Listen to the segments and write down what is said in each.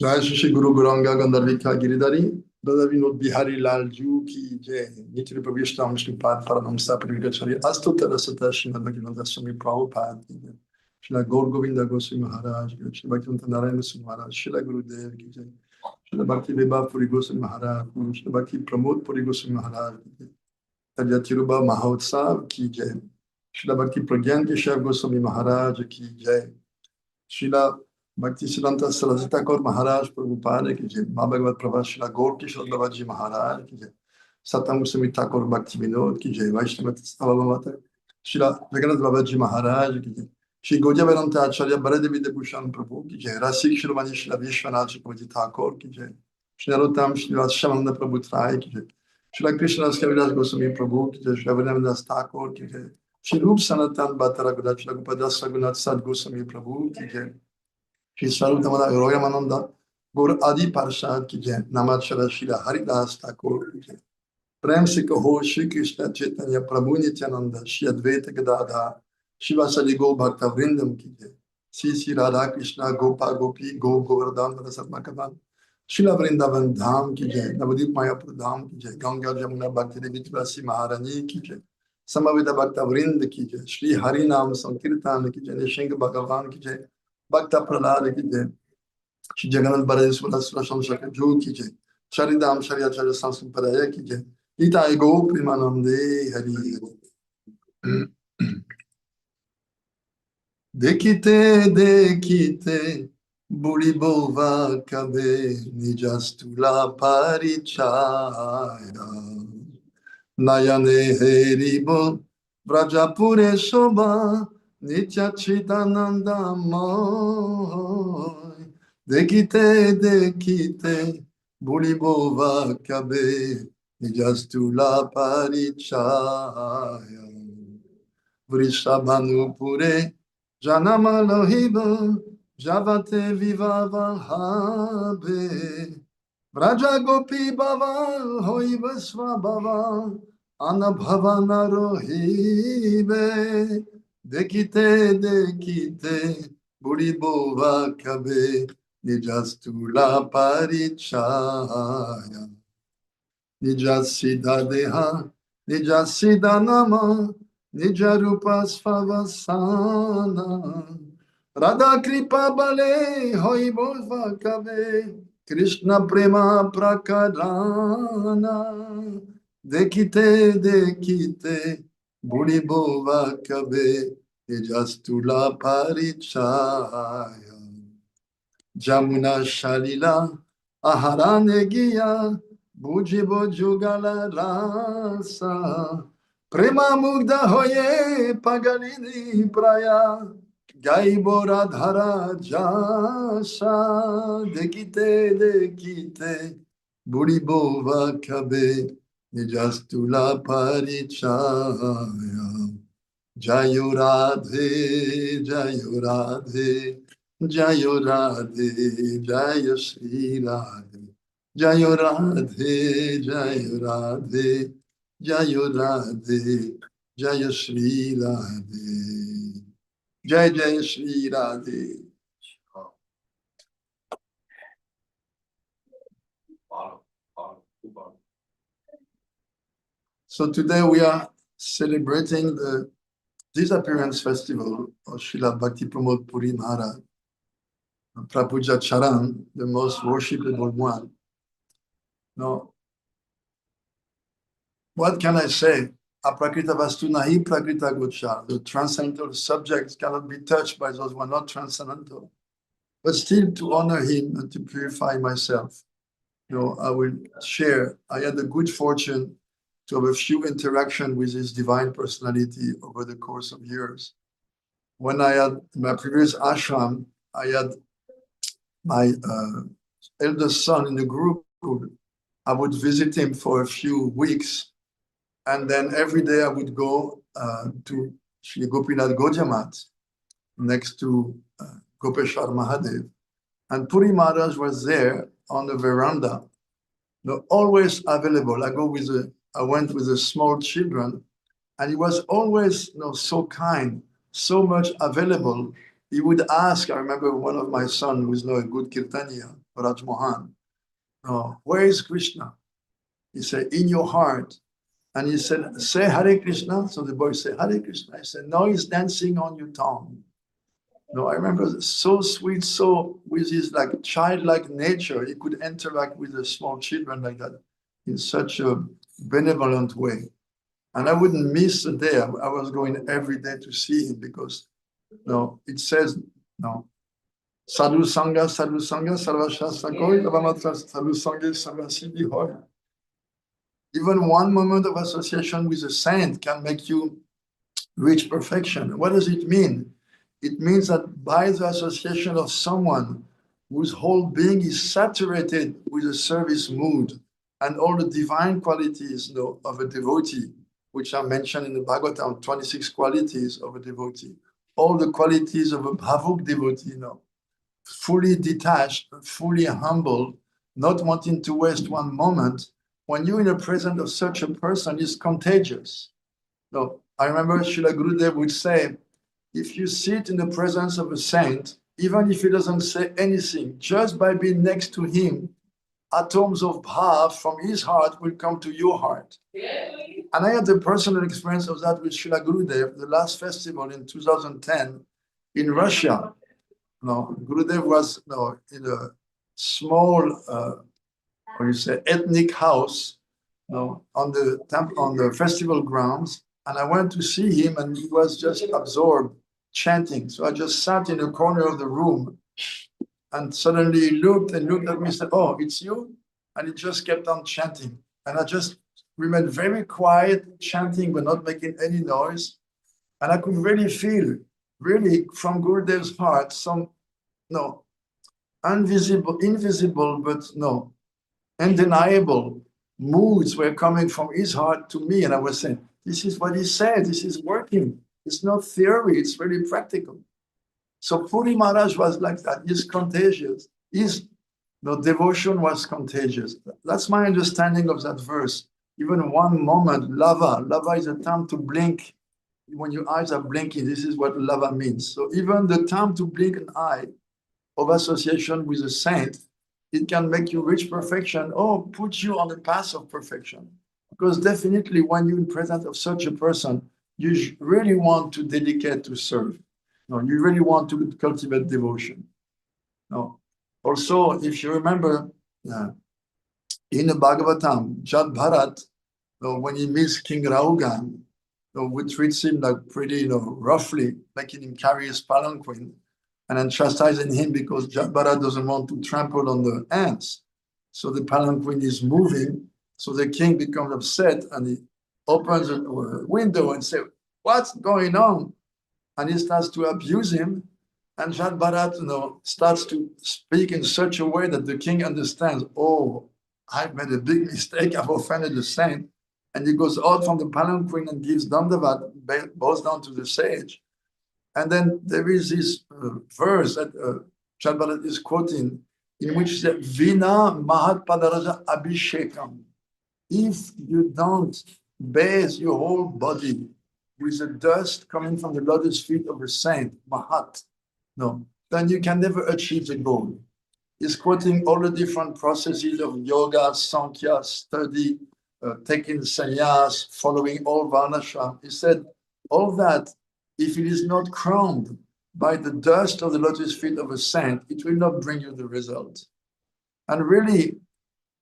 जय श्री गुरु गौरांगा गंधर्विका गिरिधारी दादा विनोद बिहारी लाल जू की जय। नित्य प्रविष्टाम श्रीपाद परमहंसा परिविराचार्य अस्तुतर सतः श्रीमद् भक्तिवेदांत स्वामी प्रभुपाद की जय। श्री गौर गोविंद गोस्वामी महाराज की जय। श्री भक्तिवेदांत नारायण स्वामी महाराज श्री गुरुदेव की जय। श्री भक्ति विभा पुरी गोस्वामी महाराज श्री भक्ति प्रमोद पुरी गोस्वामी महाराज की जय। तजतिरुबा महोत्सव की जय। श्री भक्ति प्रज्ञान केशव गोस्वामी महाराज की जय। श्रीला भक्ति सिद्धांत सरस्वती ठाकुर महाराज प्रभुपाद की जय। माँ भगवत प्रभा श्रीला गौर किशोर बाबा जी महाराज की जय। सतम गोस्वामी ठाकुर भक्ति विनोद की जय। वैष्णव श्रीला जगन्नाथ बाबा जी महाराज की जय। श्री गोजा वेदांत आचार्य बरद विद्याभूषण प्रभु की जय। रसिक शिरोमणि श्रीला विश्वनाथ चक्रवर्ती ठाकुर की जय। श्री नरोत्तम श्रीवास श्यामानंद प्रभु त्राय की जय। श्री कृष्ण कविराज गोस्वामी प्रभु की जय। श्री अभिनवदास ठाकुर की जय। श्री रूप सनातन बातरा गुदाच श्री गोपादास रघुनाथ सद गोस्वामी प्रभु की जय। श्री स्वरूप गौरमानंद गौर आदि पार्षद की जय। नामाक्षर श्री हरिदास ठाकुर की जय। प्रेम से कहो श्री कृष्ण चैतन्य प्रभु नित्यानंद श्री अद्वैत गदाधर शिवासदि गौ भक्त वृंदम की जय। श्री श्री राधा कृष्ण गोपा गोपी गौ गोवर्धन रसत्मकवन शिला वृंदावन धाम की जय। नवदीप मायापुर धाम की जय। गंगा जमुना भक्ति देवी तुलसी महारानी की जय। समवेत भक्त वृंद की जय। श्री हरि नाम संकीर्तन की जय। सिंह भगवान की जय। भक्त प्रहलाद की जय। श्री जगन्नाथ बलदेव जो की जय। शरिदाम शरियाचार्य संप्रदाय की जय। गीता गो प्रेमानंदे हरि हरि। देखिते देखिते बुढ़ी बौवा कबे निजस्तुला परिचाया नयने हेरिबो व्रजपुरे शोभा नित्य चिदानंदमय। देखिते देखिते बुढ़ी बौवा कबे निजस्तुला परिचाया वृषभानुपुरे जन्म लोहिब जावते विवाह habe व्रजा गोपी बाबा होइब स्वभावा अनभवन रोहिबे। देखिते देखिते बुढ़ी बौवा कबे निजस्तुला परिचाया निज सीधा देहा निज सीधा नामा निज रूप स्ववसाना राधा कृपा बले होइब कबे कृष्ण प्रेमा प्रकटाना। देखिते देखिते बुढ़ी बौवा कबे निजस्तुला परिचाया जमुना सलिला आहाराने गिया बुझिब जुगल रासा प्रेमा मुग्ध होये पगलिनी प्राया गाइब राधारा जासा। देखिते देखिते बुढ़ी बौवा कबे निजस्तुला परिचाया जय राधे जय राधे जय राधे जय श्री राधे जय राधे जय राधे जय राधे जय श्री राधे जय जय Shri Radhe. So today we are celebrating the disappearance festival of Srila Bhakti Pramod Puri Maharaj, Prabhuja Charan, the most worshipable one. Now, what can I say? Aprakrita vastu nahi prakrita gocha. The transcendental subjects cannot be touched by those who are not transcendental. But still, to honor him and to purify myself, I will share. I had the good fortune to have a few interactions with his divine personality over the course of years. When I had my previous ashram, I had my eldest son in the group. I would visit him for a few weeks. And then every day I would go to Sri Gopinath Gojamat next to Gopeshwar Mahadev. And Puri Maharaj was there on the veranda, always available. I went with the small children, and he was always so kind, so much available. he would ask, I remember one of my sons, who is now a good Kirtaniya, Raj Mohan, where is Krishna? He said, in your heart. And he said, say Hare Krishna. So the boy said, Hare Krishna. I said, no, he's dancing on your tongue. No, I remember, so sweet, so with his like childlike nature, he could interact with the small children like that in such a benevolent way. And I wouldn't miss a day. I was going every day to see him because it says, Sadhu Sangha, Sarva Shastra Koi, Sadhu Sangha, Sarva Siddhi Hoy. Even one moment of association with a saint can make you reach perfection. What does it mean? It means that by the association of someone whose whole being is saturated with a service mood and all the divine qualities of a devotee, which are mentioned in the Bhagavatam, 26 qualities of a devotee, all the qualities of a bhavuk devotee, fully detached, fully humble, not wanting to waste one moment. When you're in the presence of such a person, it's contagious. I remember Srila Gurudev would say, if you sit in the presence of a saint, even if he doesn't say anything, just by being next to him, atoms of bhav from his heart will come to your heart. And I had the personal experience of that with Srila Gurudev, the last festival in 2010 in Russia. Gurudev was in a small, ethnic house on the festival grounds. And I went to see him and he was just absorbed chanting. So I just sat in a corner of the room and suddenly he looked at me and said, oh, it's you? And he just kept on chanting. And I just remained very quiet, chanting, but not making any noise. And I could really feel, from Gurudev's heart, some, invisible, but undeniable moods were coming from his heart to me. And I was saying, this is what he said, this is working. It's not theory, it's really practical. So Puri Maharaj was like that. He's contagious. His devotion was contagious. That's my understanding of that verse. Even one moment, lava is a time to blink. When your eyes are blinking, this is what lava means. So even the time to blink an eye of association with a saint, it can make you reach perfection or put you on the path of perfection. Because definitely when you're in presence of such a person, you really want to dedicate to serve. You really want to cultivate devotion. Also, if you remember, in the Bhagavatam, Jat Bharat, when he meets King Raugan, we treats him like pretty, roughly, making him carry his palanquin, and then chastising him because Jat Bharat doesn't want to trample on the ants. So the palanquin is moving, so the king becomes upset and he opens a window and says, what's going on? And he starts to abuse him. And Jat Bharat, starts to speak in such a way that the king understands, oh, I've made a big mistake, I've offended the saint. And he goes out from the palanquin and gives dandavat, bows down to the sage. And then there is this verse that Jat Bharat is quoting, in which he said, Vina Mahat Padaraja Abhishekam. If you don't bathe your whole body with the dust coming from the lotus feet of a saint, Mahat, then you can never achieve the goal. He's quoting all the different processes of yoga, sankhya, study, taking sannyas, following all varnashram. He said, all that, if it is not crowned by the dust of the lotus feet of a saint, it will not bring you the result. And really,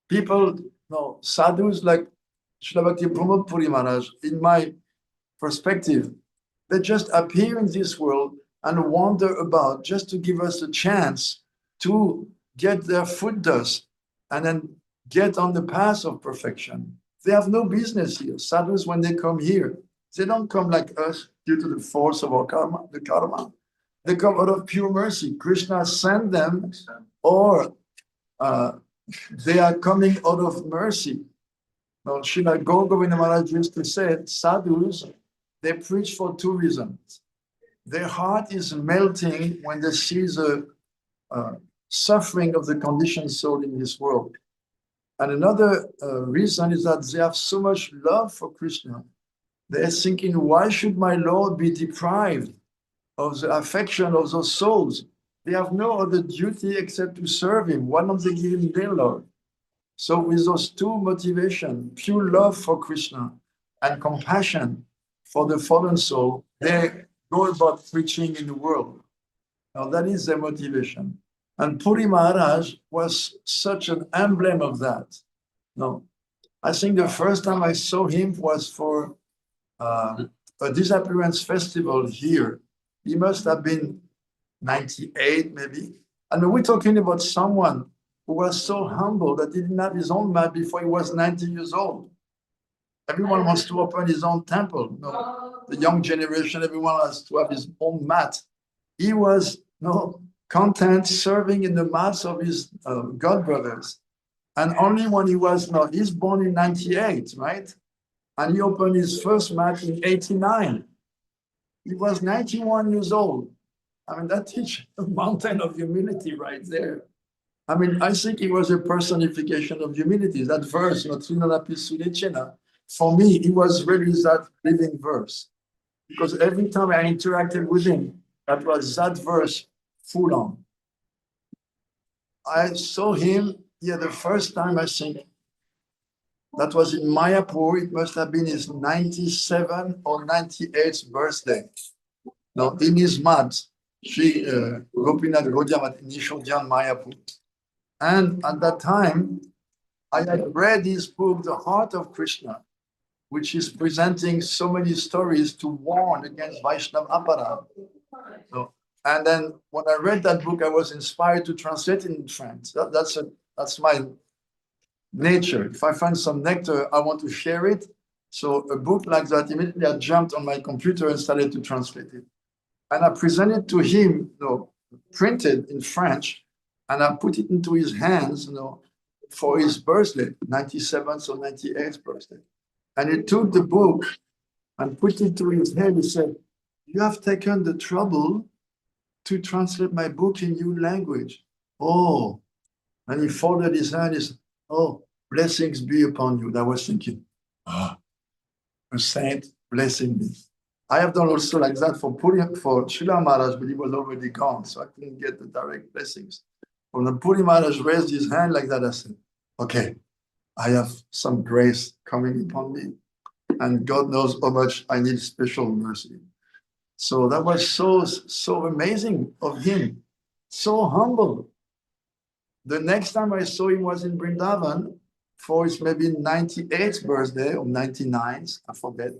people, sadhus like Srila Bhakti Pramod Puri Maharaj, in my perspective, they just appear in this world and wander about just to give us a chance to get their foot dust and then get on the path of perfection. They have no business here. Sadhus, when they come here, they don't come like us due to the force of our karma, the karma. They come out of pure mercy. Krishna sent them, or they are coming out of mercy. Now, Srila Govinda Maharaj used to say, sadhus, they preach for two reasons. Their heart is melting when they see the suffering of the conditioned soul in this world. And another reason is that they have so much love for Krishna. They're thinking, why should my Lord be deprived of the affection of those souls. They have no other duty except to serve him. Why don't they give him their love? So with those two motivations, pure love for Krishna and compassion for the fallen soul, they go about preaching in the world. Now that is their motivation. And Puri Maharaj was such an emblem of that. No, I think the first time I saw him was for a disappearance festival here. He must have been 98 maybe. And we're talking about someone who was so humble that he didn't have his own mat before he was 90 years old. Everyone wants to open his own temple. No, the young generation, everyone has to have his own mat. He was content serving in the mats of his god brothers. And only when he was, he's born in 98, right? And he opened his first mat in 89. He was 91 years old. I mean, that teaches a mountain of humility right there. I mean, I think it was a personification of humility. That verse, for me, it was really that living verse. Because every time I interacted with him, that was that verse full on. I saw him the first time, I think, that was in Mayapur. It must have been his 97 or 98th birthday. Now, in his mat, Sri Gopinath Gaudiya Nishodhyan Mayapur. And at that time, I had read his book, The Heart of Krishna, which is presenting so many stories to warn against Vaishnava Aparad. So, and then when I read that book, I was inspired to translate it in French. That's my nature. If I find some nectar, I want to share it. So a book like that, immediately I jumped on my computer and started to translate it. And I presented to him, printed in French, and I put it into his hands, for his birthday, 97th or 98th birthday. And he took the book and put it to his head. He said, "You have taken the trouble to translate my book in your language." Oh, and he folded his hand. He said, "Oh, blessings be upon you." And I was thinking, a saint blessing me. I have done also like that for Puri, for Srila Maharaj, but he was already gone, so I couldn't get the direct blessings. When the Puri Maharaj raised his hand like that, I said, "Okay, I have some grace coming upon me, and God knows how much I need special mercy." So that was so amazing of him, so humble. The next time I saw him was in Vrindavan for his maybe 98th birthday or 99th, I forget.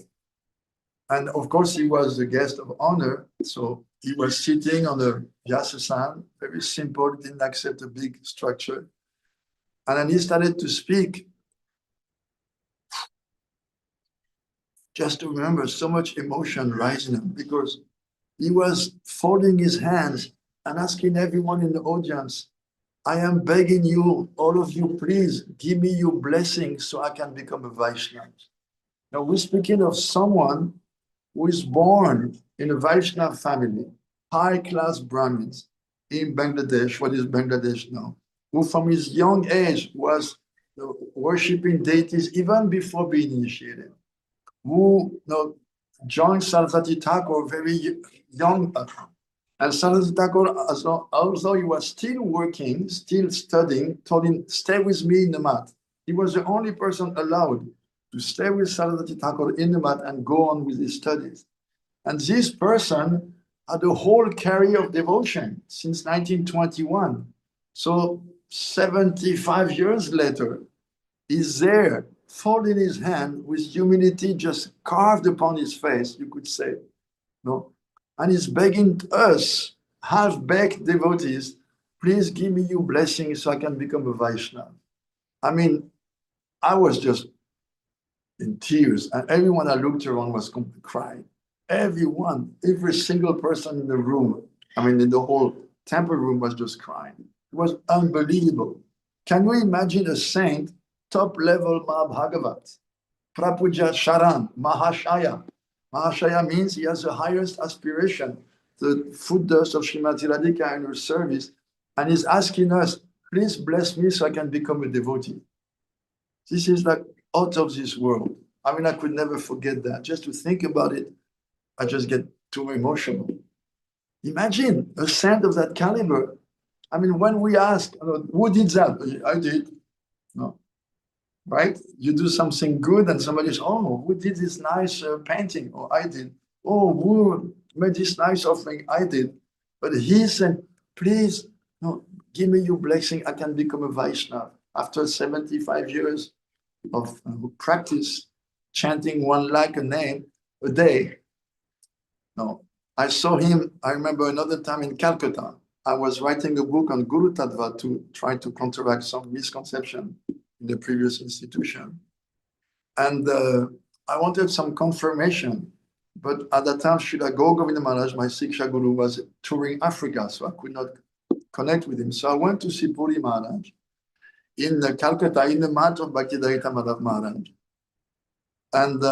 And of course, he was the guest of honor. So he was sitting on the Vyasasan, very simple, didn't accept a big structure. And then he started to speak. Just to remember, so much emotion rising up, because he was folding his hands and asking everyone in the audience, "I am begging you, all of you, please give me your blessings so I can become a Vaishnava." Now we're speaking of someone who is born in a Vaishnava family, high-class Brahmins in Bangladesh, what is Bangladesh now, who from his young age was worshipping deities even before being initiated, who joined Saraswati Thakur very young. And Saraswati Thakur, although he was still working, still studying, told him, "Stay with me in the mat." He was the only person allowed to stay with Saraswati Thakur in the mat and go on with his studies. And this person had a whole career of devotion since 1921. So 75 years later, he's there, folding his hand with humility just carved upon his face, you could say. And he's begging us, half-baked devotees, "Please give me your blessing so I can become a Vaishnava." I mean, I was just in tears, and everyone I looked around was crying. Everyone, every single person in the room, in the whole temple room was just crying. It was unbelievable. Can you imagine a saint, top-level Mahabhagavat, Prapuja Sharan, Mahashaya? Mahashaya means he has the highest aspiration, the foot dust of Srimati Radhika in her service, and he's asking us, "Please bless me so I can become a devotee." This is like out of this world. I could never forget that. Just to think about it, I just get too emotional. Imagine a saint of that caliber. I mean, when we ask, who did that? I did. No. Right? You do something good and somebody says, oh, who did this nice painting? Oh, I did. Oh, who made this nice offering? I did. But he said, please, no, give me your blessing. I can become a Vaishnava. After 75 years of practice, chanting 1 lakh a name a day. No, I saw him, I remember another time in Calcutta. I was writing a book on Guru Tattva to try to counteract some misconception in the previous institution. And I wanted some confirmation. But at that time, Srila Govinda Maharaj, my Siksha Guru, was touring Africa, so I could not connect with him. So I went to see Puri Maharaj in Calcutta, in the mat of Bhaktivedanta Madhav Maharaj. And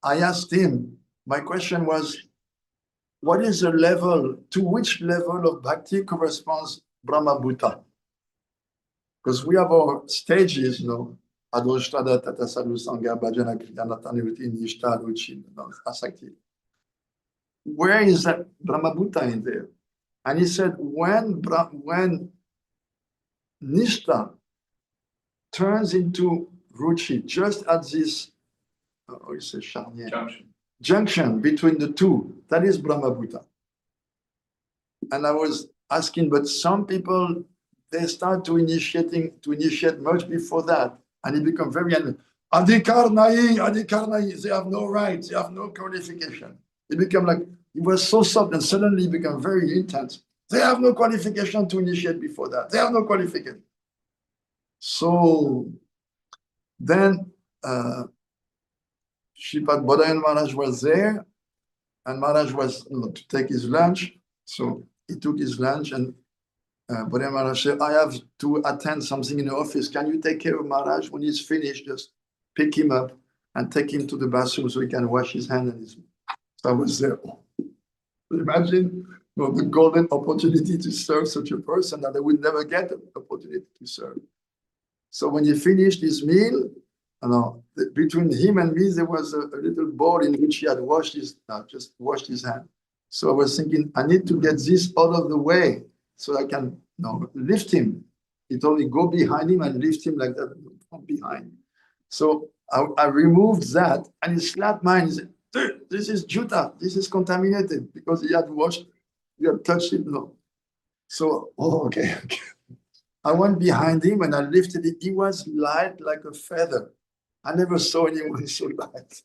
I asked him, my question was, what is the level, to which level of bhakti corresponds Brahma Bhuta? Because we have our stages, you know, Adostada, Tata Sadhu Sangha, Bhajana, Kriyanata, Nirviti, Nishta, Ruchi, Asakti. Where is that Brahma Bhuta in there? And he said, when Nishta turns into Ruchi, just at this, junction between the two, that is Brahma Bhuta. And I was asking, but some people, they start to initiate much before that, and it becomes very Adhikarnai, they have no rights, they have no qualification. It became like, it was so soft, and suddenly it became very intense. They have no qualification to initiate before that. They have no qualification. So then Shripad Bodhayan Maharaj was there, and Maharaj was to take his lunch. So he took his lunch, and Bodhayan Maharaj said, I have to attend something in the office. Can you take care of Maharaj? When he's finished, just pick him up and take him to the bathroom so he can wash his hands and his mouth. So I was there. Imagine the golden opportunity to serve such a person that I would never get an opportunity to serve. So when he finished his meal, between him and me, there was a little bowl in which he had just washed his hand. So I was thinking, I need to get this out of the way so I can lift him. He told me, go behind him and lift him like that from behind. So I removed that, and he slapped mine. He said, this is juta, this is contaminated, because he had touched it. No. So, okay. I went behind him and I lifted it. He was light like a feather. I never saw anyone so light.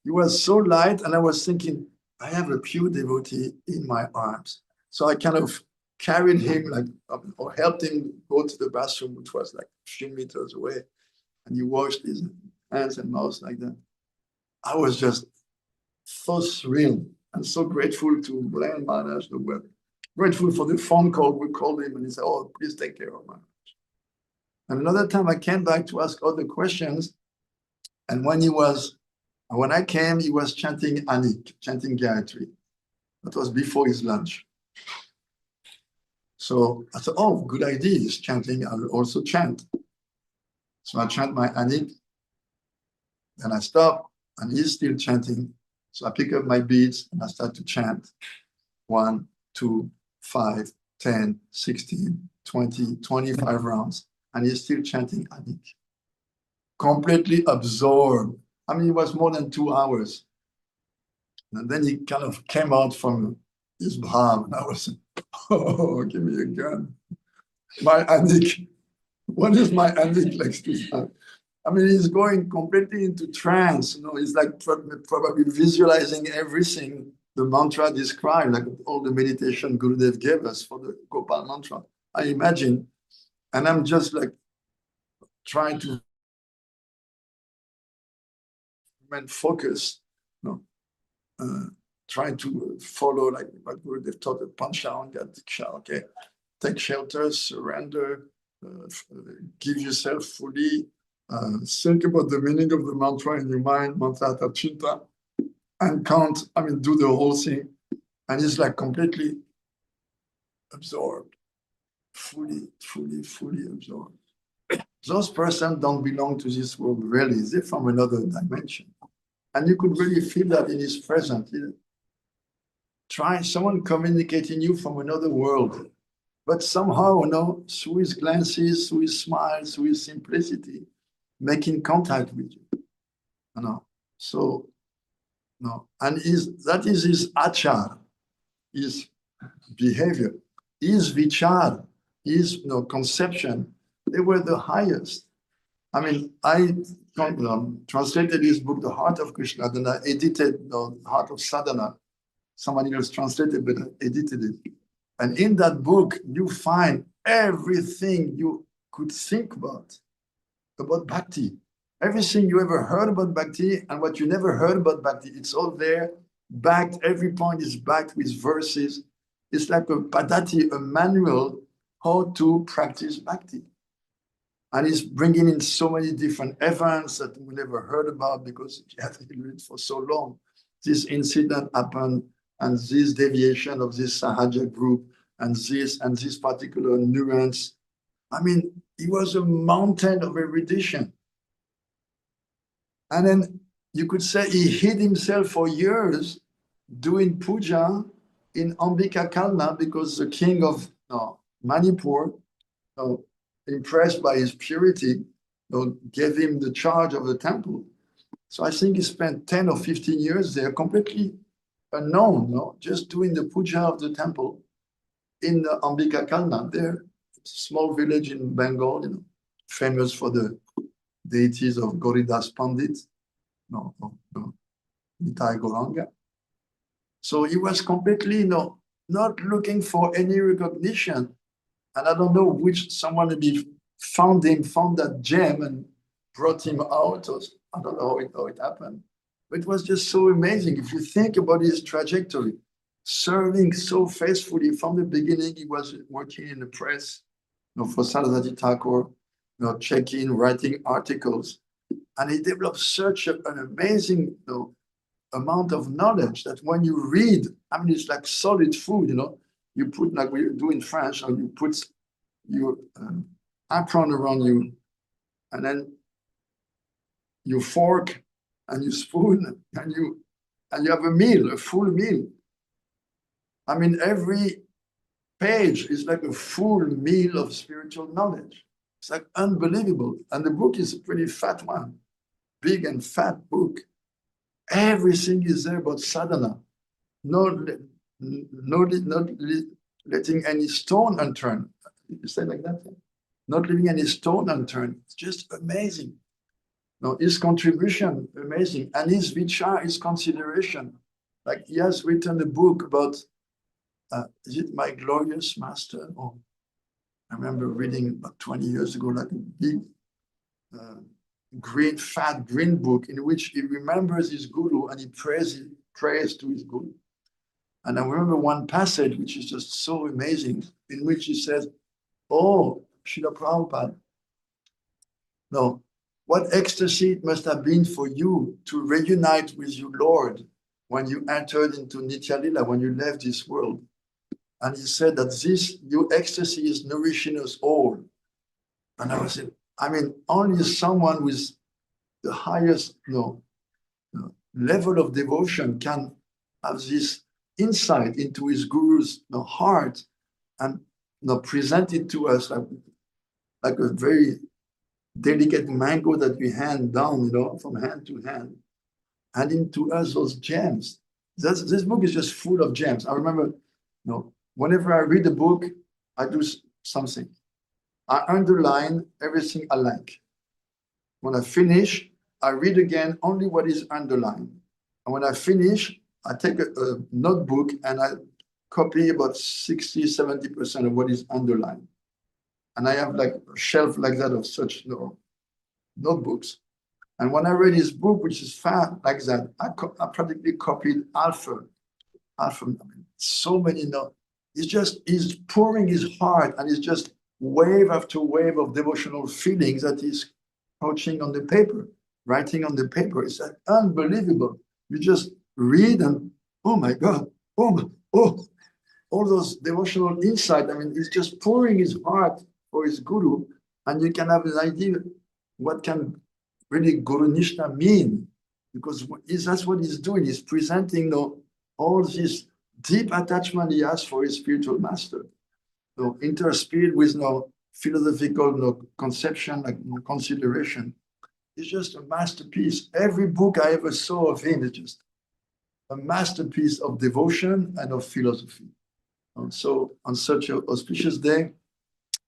He was so light, and I was thinking, I have a pure devotee in my arms. So I kind of carried him or helped him go to the bathroom, which was like a few meters away. And he washed his hands and mouth like that. I was just so thrilled and so grateful to Brian Maharaj, grateful for the phone call. We called him and he said, oh, please take care of Maharaj. And another time I came back to ask other questions. And when I came, he was chanting Anik, chanting Gayatri. That was before his lunch. So I thought, oh, good idea, he's chanting, I'll also chant. So I chant my Anik, then I stop, and he's still chanting. So I pick up my beads and I start to chant. 1, 2, 5, 10, 16, 20, 25 rounds. And he's still chanting Anik. Completely absorbed. I mean, it was more than 2 hours. And then he kind of came out from his bhav, and I was, oh, give me a gun. My Anik. What is my Anik like to that? I mean, he's going completely into trance. He's like probably visualizing everything the mantra described, like all the meditation Gurudev gave us for the Gopal mantra. I imagine. And I'm just like trying to focus, trying to follow like what Gurudev taught the Panchanga Diksha, okay? Take shelter, surrender, give yourself fully, think about the meaning of the mantra in your mind, mantra tachinta, and count, do the whole thing. And it's like completely absorbed, fully absorbed. Those persons don't belong to this world really, they're from another dimension. And you could really feel that in his presence. try someone communicating you from another world, but somehow, through his glances, through his smiles, through his simplicity, making contact with you. So, and that is his achar, his behavior, his vichar, his conception. They were the highest. I mean, I translated this book, The Heart of Krishna, then I edited The Heart of Sadhana. Somebody else translated, but I edited it. And in that book, you find everything you could think about Bhakti. Everything you ever heard about Bhakti and what you never heard about Bhakti, it's all there, backed. Every point is backed with verses. It's like a padati, a manual how to practice Bhakti. And it's bringing in so many different events that we never heard about because you have to read it for so long. This incident happened, and this deviation of this Sahaja group, and this particular nuance. I mean, it was a mountain of erudition. And then you could say he hid himself for years doing puja in Ambika Kalna because the king of Manipur, impressed by his purity, gave him the charge of the temple. So I think he spent 10 or 15 years there, completely unknown, just doing the puja of the temple in Ambika Kalna, there, small village in Bengal, famous for the deities of Goridas Pandit, Nitai Goranga. So he was completely, not looking for any recognition. And I don't know which someone maybe found that gem and brought him out. Or, I don't know how it happened. But it was just so amazing. If you think about his trajectory, serving so faithfully from the beginning, he was working in the press, for Saraswati Thakur, checking, writing articles. And he developed such an amazing amount of knowledge that when you read, I mean, it's like solid food, you put, like we do in France, or you put your apron around you, and then you fork and you spoon, and you have a meal, a full meal. I mean, every page is like a full meal of spiritual knowledge. It's like unbelievable. And the book is a pretty fat one, big and fat book. Everything is there about sadhana. Not letting any stone unturned. You say like that? Not leaving any stone unturned. It's just amazing. His contribution, amazing. And his vichar, his consideration. Like he has written a book about, is it My Glorious Master? Oh, I remember reading about 20 years ago, like a big, fat green book in which he remembers his guru and he prays to his guru. And I remember one passage which is just so amazing, in which he says, "Oh, Srila Prabhupada, what ecstasy it must have been for you to reunite with your Lord when you entered into Nitya Lila, when you left this world." And he said that your ecstasy is nourishing us all. And I was saying, I mean, only someone with the highest level of devotion can have this insight into his guru's heart and present it to us like a very delicate mango that we hand down, from hand to hand, handing to us those gems. This book is just full of gems. I remember, whenever I read a book, I do something. I underline everything I like. When I finish, I read again only what is underlined. And when I finish, I take a notebook and I copy about 60, 70% of what is underlined. And I have like a shelf like that of such notebooks. And when I read his book, which is fat like that, I practically copied alpha. I mean, so many notes. He's pouring his heart, and it's just wave after wave of devotional feelings that he's coaching on the paper, writing on the paper. It's like unbelievable. You just read and, oh my God, all those devotional insight. I mean, he's just pouring his heart for his guru, and you can have an idea what can really Guru Nishta mean, because that's what he's doing. He's presenting all this deep attachment he has for his spiritual master. No interspirit with no philosophical no conception, like no consideration. It's just a masterpiece. Every book I ever saw of him is just a masterpiece of devotion and of philosophy. And so on such an auspicious day,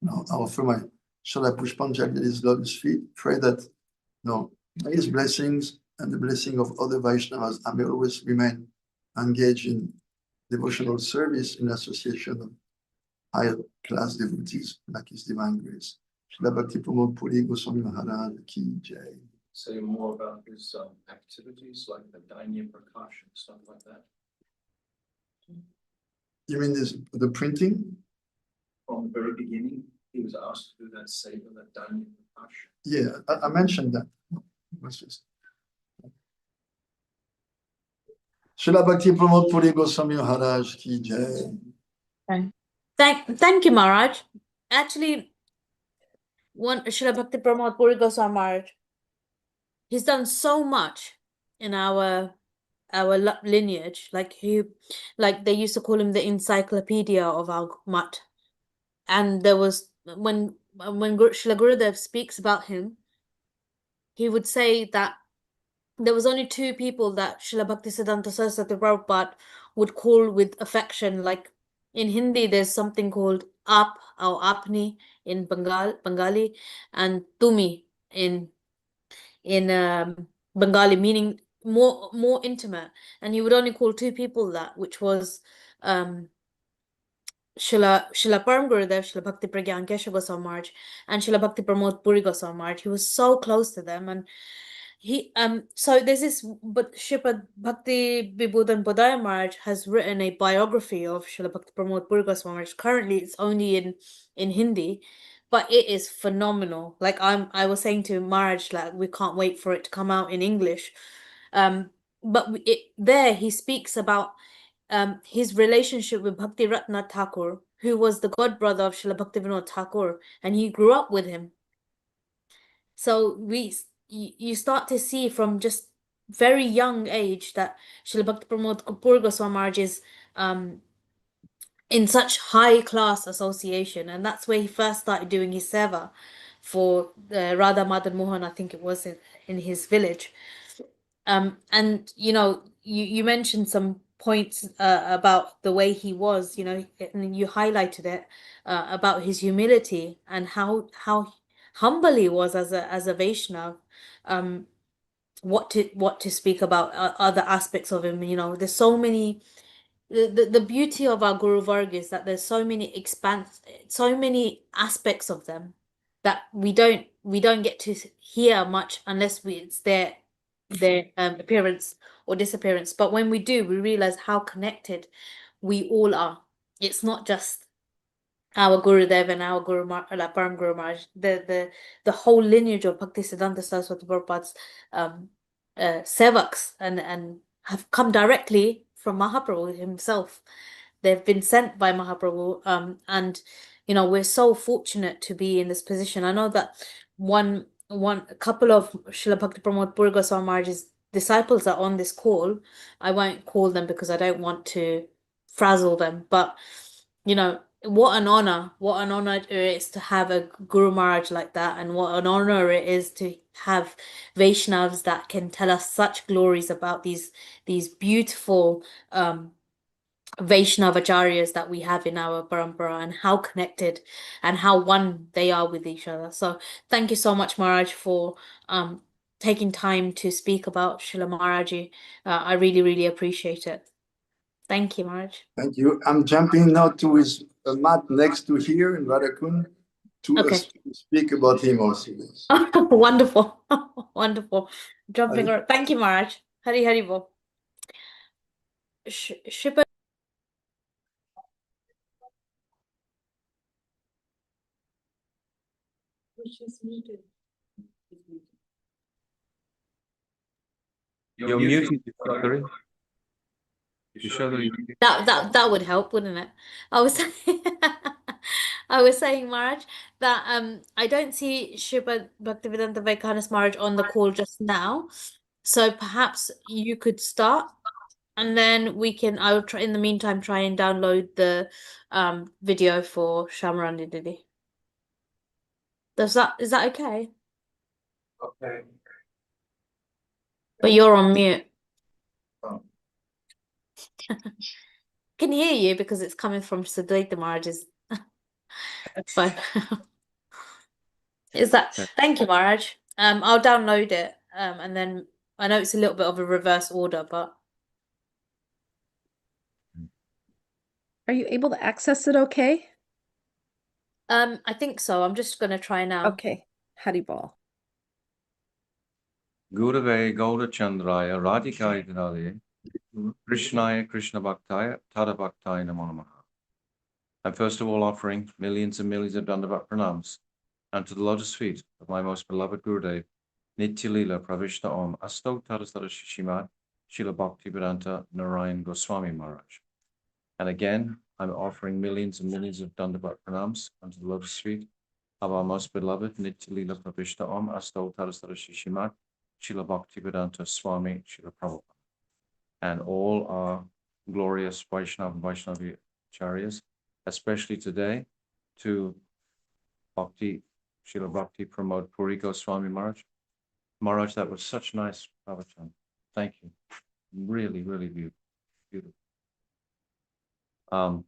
I offer my Shala Pushpanjali at his lotus feet, pray that his blessings and the blessing of other Vaishnavas, I may always remain engaged in devotional service in association of higher class devotees like His Divine Grace. Srila Bhakti Pramoda Puri Goswami Maharaja Ki Jai. Say more about his activities like the Dainya Prakash and stuff like that. You mean the printing? From the very beginning, he was asked to do that seva, that Dainya Prakash. Yeah, I mentioned that. Srila Bhakti Pramoda Puri Goswami Maharaj Ki Jai. Thank you, Maharaj. Actually, one Srila Bhakti Pramoda Puri Goswami Maharaj, he's done so much in our lineage. Like they used to call him the encyclopedia of our mutt. And there was when Srila Gurudev speaks about him, he would say that there was only two people that Srila Bhaktisiddhanta Saraswati Prabhupada would call with affection. Like in Hindi, there's something called Aap or Apni in Bengali, and Tumi in Bengali, meaning more intimate. And he would only call two people that, which was Srila Param Gurudev, Srila Bhakti Pragyan Keshav Goswami Maharaj, and Srila Bhakti Pramod Puri Goswami Maharaj. He was so close to them, and he so there's this, but Sripad Bhakti Vibhudan Bodhaya Maharaj has written a biography of Srila Bhakti Pramod Puri Goswami Maharaj. Currently, it's only in Hindi, but it is phenomenal. Like I was saying to Maharaj, like we can't wait for it to come out in English. But there he speaks about his relationship with Bhakti Ratna Thakur, who was the god brother of Srila Bhaktivinoda Thakur, and he grew up with him. So you start to see from just very young age that Srila Bhakti Pramod Puri Goswami Maharaj is in such high class association, and that's where he first started doing his seva for Radha Madan Mohan, I think it was in his village. And you mentioned some points about the way he was, and you highlighted it about his humility and how humble he was as a Vaishnav. What to speak about other aspects of him, there's so many. The beauty of our Guru Varga is that there's so many aspects of them that we don't get to hear much unless it's their appearance or disappearance. But when we do, we realize how connected we all are. It's not just our Gurudev and our Guru Param Guru Maharaj. The whole lineage of Bhaktisiddhanta Saraswati Prabhupada's sevaks and have come directly from Mahaprabhu himself. They've been sent by Mahaprabhu, and we're so fortunate to be in this position. I know that a couple of Srila Bhakti Pramod Puri Goswami Maharaj's disciples are on this call. I won't call them because I don't want to frazzle them, but what an honor it is to have a Guru Maharaj like that, and what an honor it is to have Vaishnavas that can tell us such glories about these beautiful Vaishnavacharyas that we have in our parampara, and how connected and how one they are with each other. So thank you so much, Maharaj, for taking time to speak about Srila Maharaji. I really, really appreciate it. Thank you, Maharaj. Thank you. I'm jumping now to his mat next to here in Radhakund to speak about him also. Wonderful. Wonderful. Jumping around. Thank you, Maharaj. Hari Hari Bol. Shripa. Which is muted. You're muted, sorry. That would help, wouldn't it? I was saying, Maharaj, that I don't see Sripad Bhaktivedanta Vaikanas Maharaj on the call just now, so perhaps you could start. And then I will try in the meantime try and download the video for Shamarandi Didi. Is that okay? Okay. But you're on mute. Oh. Can hear you because it's coming from Siddhartha Maharaj's phone. Is that thank you, Maharaj. I'll download it. And then I know it's a little bit of a reverse order, but Are you able to access it okay? I think so. I'm just gonna try now. Okay. Haribol. Gurave Gauda Chandraya Radhikaya Dinale Krishnaya Krishna Bhaktaya Tada Bhaktaya Namo Namaha. I'm first of all offering millions and millions of Dandavat pranams unto the lotus feet of my most beloved Gurudev, Nitya Lila Pravishta Om Asto Tadasara Srimad Srila Bhakti Vedanta Narayan Goswami Maharaj. And again, I'm offering millions and millions of Dandavat pranams unto the lotus feet of our most beloved Nitya Lila Pravishta Om Asto Tadasara Srimad Srila Bhakti Vedanta Swami Srila Prabhupada, and all our glorious Vaishnava and Vaishnavi Acharyas, especially today to Bhakti, Srila Bhakti Pramoda Puri Goswami Maharaj. Maharaj, that was such nice pravachan. Thank you. Really, really beautiful. Srila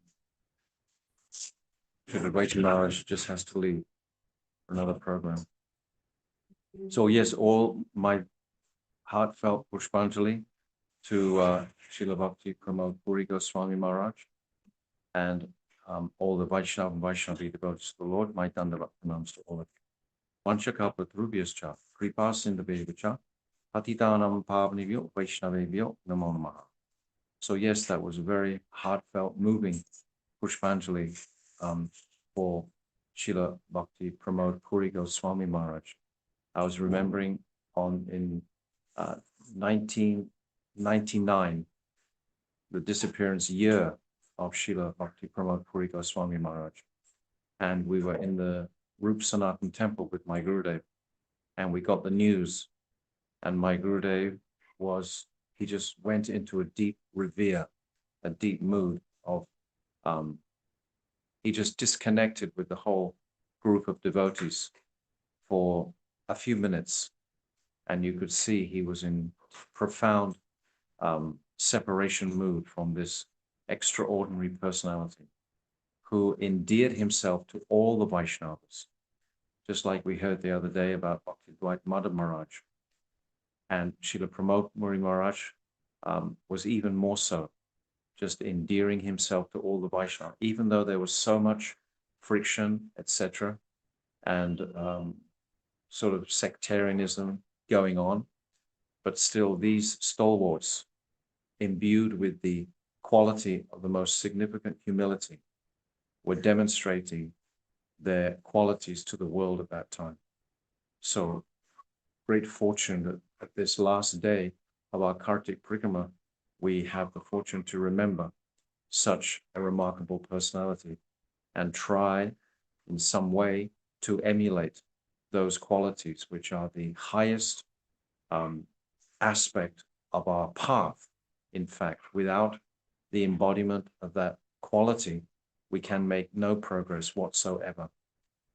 Vaishnavi Maharaj just has to leave for another program. So yes, all my heartfelt Pushpanjali to Srila Bhakti Pramoda Puri Goswami Maharaj, and all the Vaishnava and Vaishnavi devotees to the Lord, my Dandavat pranams to all of you. Vanchakalpatarubhyascha, Kripa Sindhavevacha, Patitanam Pavanivyo, Vaishnavevyo, Namo Namaha. So yes, that was a very heartfelt, moving Pushpanjali for Srila Bhakti Pramoda Puri Goswami Maharaj. I was remembering in 1999, the disappearance year of Srila Bhakti Pramoda Puri Goswami Maharaj. And we were in the Rup Sanatan temple with my Gurudev, and we got the news. And my Gurudev he just went into a deep revere, a deep mood of, he just disconnected with the whole group of devotees for a few minutes. And you could see he was in profound separation mood from this extraordinary personality who endeared himself to all the Vaishnavas, just like we heard the other day about Bhakti Madhav Maharaj. And Srila Pramoda Puri Maharaj was even more so, just endearing himself to all the Vaishnavas, even though there was so much friction, etc., and sort of sectarianism going on. But still, these stalwarts, imbued with the quality of the most significant humility, were demonstrating their qualities to the world at that time. So great fortune that at this last day of our Kartik Parikrama, we have the fortune to remember such a remarkable personality and try in some way to emulate those qualities which are the highest aspect of our path. In fact, without the embodiment of that quality, we can make no progress whatsoever.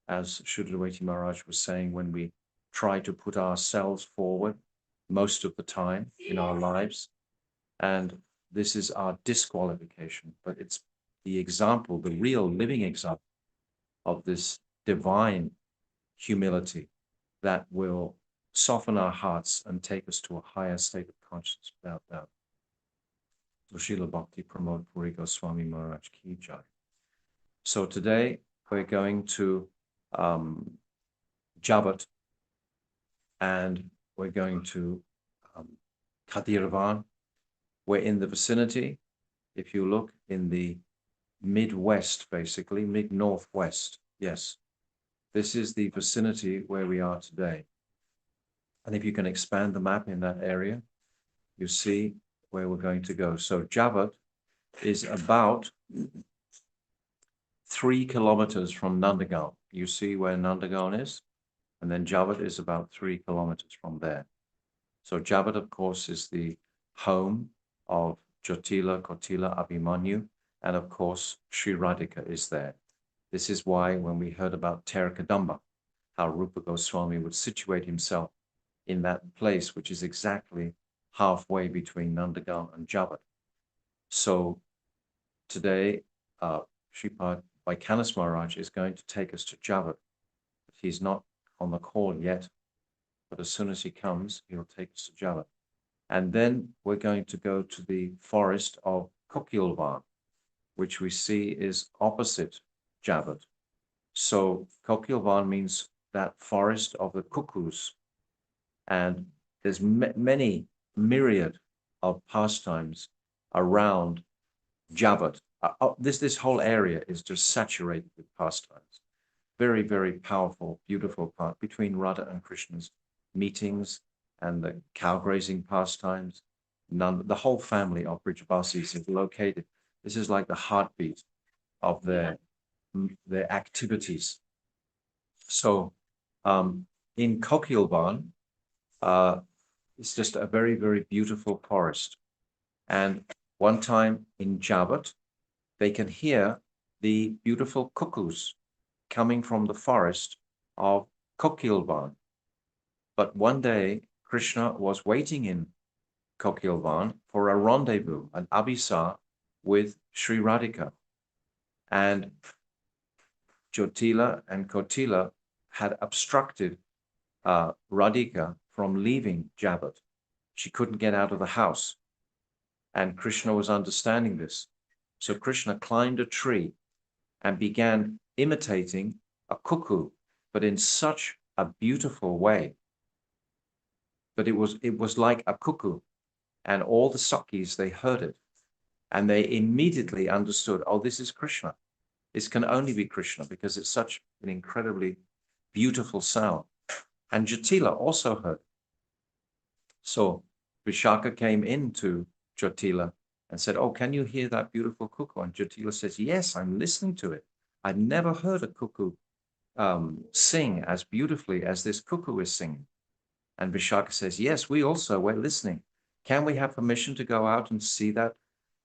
As Shuddhavati Maharaj was saying, when we try to put ourselves forward most of the time in our lives, and this is our disqualification, but it's the example, the real living example of this divine humility that will soften our hearts and take us to a higher state of consciousness without doubt. Srila Bhakti Pramoda Puri Goswami Maharaj Ki Jai. So today we're going to Javata, and we're going to Khadiravana. We're in the vicinity, if you look in the Midwest, basically, mid-northwest. Yes, this is the vicinity where we are today. And if you can expand the map in that area, you see where we're going to go. So Javata is about 3 kilometers from Nandagaon. You see where Nandagaon is? And then Javata is about 3 kilometers from there. So Javata, of course, is the home of Jyotila, Kotila, Abhimanyu, and of course, Sri Radhika is there. This is why when we heard about Terikadamba, how Rupa Goswami would situate himself in that place, which is exactly halfway between Nandagaon and Javat. So today, Sripad Vaikanas Maharaj is going to take us to Javat. He's not on the call yet, but as soon as he comes, he'll take us to Javat. And then we're going to go to the forest of Kokilavana, which we see is opposite Javat. So Kokilavana means that forest of the cuckoos. And there's many myriad of pastimes around Javat. This whole area is just saturated with pastimes. Very, very powerful, beautiful part between Radha and Krishna's meetings and the cow grazing pastimes. The whole family of Brijavasis is located. This is like the heartbeat of their activities. So in Kokilavana, it's just a very, very beautiful forest. And one time in Javat, they can hear the beautiful cuckoos coming from the forest of Kokilavana. But one day, Krishna was waiting in Kokilavana for a rendezvous, an abhisar with Sri Radhika. And Jyotila and Kotila had obstructed Radhika from leaving Javat. She couldn't get out of the house. And Krishna was understanding this. So Krishna climbed a tree and began imitating a cuckoo, but in such a beautiful way. But it was like a cuckoo. And all the Sakis, they heard it. And they immediately understood, oh, this is Krishna. This can only be Krishna because it's such an incredibly beautiful sound. And Jyotila also heard. So Vishaka came into Jyotila and said, oh, can you hear that beautiful cuckoo? And Jyotila says, yes, I'm listening to it. I've never heard a cuckoo sing as beautifully as this cuckoo is singing. And Vishaka says, yes, we're listening. Can we have permission to go out and see that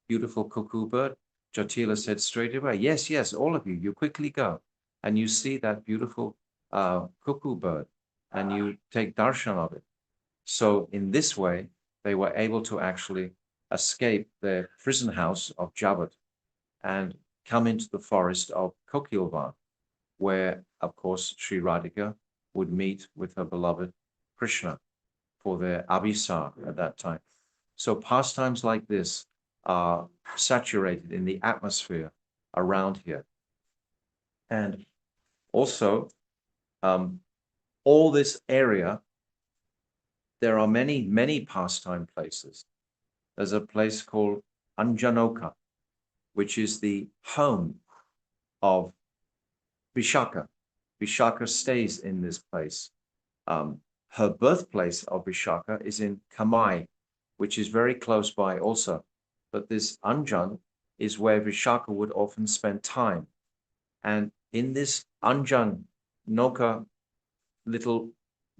beautiful cuckoo bird? Jyotila said straight away, yes, all of you, you quickly go. And you see that beautiful cuckoo bird and you take darshan of it. So in this way, they were able to actually escape their prison house of Javat and come into the forest of Kokilavana, where, of course, Sri Radhika would meet with her beloved Krishna for their abhisar at that time. So pastimes like this are saturated in the atmosphere around here. And also, all this area, there are many, many pastime places. There's a place called Anjanoka, which is the home of Vishaka. Vishaka stays in this place. Her birthplace of Vishaka is in Kamai, which is very close by also. But this Anjan is where Vishaka would often spend time. And in this Anjanoka little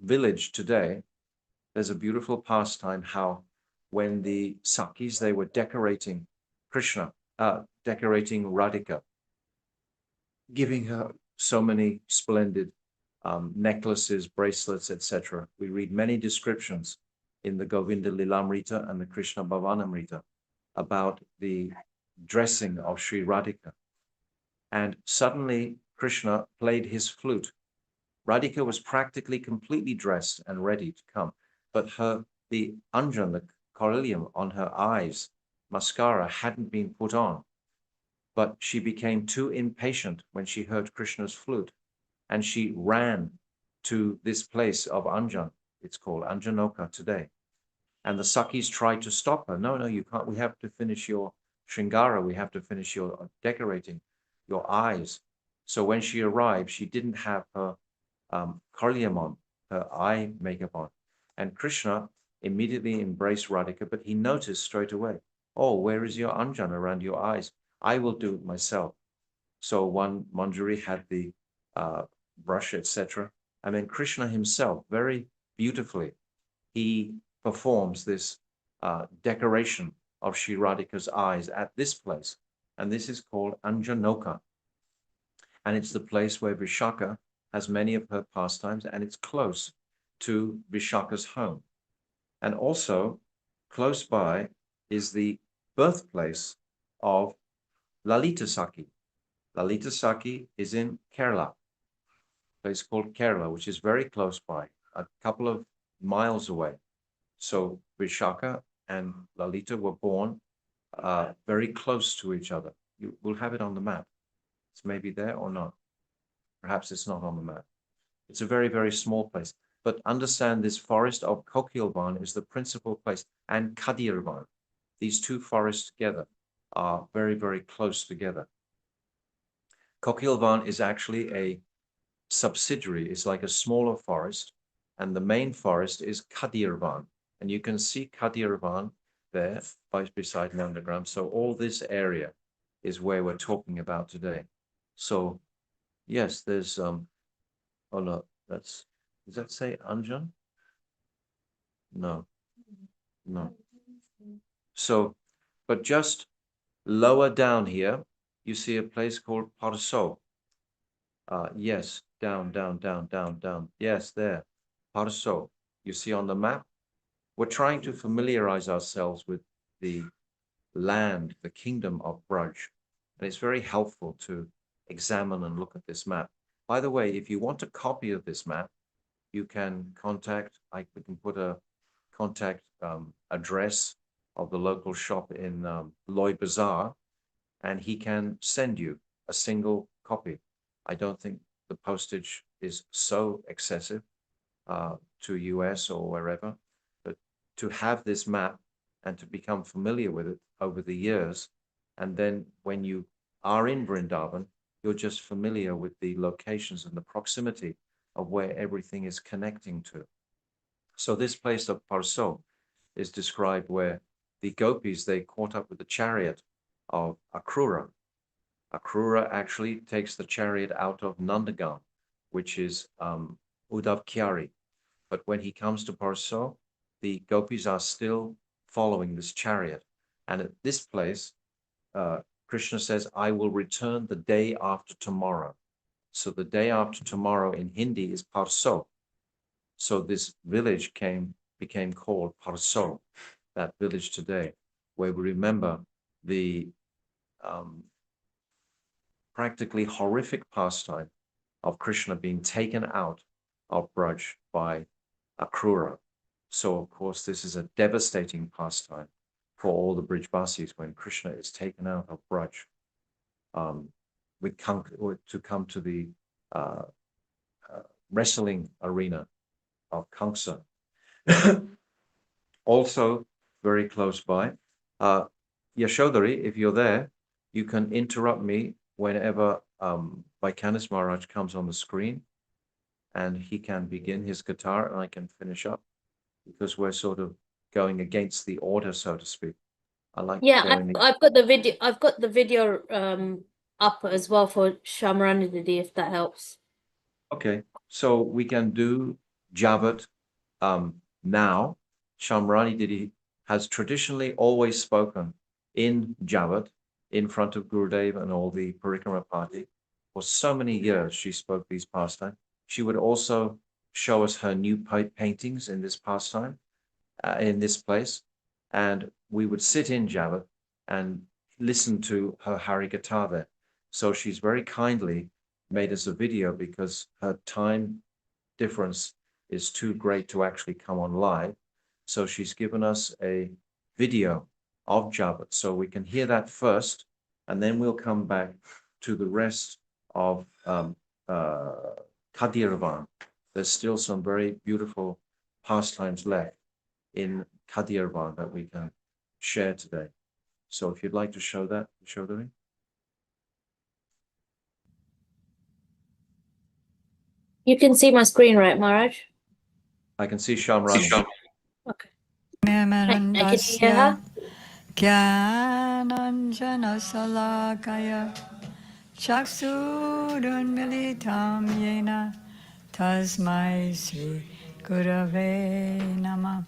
village today, there's a beautiful pastime how when the Sakis, they were decorating Krishna, decorating Radhika, giving her so many splendid necklaces, bracelets, etc. We read many descriptions in the Govinda Lilamrita and the Krishna Bhavanamrita about the dressing of Sri Radhika. And suddenly Krishna played his flute. Radhika was practically completely dressed and ready to come, but the anjan, the coryllium on her eyes, mascara, hadn't been put on. But she became too impatient when she heard Krishna's flute, and she ran to this place of Anjan. It's called Anjanoka today. And the Sakis tried to stop her. No, you can't. We have to finish your Shringara. We have to finish your decorating your eyes. So when she arrived, she didn't have her coryllium on, her eye makeup on. And Krishna immediately embraced Radhika, but he noticed straight away, oh, where is your Anjan around your eyes? I will do it myself. So one Manjari had the brush, etc. And then Krishna himself, very beautifully, he performs this decoration of Sri Radhika's eyes at this place. And this is called Anjanoka. And it's the place where Vishaka has many of her pastimes, and it's close to Vishaka's home. And also close by is the birthplace of Lalita Saki. Lalita Saki is in Kerala, a place called Kerala, which is very close by, a couple of miles away. So Vishaka and Lalita were born very close to each other. You will have it on the map. It's maybe there or not. Perhaps it's not on the map. It's a very, very small place. But understand this forest of Kokilavana is the principal place, and Khadiravana. These two forests together are very, very close together. Kokilavana is actually a subsidiary. It's like a smaller forest, and the main forest is Khadiravana. And you can see Khadiravana there beside Nandagram. So all this area is where we're talking about today. So yes, there's oh no, does that say Anjan? No. So, but just lower down here, you see a place called Parso. Yes, down. Yes, there, Parso. You see on the map. We're trying to familiarize ourselves with the land, the kingdom of Braj. And it's very helpful to examine and look at this map. By the way, if you want a copy of this map, you can contact, we can put a contact address of the local shop in Loy Bazaar, and he can send you a single copy. I don't think the postage is so excessive to US or wherever, but to have this map and to become familiar with it over the years, and then when you are in Vrindavan, you're just familiar with the locations and the proximity of where everything is connecting to. So this place of Parso is described where the gopis, they caught up with the chariot of Akrura. Akrura actually takes the chariot out of Nandagam, which is Uddhav-Kyari. But when he comes to Parso, the gopis are still following this chariot. And at this place, Krishna says, I will return the day after tomorrow. So the day after tomorrow in Hindi is Parso. So this village became called Parso, that village today, where we remember the practically horrific pastime of Krishna being taken out of Braj by Akrura. So of course, this is a devastating pastime for all the Brijvasis when Krishna is taken out of Braj to come to the wrestling arena of Kamsa. Also very close by, Yashodhari, if you're there, you can interrupt me whenever Vaikanis Maharaj comes on the screen, and he can begin his guitar and I can finish up, because we're sort of going against the order, so to speak. I like I've got the video. I've got the video up as well for Shamrani Didi, if that helps. Okay, so we can do Javat now. Shamrani Didi has traditionally always spoken in Javat in front of Gurudev and all the Parikrama party. For so many years, she spoke these pastimes. She would also show us her new paintings in this pastime, in this place. And we would sit in Javat and listen to her Harikatha there. So she's very kindly made us a video because her time difference is too great to actually come on live. So she's given us a video of Javat. So we can hear that first, and then we'll come back to the rest of Khadiravana. There's still some very beautiful pastimes left in Khadiravana that we can share today. So if you'd like to show that, Shodhari. You can see my screen, right, Maharaj? I can see Shamrani. Okay. I can hear her. Jnananjana Salakaya Chaksurunmilitam Yena Tasmai Sri Gurave Namah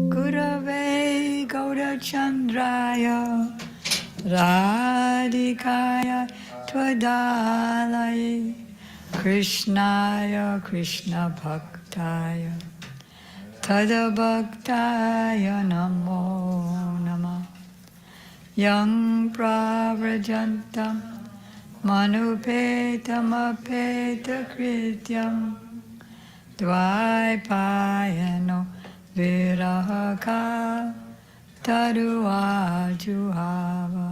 Gurave Gaura Chandraya Radhikaya Twadalaye Krishnaya Krishna Bhaktaya Tadabhaktaya Namo Namah Yang Pravrajantam Manupetam Apeta Krityam Dvaipayano Virahaka Taruajuhava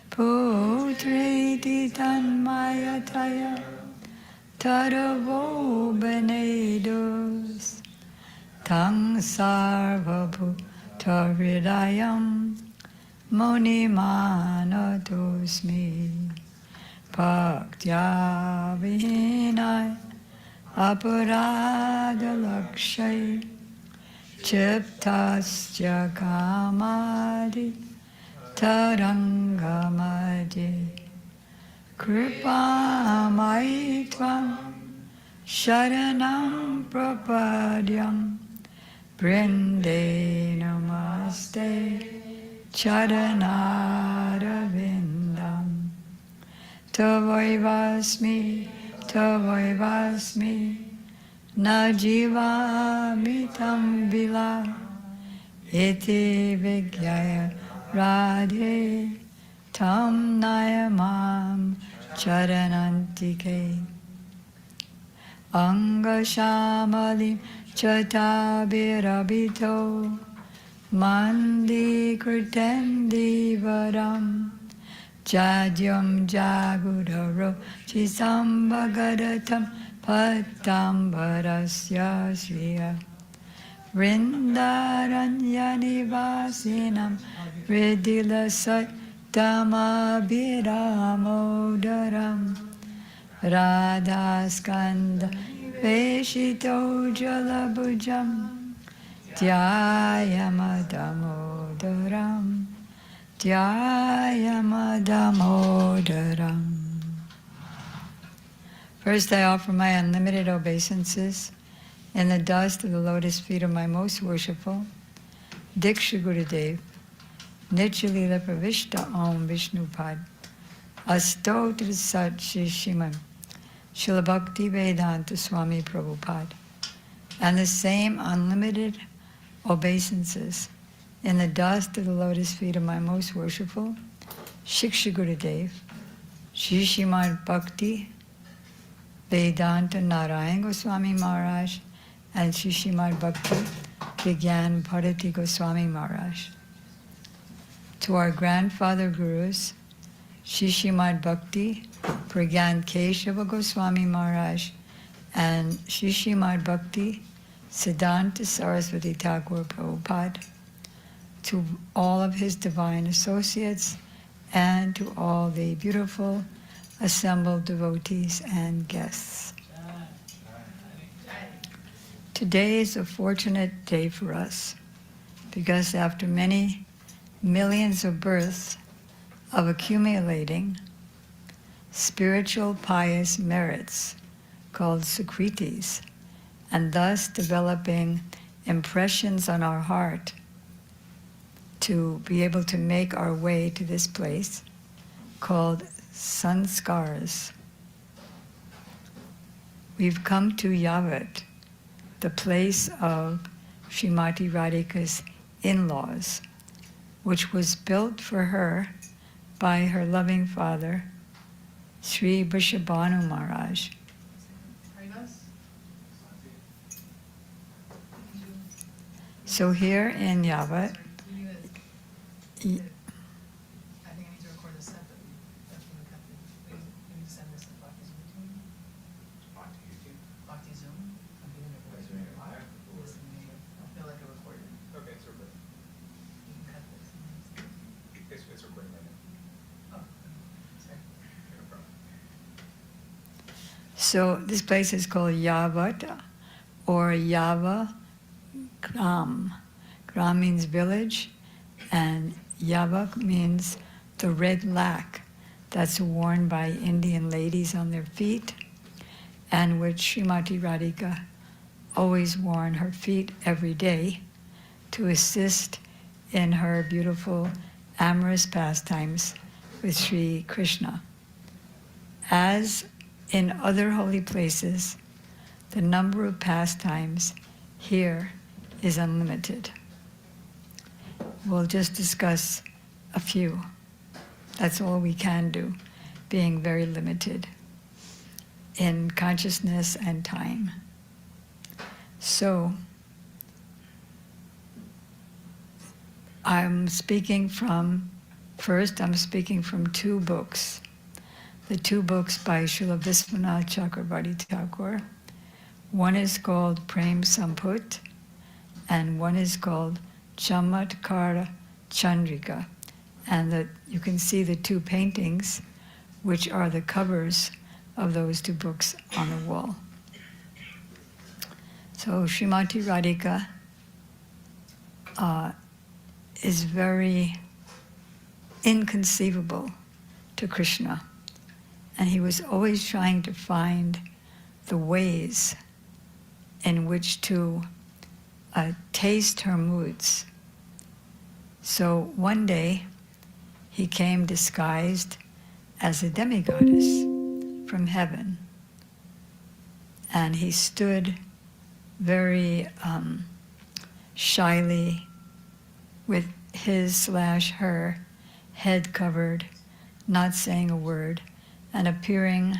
Putriti Tanmayataya Taravo Benedus Tang Sarvabhutaridayam Munimanatosmi Bhaktya Vinay Aparadalakshay Chiptasya Kamadi Tarangamadi Kripamaitvam Sharanam Prapadyam Brinde Namaste Charanarvindam Tavaivasmi Tavaivasmi Najivamitam Vila Iti Vigyaya Radhe Tam Nayamam Charanantike Angashamalim Chatabirabito Mandi Kritendi Varam Jadyam Jagudaro Chisambagadatam Patambarasya Sriya Vrindaranyani Vasinam Ridilasat Tamabhiramodaram Radhaskanda Veshito Jalabhujam Dhyayamadamodaram Dhyayamadamodaram. First, I offer my unlimited obeisances in the dust of the lotus feet of my most worshipful Diksha Gurudev, Nityalila Pravishta Om Vishnupad, Astotra Sat Shishiman, Srila Bhakti Vedanta Swami Prabhupada, and the same unlimited obeisances in the dust of the lotus feet of my most worshipful Shiksha Gurudev, Shri Srimad Bhakti Vedanta Narayan Goswami Maharaj, and Shri Srimad Bhakti Vigyan Bharati Goswami Maharaj. To our grandfather gurus, Shri Srimad Bhakti Pragyan Keshava Goswami Maharaj and Shri Srimad Bhakti Siddhanta Saraswati Thakur Prabhupada, to all of his divine associates, and to all the beautiful assembled devotees and guests. Today is a fortunate day for us, because after many millions of births of accumulating spiritual pious merits called sukritis, and thus developing impressions on our heart to be able to make our way to this place called sanskars. We've come to Yavat, the place of Srimati Radhika's in-laws, which was built for her by her loving father, Sri Vrishabhanu Maharaj. So here in Yavat, I think I need to record this separately. That's when we cut the, we need to send this to Bhakti Zoom to me. Bhakti Zoom? I'm doing it right here. Listen to me. I feel like a recording. Okay, it's recording. You can cut this. It's recording right now. Oh, sorry. No problem. So this place is called Javata, or Yava Gram. Gram means village, and Yava means the red lac that's worn by Indian ladies on their feet, and which Srimati Radhika always wore on her feet every day to assist in her beautiful amorous pastimes with Sri Krishna. As in other holy places, the number of pastimes here is unlimited. We'll just discuss a few. That's all we can do, being very limited in consciousness and time. So, I'm speaking from two books. The two books by Srila Viswanath Chakravarti Thakur. One is called Prem Samput, and one is called Chamatkara Chandrika. And you can see the two paintings, which are the covers of those two books on the wall. So Srimati Radhika is very inconceivable to Krishna. And he was always trying to find the ways in which to taste her moods. So one day, he came disguised as a demigoddess from heaven. And he stood very shyly with his/her head covered, not saying a word, and appearing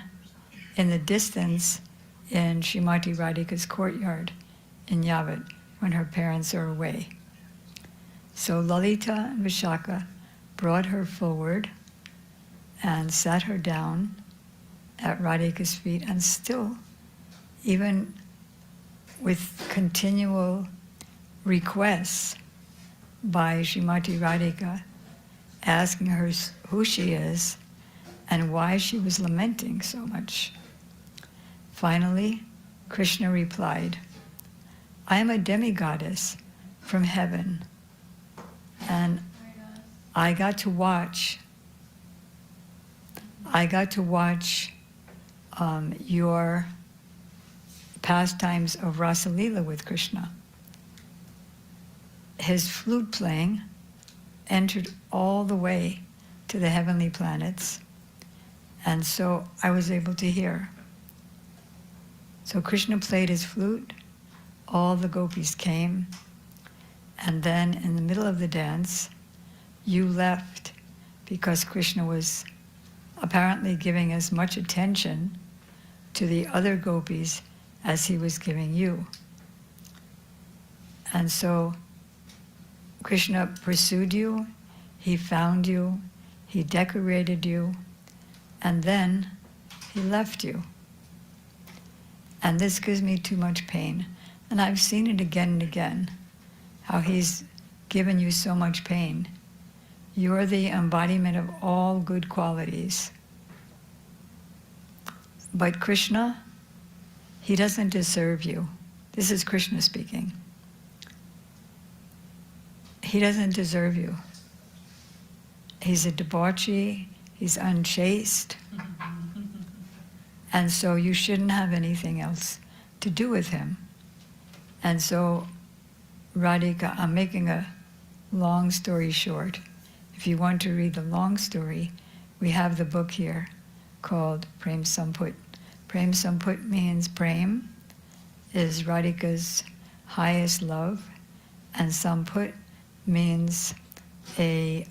in the distance in Srimati Radhika's courtyard in Yavat when her parents are away. So Lalita and Vishaka brought her forward and sat her down at Radhika's feet, and still, even with continual requests by Srimati Radhika, asking her who she is and why she was lamenting so much. Finally, Krishna replied, I am a demigoddess from heaven, and I got to watch your pastimes of Rasalila with Krishna. His flute playing entered all the way to the heavenly planets, and so I was able to hear. So Krishna played his flute, all the gopis came, and then in the middle of the dance, you left because Krishna was apparently giving as much attention to the other gopis as he was giving you. And so Krishna pursued you, he found you, he decorated you, and then he left you. And this gives me too much pain. And I've seen it again and again, how he's given you so much pain. You're the embodiment of all good qualities. But Krishna, he doesn't deserve you. This is Krishna speaking. He doesn't deserve you. He's a debauchee, he's unchaste, and so you shouldn't have anything else to do with him. And so, Radhika, I'm making a long story short. If you want to read the long story, we have the book here called Prem Samput. Prem Samput means Prem is Radhika's highest love, and Samput means a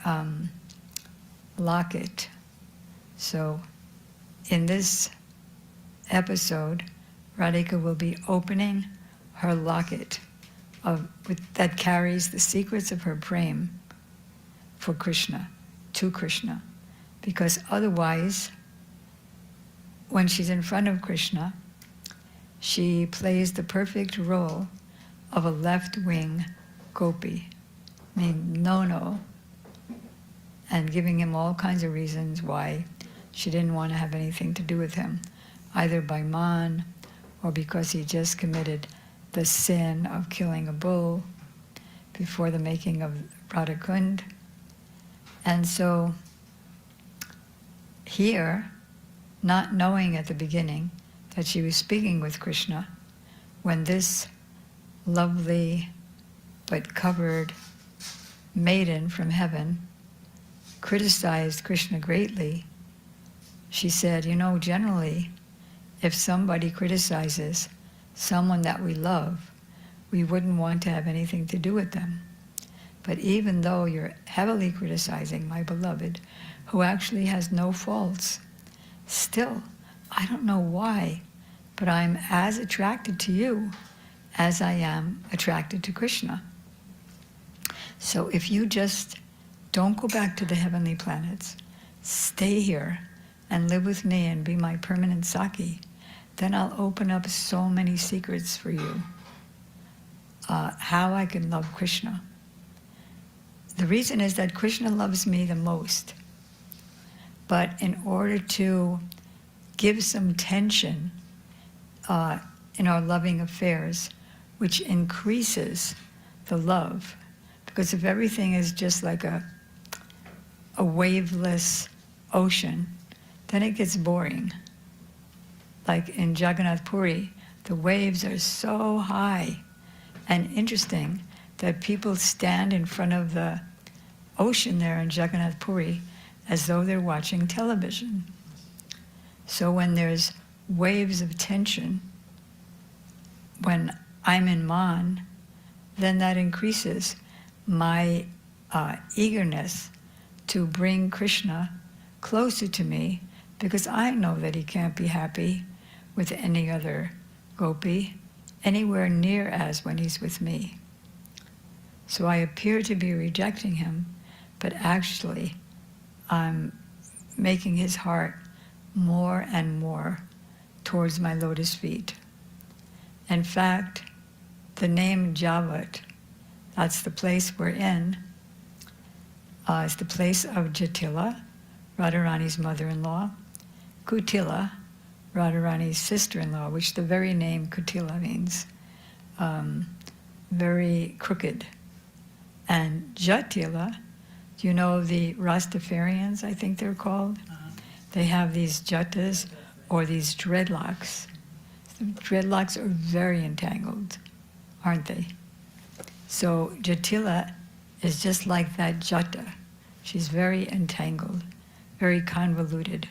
locket. So in this episode, Radhika will be opening her locket that carries the secrets of her prem for Krishna, to Krishna. Because otherwise, when she's in front of Krishna, she plays the perfect role of a left-wing gopi, meaning no, and giving him all kinds of reasons why she didn't want to have anything to do with him, either by man or because he just committed the sin of killing a bull before the making of Radhakund. And so here, not knowing at the beginning that she was speaking with Krishna, when this lovely but covered maiden from heaven criticized Krishna greatly. She said, you know, generally, if somebody criticizes someone that we love, we wouldn't want to have anything to do with them. But even though you're heavily criticizing my beloved, who actually has no faults, still, I don't know why, but I'm as attracted to you as I am attracted to Krishna. So if you just don't go back to the heavenly planets, stay here and live with me and be my permanent Saki, then I'll open up so many secrets for you. How I can love Krishna. The reason is that Krishna loves me the most. But in order to give some tension in our loving affairs, which increases the love, because if everything is just like a waveless ocean, then it gets boring. Like in Jagannath Puri, the waves are so high and interesting that people stand in front of the ocean there in Jagannath Puri as though they're watching television. So when there's waves of tension, when I'm in Man, then that increases my eagerness to bring Krishna closer to me, because I know that he can't be happy with any other gopi anywhere near as when he's with me. So I appear to be rejecting him, but actually I'm making his heart more and more towards my lotus feet. In fact, the name Javata, that's the place we're in, is the place of Jatila, Radharani's mother-in-law, Kutila, Radharani's sister-in-law, which the very name Kutila means very crooked. And Jatila, do you know the Rastafarians, I think they're called? They have these jatas, or these dreadlocks. The dreadlocks are very entangled, aren't they? So Jatila is just like that jata. She's very entangled, very convoluted.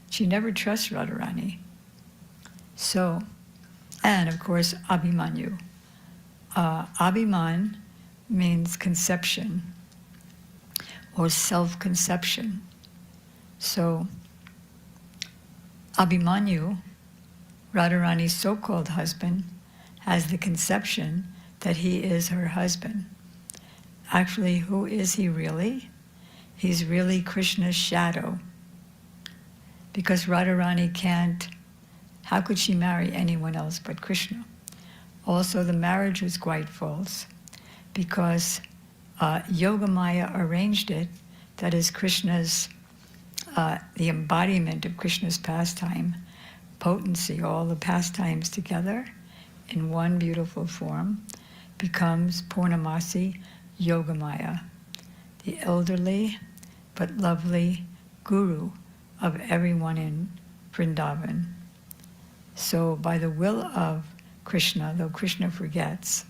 She never trusts Radharani. So, and of course, Abhimanyu. Abhiman means conception or self-conception. So, Abhimanyu, Radharani's so-called husband, has the conception that he is her husband. Actually, who is he really? He's really Krishna's shadow. Because Radharani can't, how could she marry anyone else but Krishna? Also, the marriage was quite false, because Yogamaya arranged it, that is Krishna's, the embodiment of Krishna's pastime, potency, all the pastimes together in one beautiful form, becomes Purnamasi Yogamaya, the elderly but lovely guru of everyone in Vrindavan. So by the will of Krishna, though Krishna forgets,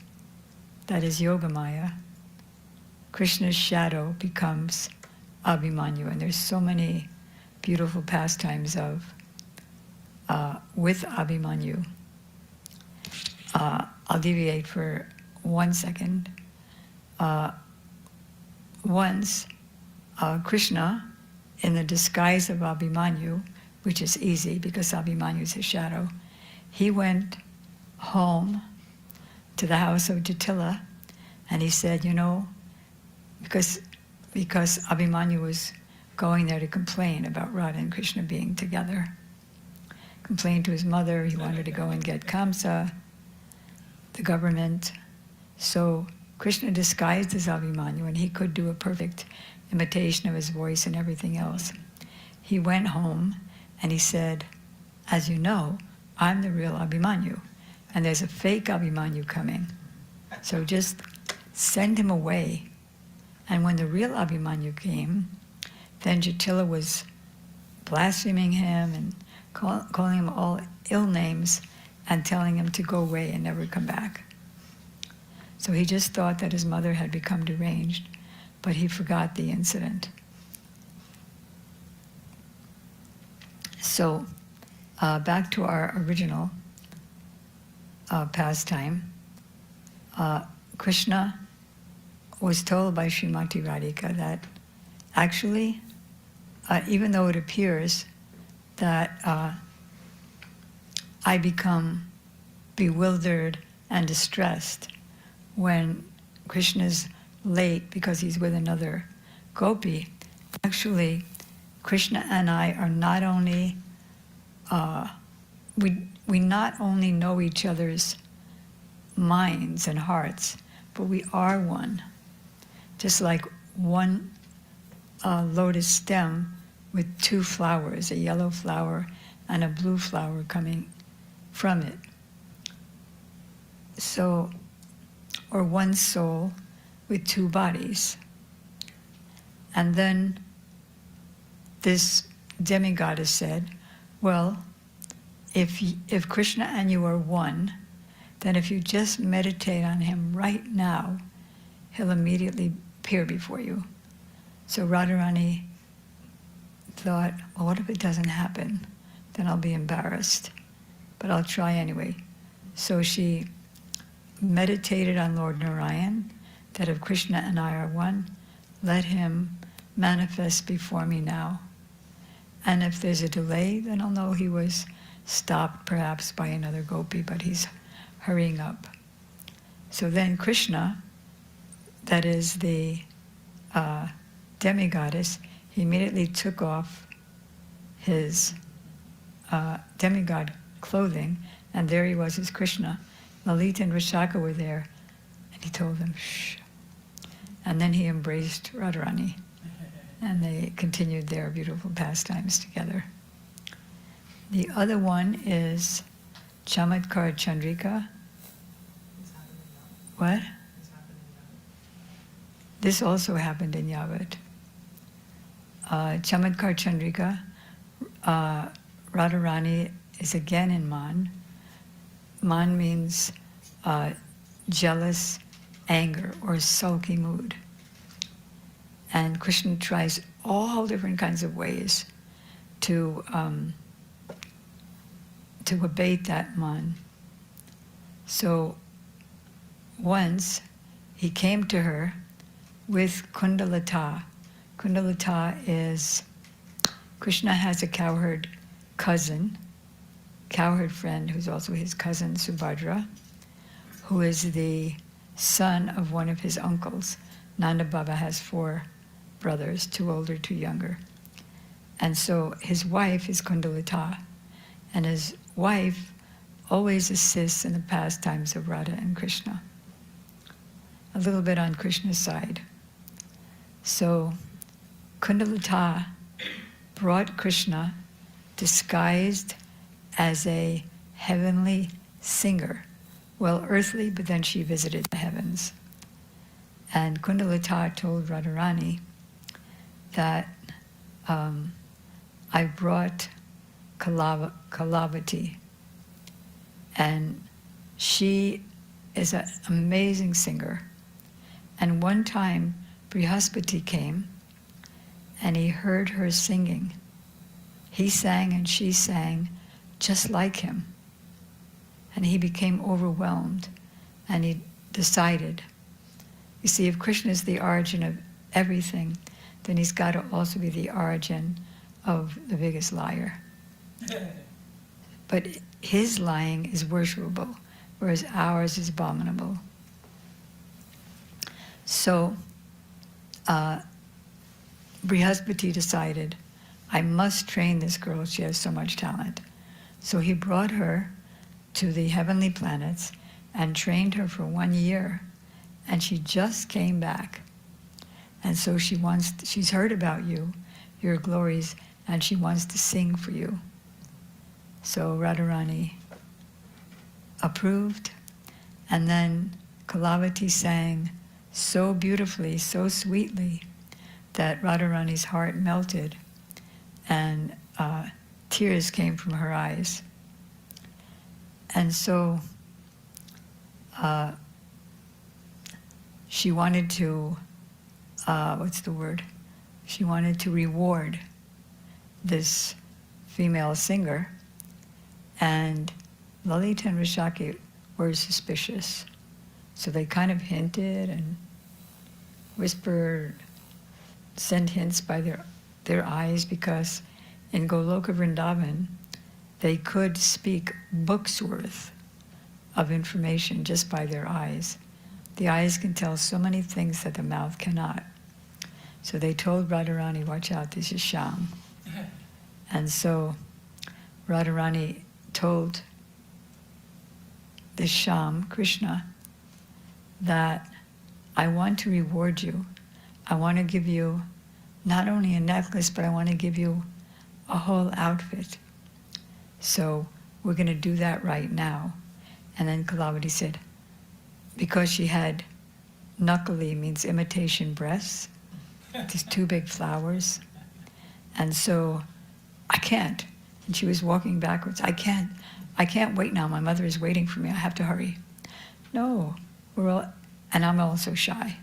that is Yogamaya, Krishna's shadow becomes Abhimanyu. And there's so many beautiful pastimes of with Abhimanyu. I'll deviate for 1 second. Once, Krishna, in the disguise of Abhimanyu, which is easy because Abhimanyu is his shadow, he went home to the house of Jatila, and he said, you know, because Abhimanyu was going there to complain about Radha and Krishna being together. Complained to his mother, he wanted to go and get Kamsa, the government. So Krishna disguised as Abhimanyu, and he could do a perfect imitation of his voice and everything else. He went home and he said, as you know, I'm the real Abhimanyu, and there's a fake Abhimanyu coming. So just send him away. And when the real Abhimanyu came, then Jatila was blaspheming him and calling him all ill names and telling him to go away and never come back. So he just thought that his mother had become deranged. but he forgot the incident. So back to our original pastime. Krishna was told by Srimati Radhika that actually, even though it appears that I become bewildered and distressed when Krishna's late because he's with another gopi, actually, Krishna and I are not only, we not only know each other's minds and hearts, but we are one. Just like one lotus stem with two flowers, a yellow flower and a blue flower coming from it. So, or one soul with two bodies. And then this demigoddess said, well, if Krishna and you are one, then if you just meditate on him right now, he'll immediately appear before you. So Radharani thought, well, what if it doesn't happen? Then I'll be embarrassed, but I'll try anyway. So she meditated on Lord Narayan, that if Krishna and I are one, let him manifest before me now. And if there's a delay, then I'll know he was stopped perhaps by another gopi, but he's hurrying up. So then Krishna, that is the demigoddess, he immediately took off his demigod clothing, and there he was as Krishna. Lalita and Vishaka were there, and he told them, shh. And then he embraced Radharani, and they continued their beautiful pastimes together. The other one is Chamatkar Chandrika. What? This also happened in Yavat. Chamatkar Chandrika, Radharani is again in Man. Man means jealous, anger, or sulky mood. And Krishna tries all different kinds of ways to abate that man. So once he came to her with Kundalata. Kundalata is, Krishna has a cowherd cousin, cowherd friend who's also his cousin Subhadra, who is the son of one of his uncles. Nanda Baba has 4 brothers, 2 older, 2 younger. And so his wife is Kundalata, and his wife always assists in the pastimes of Radha and Krishna. A little bit on Krishna's side. So Kundalata brought Krishna disguised as a heavenly singer. Well, earthly, but then she visited the heavens. And Kundalata told Radharani that I brought Kalavati, and she is an amazing singer. And one time, Brihaspati came, and he heard her singing. He sang and she sang just like him. And he became overwhelmed, and he decided, you see, if Krishna is the origin of everything, then he's got to also be the origin of the biggest liar. But his lying is worshipable, whereas ours is abominable. So Brihaspati decided, I must train this girl, she has so much talent. So he brought her to the heavenly planets and trained her for 1 year, and she just came back. And so she's heard about you, your glories, and she wants to sing for you. So Radharani approved, and then Kalavati sang so beautifully, so sweetly, that Radharani's heart melted, and tears came from her eyes. And so she wanted to what's the word? She wanted to reward this female singer, and Lalita and Rishaki were suspicious. So they kind of hinted and whispered, sent hints by their eyes, because in Goloka Vrindavan, they could speak books worth of information just by their eyes. The eyes can tell so many things that the mouth cannot. So they told Radharani, watch out, this is Shyam. And so Radharani told this Shyam, Krishna, that I want to reward you. I want to give you not only a necklace, but I want to give you a whole outfit. So we're going to do that right now. And then Kalavati said, because she had nakali, means imitation breasts, these two big flowers. And so I can't. And she was walking backwards. I can't wait now. My mother is waiting for me. I have to hurry. No, we're all, and I'm also shy.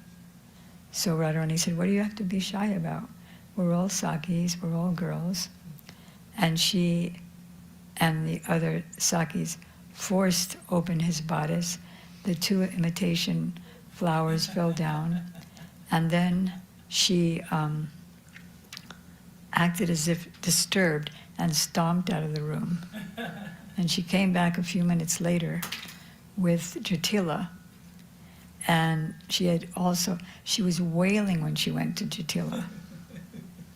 So Radharani said, what do you have to be shy about? We're all Sakis, we're all girls. And she and the other Sakis forced open his bodice. The two imitation flowers fell down. And then she acted as if disturbed and stomped out of the room. And she came back a few minutes later with Jatila. And she was wailing when she went to Jatila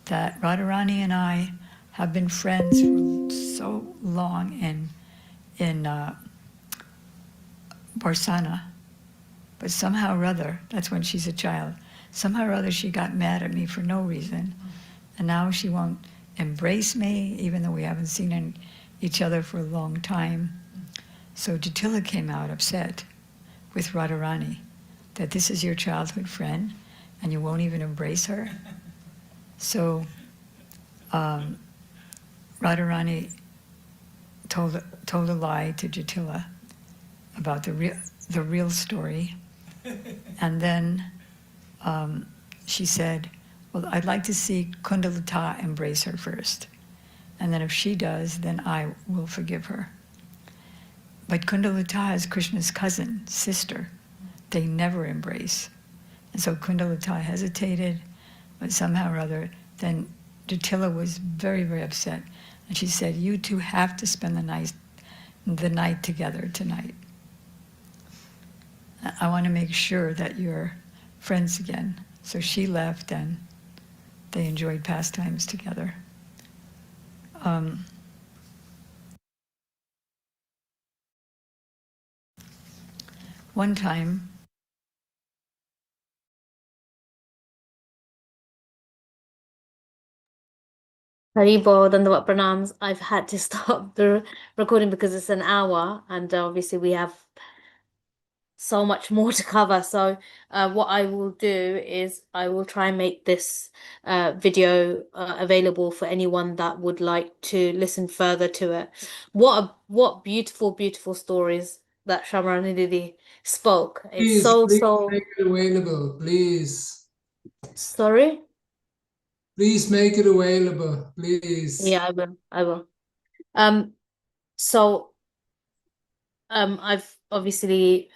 that Radharani and I have been friends for so long in Barsana, but somehow or other, that's when she's a child, somehow or other she got mad at me for no reason, and now she won't embrace me, even though we haven't seen each other for a long time. So Jatila came out upset with Radharani, that this is your childhood friend, and you won't even embrace her. So Radharani told a lie to Jatila about the real story, and then she said, well, I'd like to see Kundalata embrace her first, and then if she does, then I will forgive her. But Kundalata is Krishna's cousin, sister. They never embrace. And so Kundalata hesitated, but somehow or other, then Jatila was very, very upset. And she said, you two have to spend the night together tonight. I want to make sure that you're friends again. So she left and they enjoyed pastimes together. One time, Haribo, Dandavat Pranams. I've had to stop the recording because it's an hour, and obviously we have so much more to cover. So what I will do is I will try and make this video available for anyone that would like to listen further to it. What beautiful, beautiful stories that Shamrani Didi spoke. It's Please so make it available, please. sorry. Please make it available, please. Yeah, I will. So I've obviously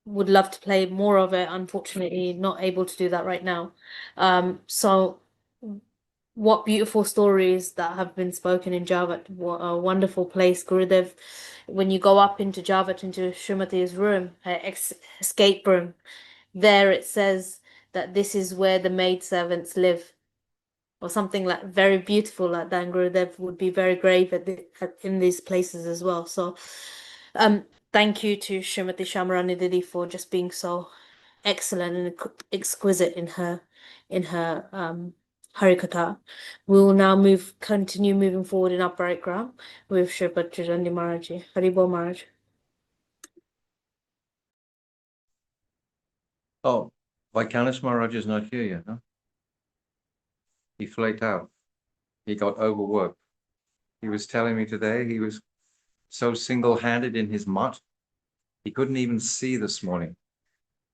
would love to play more of it. Unfortunately, not able to do that right now. So what beautiful stories that have been spoken in Javat. What a wonderful place, Gurudev. When you go up into Javat, into Srimati's room, her escape room, there it says that this is where the maidservants live, or something like very beautiful like that. And Gurudev would be very grave in these places as well. So thank you to Srimati Shamrani Didi for just being so excellent and exquisite in her Harikatha. We will now continue moving forward in our program with Shripad Chirandi Maharaji. Haribo Maharaj. Oh, Vaikanis Maharaj is not here yet, huh? He flaked out. He got overworked. He was telling me today he was so single-handed in his mutt, he couldn't even see this morning.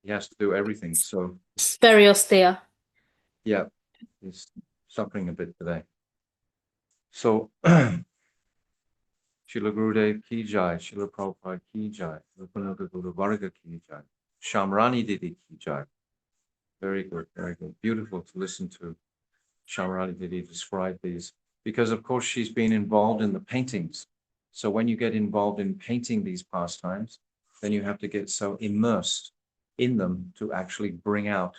He has to do everything. So It's very austere. Yeah, he's suffering a bit today. So, Srila Gurudev ki jai, Srila Prabhupada ki jai, Rupananda Guru Varga ki jai, Shamrani Didi ki jai. Very good, very good. Beautiful to listen to Shamrani Didi describe these, because of course she's been involved in the paintings. So when you get involved in painting these pastimes, then you have to get so immersed in them to actually bring out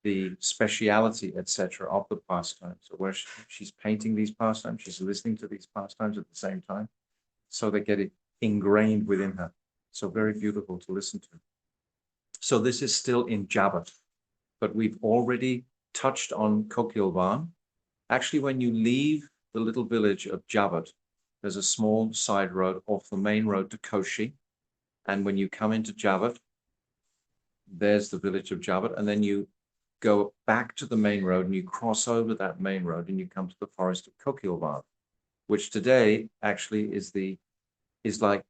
the speciality, etc., of the pastime. So where she's painting these pastimes, she's listening to these pastimes at the same time, so they get it ingrained within her. So very beautiful to listen to. So this is still in Javata, but we've already touched on Kokilavana. Actually, when you leave the little village of Javata, there's a small side road off the main road to Koshi. And when you come into Javata, there's the village of Javata, and then you go back to the main road and you cross over that main road and you come to the forest of Kokilavana, which today actually is like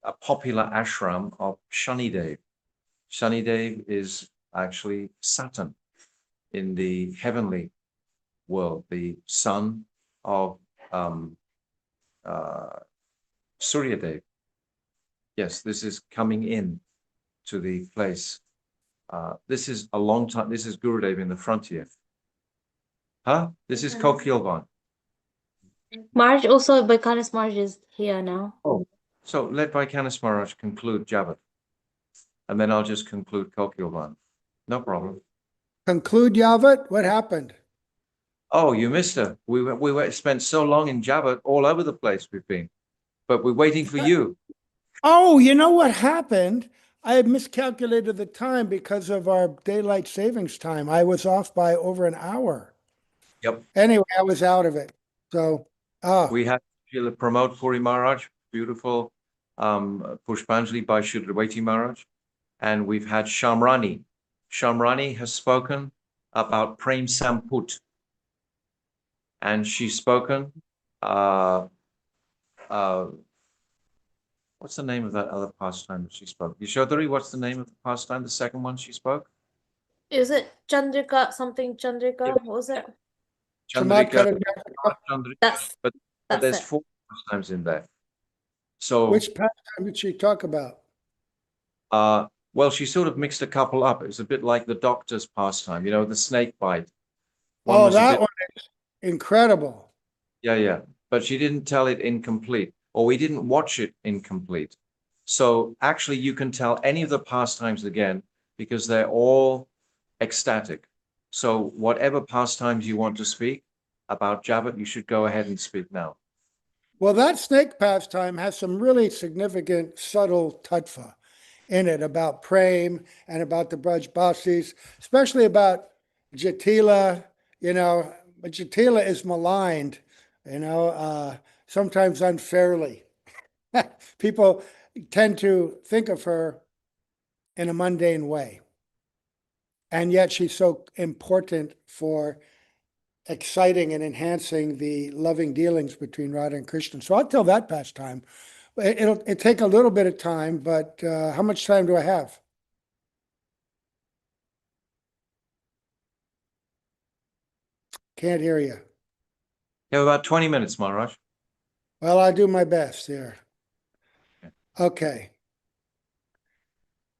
a popular ashram of Shanidev. Shanidev is actually Saturn in the heavenly world, the son of Suryadev. Yes, this is coming in to the place. This is a long time. This is Gurudev in the frontier. Huh? This is Kokilavana. Maharaj also, Baikanis Maharaj is here now. Oh, so let Vaikanis Maharaj conclude Javata, and then I'll just conclude Kokilavana. No problem. Conclude Yavat? What happened? Oh, you missed her. We spent so long in Javata, all over the place we've been, but we're waiting for you. Oh, you know what happened? I had miscalculated the time because of our daylight savings time. I was off by over an hour. Yep. Anyway, I was out of it. So, We had Srila Pramoda Puri Maharaj, beautiful Pushpanjali by Srila Dvaiti Maharaj, and we've had Shamrani. Shamrani has spoken about Prem Samput, and she's spoken. What's the name of that other pastime that she spoke? Yashodhari, what's the name of the pastime? The second one she spoke? Is it Chandrika, something Chandrika? Yeah. What was it? Chandrika. Chandrika. That's But there's it. 4 pastimes in there. So which pastime did she talk about? well, she sort of mixed a couple up. It was a bit like the doctor's pastime, the snake bite. Oh, that one is incredible. Yeah. But she didn't tell it incomplete, or we didn't watch it incomplete. So actually, you can tell any of the pastimes again because they're all ecstatic. So whatever pastimes you want to speak about Javata, you should go ahead and speak now. Well, that snake pastime has some really significant subtle tattva in it about Prem and about the Braj Basis, especially about Jatila. Jatila is maligned, sometimes unfairly. People tend to think of her in a mundane way. And yet she's so important for exciting and enhancing the loving dealings between Radha and Krishna. So I'll tell that pastime. It'll take a little bit of time, but how much time do I have? Can't hear you. You have about 20 minutes, Maharaj. Well, I'll do my best here. Okay.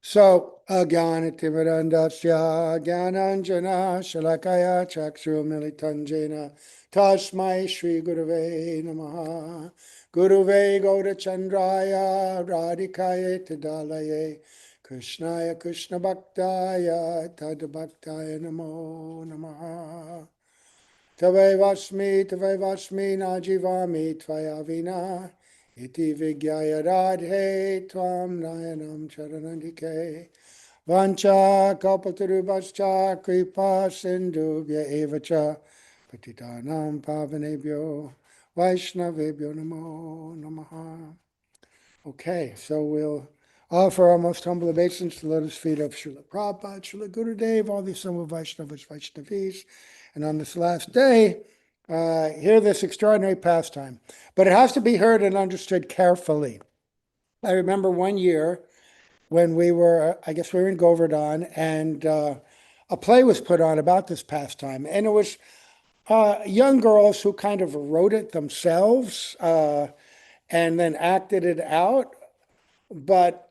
So, Agyanatimirandasya Gyananjana Shalakaya Chakshu Militanjena Tasmai Shri Guruve Namaha Guruve Gaurachandraya Radhikaye Tadalaye Krishnaya Krishna Bhaktaya Tadbhaktaya Namo Namaha Tavai Vasmi Najivami Tvayavina Iti Vigyaya Radhe Tvam Nayanam Charanandike Vancha Kalpatarubhascha Kripa Sindhubhya Evacha Patitanam Pavanebhyo Vaishnavebhyo Namo Namaha. Okay, so we'll offer our most humble obeisance to the lotus feet of Srila Prabhupada, Srila Gurudev, all these Sama Vaishnavas, Vaishnavis, and on this last day, hear this extraordinary pastime. But it has to be heard and understood carefully. I remember one year when we were in Govardhan, and a play was put on about this pastime, and it was young girls who kind of wrote it themselves and then acted it out. But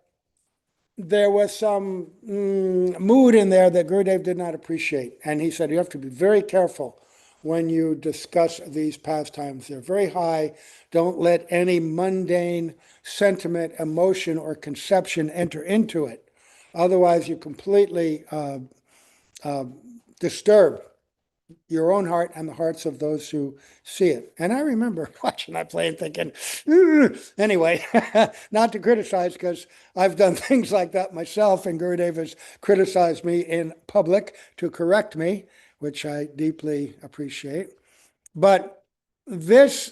there was some mood in there that Gurudev did not appreciate. And he said, you have to be very careful when you discuss these pastimes. They're very high. Don't let any mundane sentiment, emotion, or conception enter into it. Otherwise, you completely disturb your own heart and the hearts of those who see it. And I remember watching that play and thinking, anyway, not to criticize, because I've done things like that myself, and Gurudev has criticized me in public to correct me, which I deeply appreciate. But this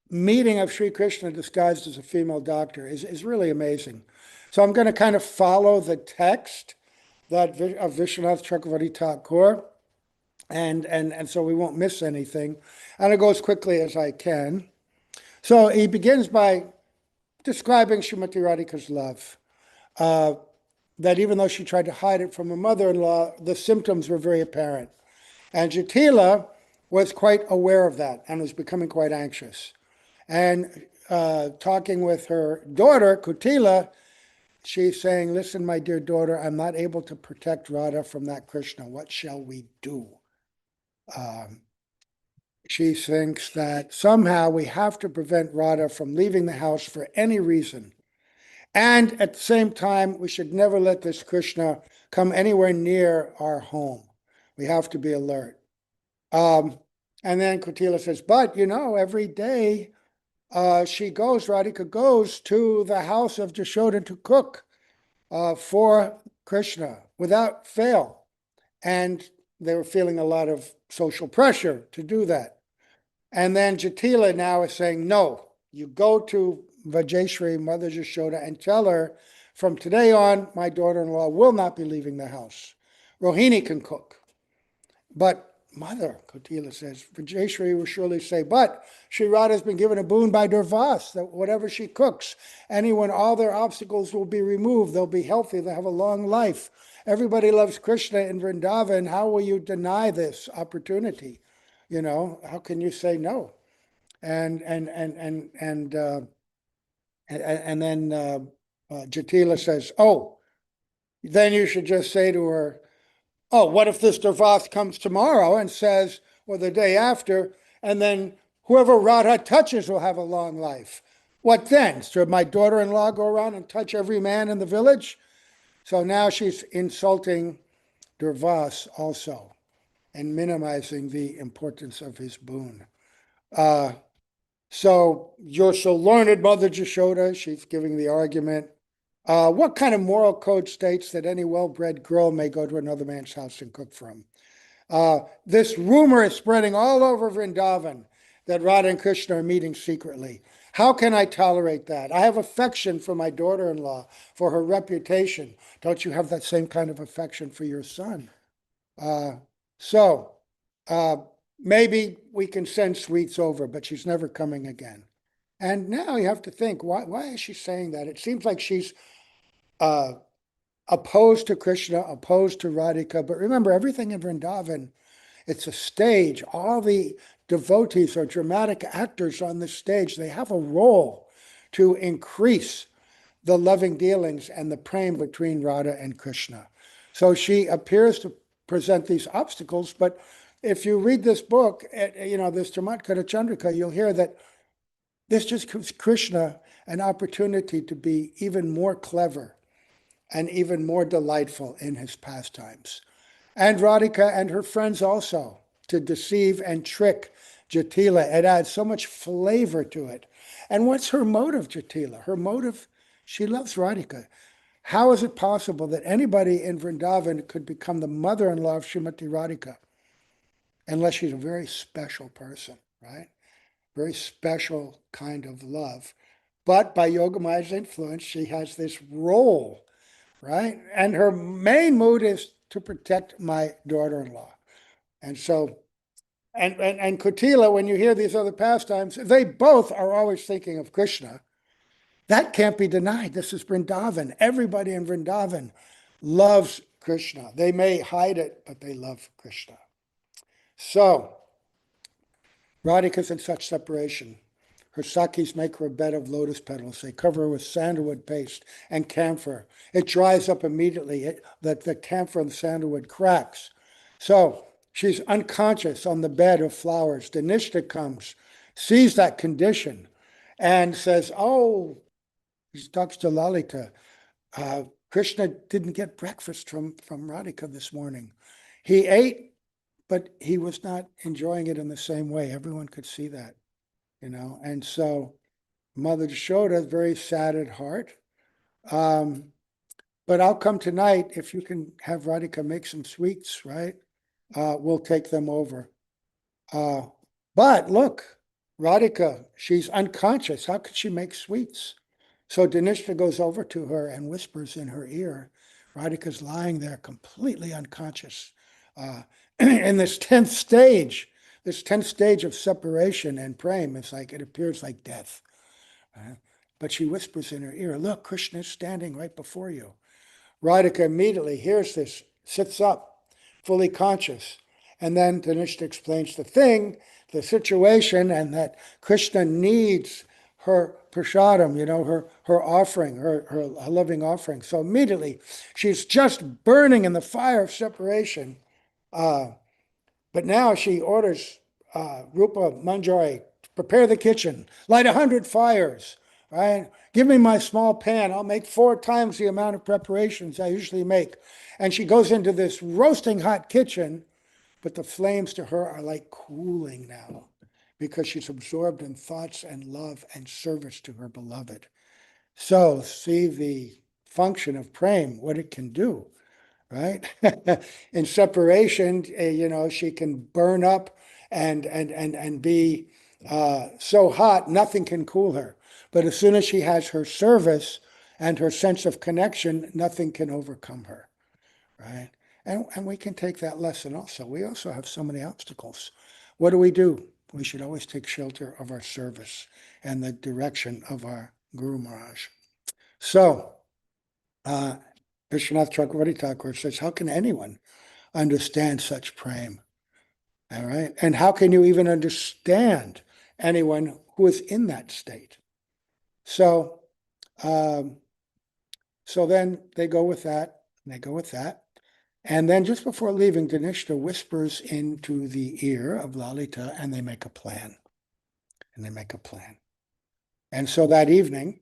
meeting of Sri Krishna disguised as a female doctor is really amazing. So I'm going to kind of follow the text that of Vishwanath Chakravarti Thakur, and so we won't miss anything. And I'll go as quickly as I can. So he begins by describing Srimati Radhika's love. That even though she tried to hide it from her mother-in-law, the symptoms were very apparent. And Jatila was quite aware of that and was becoming quite anxious. And talking with her daughter, Kutila, she's saying, listen, my dear daughter, I'm not able to protect Radha from that Krishna. What shall we do? She thinks that somehow we have to prevent Radha from leaving the house for any reason. And at the same time, we should never let this Krishna come anywhere near our home. We have to be alert. And then Kutila says, but every day Radhika goes to the house of Jashoda to cook for Krishna without fail. And they were feeling a lot of social pressure to do that. And then Jatila now is saying, no, you go to Vajeshri, Mother Jashoda, and tell her, from today on, my daughter-in-law will not be leaving the house. Rohini can cook. But Mother, Kutila says, Vajeshri will surely say, but Sri Radha has been given a boon by Durvas, that whatever she cooks, all their obstacles will be removed. They'll be healthy. They'll have a long life. Everybody loves Krishna in Vrindavan. How will you deny this opportunity? How can you say no? And then Jatila says, oh, then you should just say to her, oh, what if this Durvas comes tomorrow and says, or the day after, and then whoever Radha touches will have a long life? What then? Should my daughter-in-law go around and touch every man in the village? So now she's insulting Durvas also and minimizing the importance of his boon. So you're so learned, Mother Jashoda, she's giving the argument. What kind of moral code states that any well-bred girl may go to another man's house and cook for him? This rumor is spreading all over Vrindavan that Radha and Krishna are meeting secretly. How can I tolerate that? I have affection for my daughter-in-law, for her reputation. Don't you have that same kind of affection for your son? Maybe we can send sweets over, but she's never coming again. And now you have to think, why is she saying that? It seems like she's opposed to Krishna, opposed to Radhika. But remember, everything in Vrindavan, it's a stage. All the devotees are dramatic actors on the stage. They have a role to increase the loving dealings and the prem between Radha and Krishna. So she appears to present these obstacles, but if you read this book, this Chamatkara Chandrika, you'll hear that this just gives Krishna an opportunity to be even more clever and even more delightful in his pastimes. And Radhika and her friends also, to deceive and trick Jatila. It adds so much flavor to it. And what's her motive, Jatila? Her motive, she loves Radhika. How is it possible that anybody in Vrindavan could become the mother-in-law of Srimati Radhika? Unless she's a very special person, right? Very special kind of love. But by Yogamaya's influence, she has this role, right? And her main mood is to protect my daughter-in-law. And so, and Kutila, when you hear these other pastimes, they both are always thinking of Krishna. That can't be denied. This is Vrindavan. Everybody in Vrindavan loves Krishna. They may hide it, but they love Krishna. So, Radhika's in such separation. Her Sakis make her a bed of lotus petals. They cover her with sandalwood paste and camphor. It dries up immediately. The camphor and the sandalwood cracks. So she's unconscious on the bed of flowers. Danishta comes, sees that condition, and says, oh, he talks to Lalita. Krishna didn't get breakfast from Radhika this morning. He ate, but he was not enjoying it in the same way. Everyone could see that. And so Mother Yashoda is very sad at heart. But I'll come tonight if you can have Radhika make some sweets, right? We'll take them over. But look, Radhika, she's unconscious. How could she make sweets? So Danishta goes over to her and whispers in her ear. Radhika's lying there completely unconscious. In this 10th stage, of separation and prema, it appears like death. But she whispers in her ear, look, Krishna is standing right before you. Radhika immediately hears this, sits up, fully conscious. And then Danishta explains the situation, and that Krishna needs her prasadam, her offering, her loving offering. So immediately, she's just burning in the fire of separation. But now she orders Rupa Manjari, prepare the kitchen, light 100 fires, right? Give me my small pan. I'll make 4 times the amount of preparations I usually make. And she goes into this roasting hot kitchen, but the flames to her are like cooling now because she's absorbed in thoughts and love and service to her beloved. So see the function of prema, what it can do. Right? In separation, she can burn up and be so hot, nothing can cool her. But as soon as she has her service and her sense of connection, nothing can overcome her. Right? And we can take that lesson also. We also have so many obstacles. What do? We should always take shelter of our service and the direction of our Guru Maharaj. So, Vishwanath Chakravarti Thakur says, how can anyone understand such prema? All right. And how can you even understand anyone who is in that state? So, then they go with that, and then just before leaving, Danishta whispers into the ear of Lalita, and they make a plan. And so that evening,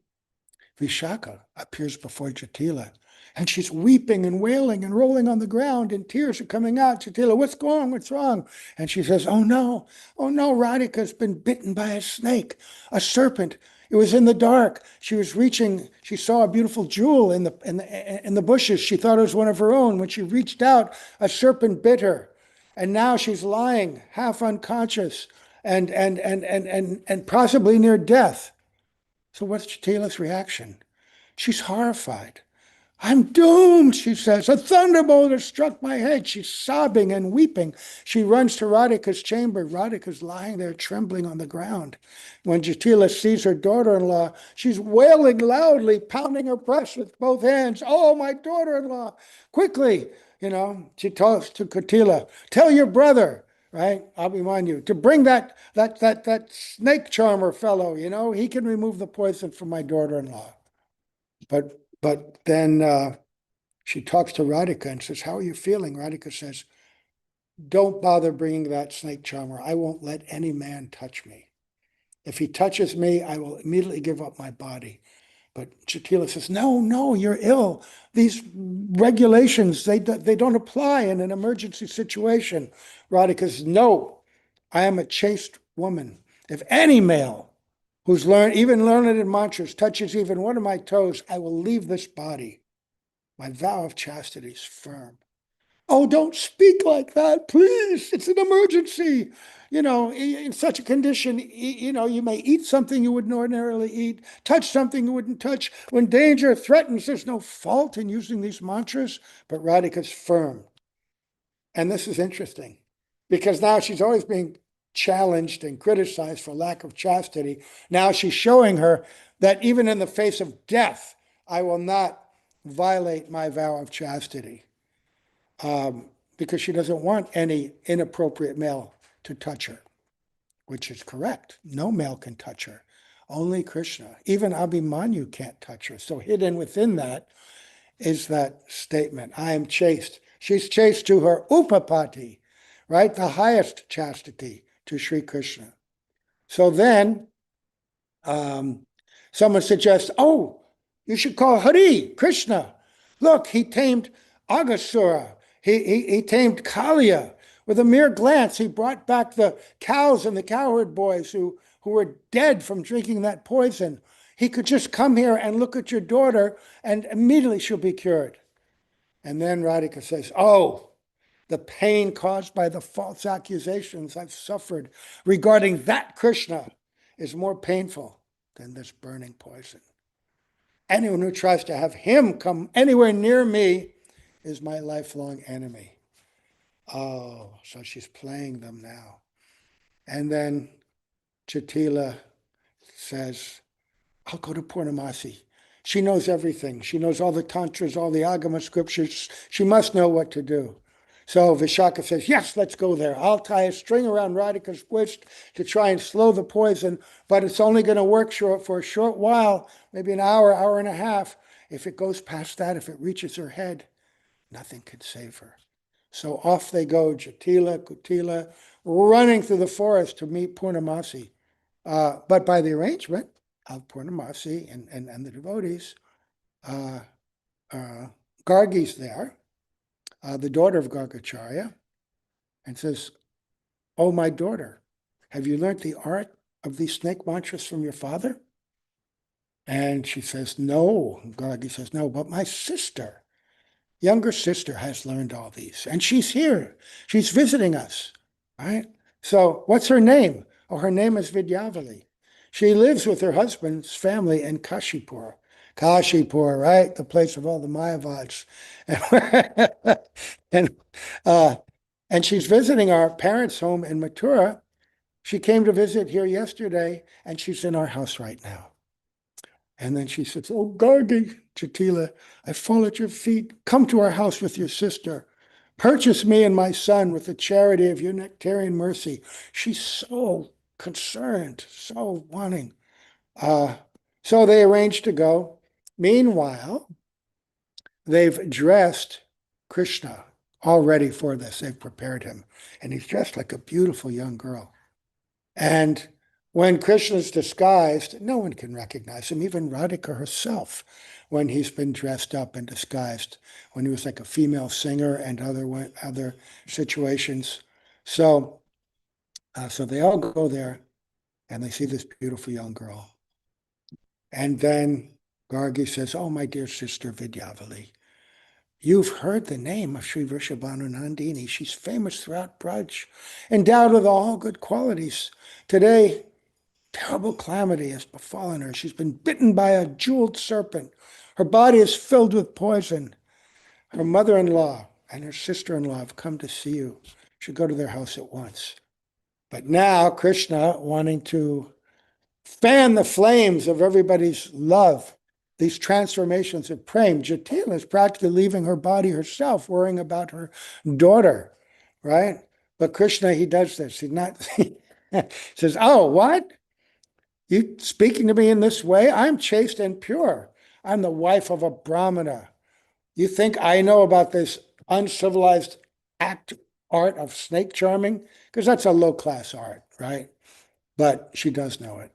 Vishaka appears before Jatila, and she's weeping and wailing and rolling on the ground, and tears are coming out. Jatila, what's wrong? And she says, oh no, Radhika's been bitten by a snake, a serpent. It was in the dark. She saw a beautiful jewel in the bushes. She thought it was one of her own. When she reached out, a serpent bit her. And now she's lying, half unconscious, and possibly near death. So what's Jatila's reaction? She's horrified. I'm doomed, she says. A thunderbolt has struck my head. She's sobbing and weeping. She runs to Radhika's chamber. Radhika's lying there trembling on the ground. When Jatila sees her daughter-in-law, she's wailing loudly, pounding her breast with both hands. Oh, my daughter-in-law, quickly. She talks to Kotila, tell your brother, right? I'll remind you, to bring that snake charmer fellow, he can remove the poison from my daughter-in-law. But then she talks to Radhika and says, how are you feeling? Radhika says, don't bother bringing that snake charmer. I won't let any man touch me. If he touches me, I will immediately give up my body. But Jatila says, no, you're ill. These regulations, they don't apply in an emergency situation. Radhika says, no, I am a chaste woman. If any male who's even learned in mantras, touches even one of my toes, I will leave this body. My vow of chastity is firm. Oh, don't speak like that, please. It's an emergency. In such a condition, you may eat something you wouldn't ordinarily eat, touch something you wouldn't touch. When danger threatens, there's no fault in using these mantras, but Radhika's firm. And this is interesting because now she's always being challenged and criticized for lack of chastity. Now she's showing her that even in the face of death, I will not violate my vow of chastity. because she doesn't want any inappropriate male to touch her, which is correct. No male can touch her, only Krishna. Even Abhimanyu can't touch her. So hidden within that is that statement, I am chaste. She's chaste to her upapati, right? The highest chastity to Sri Krishna. So then someone suggests, oh, you should call Hari Krishna. Look, he tamed Aghasura. He tamed Kalia. With a mere glance, he brought back the cows and the cowherd boys who were dead from drinking that poison. He could just come here and look at your daughter and immediately she'll be cured. And then Radhika says, oh, the pain caused by the false accusations I've suffered regarding that Krishna is more painful than this burning poison. Anyone who tries to have him come anywhere near me is my lifelong enemy. Oh, so she's playing them now. And then Jatila says, I'll go to Purnamasi. She knows everything. She knows all the tantras, all the Agama scriptures. She must know what to do. So Vishaka says, yes, let's go there. I'll tie a string around Radhika's wrist to try and slow the poison, but it's only going to work for a short while, maybe an hour, hour and a half. If it goes past that, if it reaches her head, nothing could save her. So off they go, Jatila, Kutila, running through the forest to meet Purnamasi. But by the arrangement of Purnamasi and the devotees, Gargi's there, the daughter of Gargacharya, and says, oh, my daughter, have you learned the art of these snake mantras from your father? And she says, no. Gargi says, no, but my sister, younger sister, has learned all these, and she's here. She's visiting us, right? So what's her name? Oh, her name is Vidyavali. She lives with her husband's family in Kashipur. Kashipur, right? The place of all the Mayavads. And she's visiting our parents' home in Mathura. She came to visit here yesterday, and she's in our house right now. And then she says, oh, Gargi, Jatila, I fall at your feet. Come to our house with your sister. Purchase me and my son with the charity of your nectarian mercy. She's so concerned, so wanting. So they arranged to go. Meanwhile, they've dressed Krishna already for this. They've prepared him. And he's dressed like a beautiful young girl. And when Krishna's disguised, no one can recognize him, even Radhika herself, when he's been dressed up and disguised, when he was like a female singer and other situations. So they all go there and they see this beautiful young girl. And then Gargi says, oh, my dear sister Vidyavali, you've heard the name of Sri Vrishabhanu Nandini. She's famous throughout Braj, endowed with all good qualities. Today, terrible calamity has befallen her. She's been bitten by a jeweled serpent. Her body is filled with poison. Her mother-in-law and her sister-in-law have come to see you. You should go to their house at once. But now Krishna, wanting to fan the flames of everybody's love, these transformations of prem, Jatila is practically leaving her body herself, worrying about her daughter, right? But Krishna, he does this. He's not, he says, oh, what? You speaking to me in this way? I'm chaste and pure. I'm the wife of a Brahmana. You think I know about this uncivilized art of snake charming? Because that's a low-class art, right? But she does know it.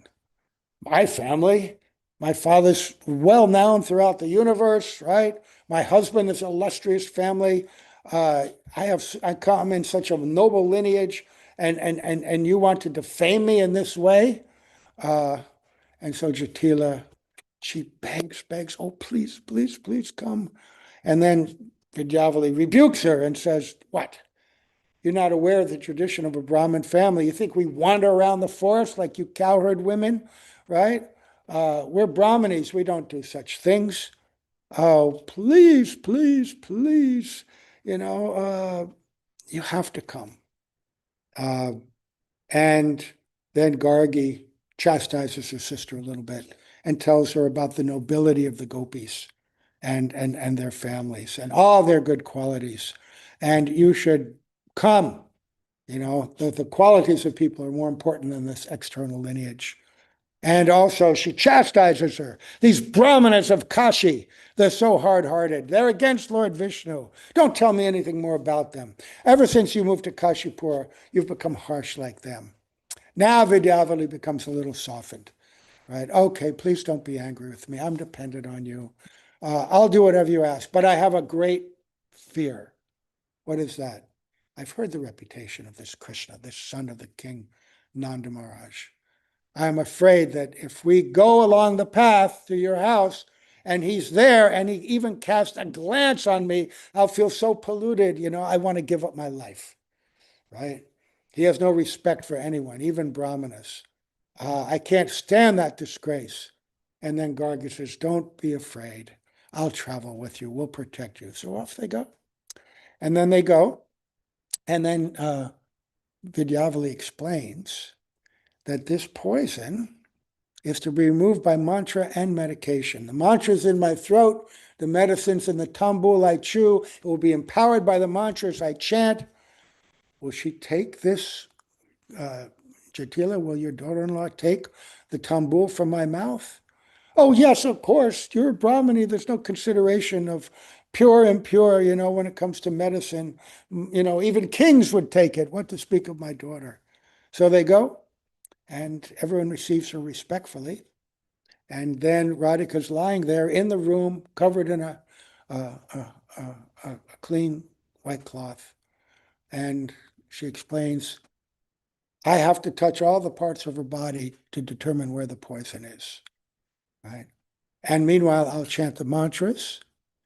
My family, my father's well-known throughout the universe, right? My husband is an illustrious family. I come in such a noble lineage, and you want to defame me in this way? And so Jatila, she begs, oh, please, please, please come. And then Vidyavali rebukes her and says, what? You're not aware of the tradition of a Brahmin family. You think we wander around the forest like you cowherd women, right? We're Brahmanis. We don't do such things. Oh, please, please, please. You have to come. And then Gargi chastises her sister a little bit and tells her about the nobility of the gopis and their families and all their good qualities. and you should come. You know, the qualities of people are more important than this external lineage. And also she chastises her. These Brahmanas of Kashi, they're so hard-hearted. They're against Lord Vishnu. Don't tell me anything more about them. Ever since you moved to Kashipur, you've become harsh like them. Now Vidyavali becomes a little softened, right? Okay, please don't be angry with me. I'm dependent on you. I'll do whatever you ask, but I have a great fear. What is that? I've heard the reputation of this Krishna, this son of the king, Nanda Maharaj. I'm afraid that if we go along the path to your house and he's there and he even casts a glance on me, I'll feel so polluted, you know, I want to give up my life, right? He has no respect for anyone, even Brahmanas. I can't stand that disgrace. And then Garga says, don't be afraid. I'll travel with you. We'll protect you. So off they go. And then they go. And then Vidyavali explains that this poison is to be removed by mantra and medication. The mantra's in my throat, the medicine's in the tambul I chew. It will be empowered by the mantras I chant. Will she take this, Jatila, will your daughter-in-law take the tambul from my mouth? Oh, yes, of course. You're a Brahmani. There's no consideration of pure and impure, you know, when it comes to medicine. You know, even kings would take it. What to speak of my daughter? So they go, and everyone receives her respectfully. And then Radhika's lying there in the room, covered in a clean white cloth. And she explains, I have to touch all the parts of her body to determine where the poison is, right? And meanwhile, I'll chant the mantras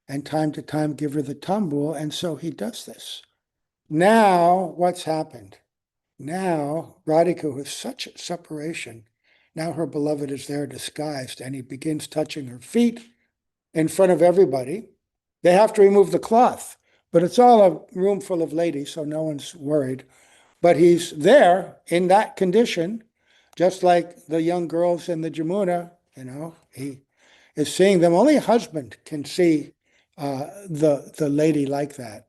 and time to time give her the tambul. And so he does this. Now, what's happened? Now, Radhika was such a separation. Now her beloved is there disguised, and he begins touching her feet in front of everybody. They have to remove the cloth, but it's all a room full of ladies, so no one's worried. But he's there in that condition, just like the young girls in the Jamuna, you know, he is seeing them. Only a husband can see the lady like that.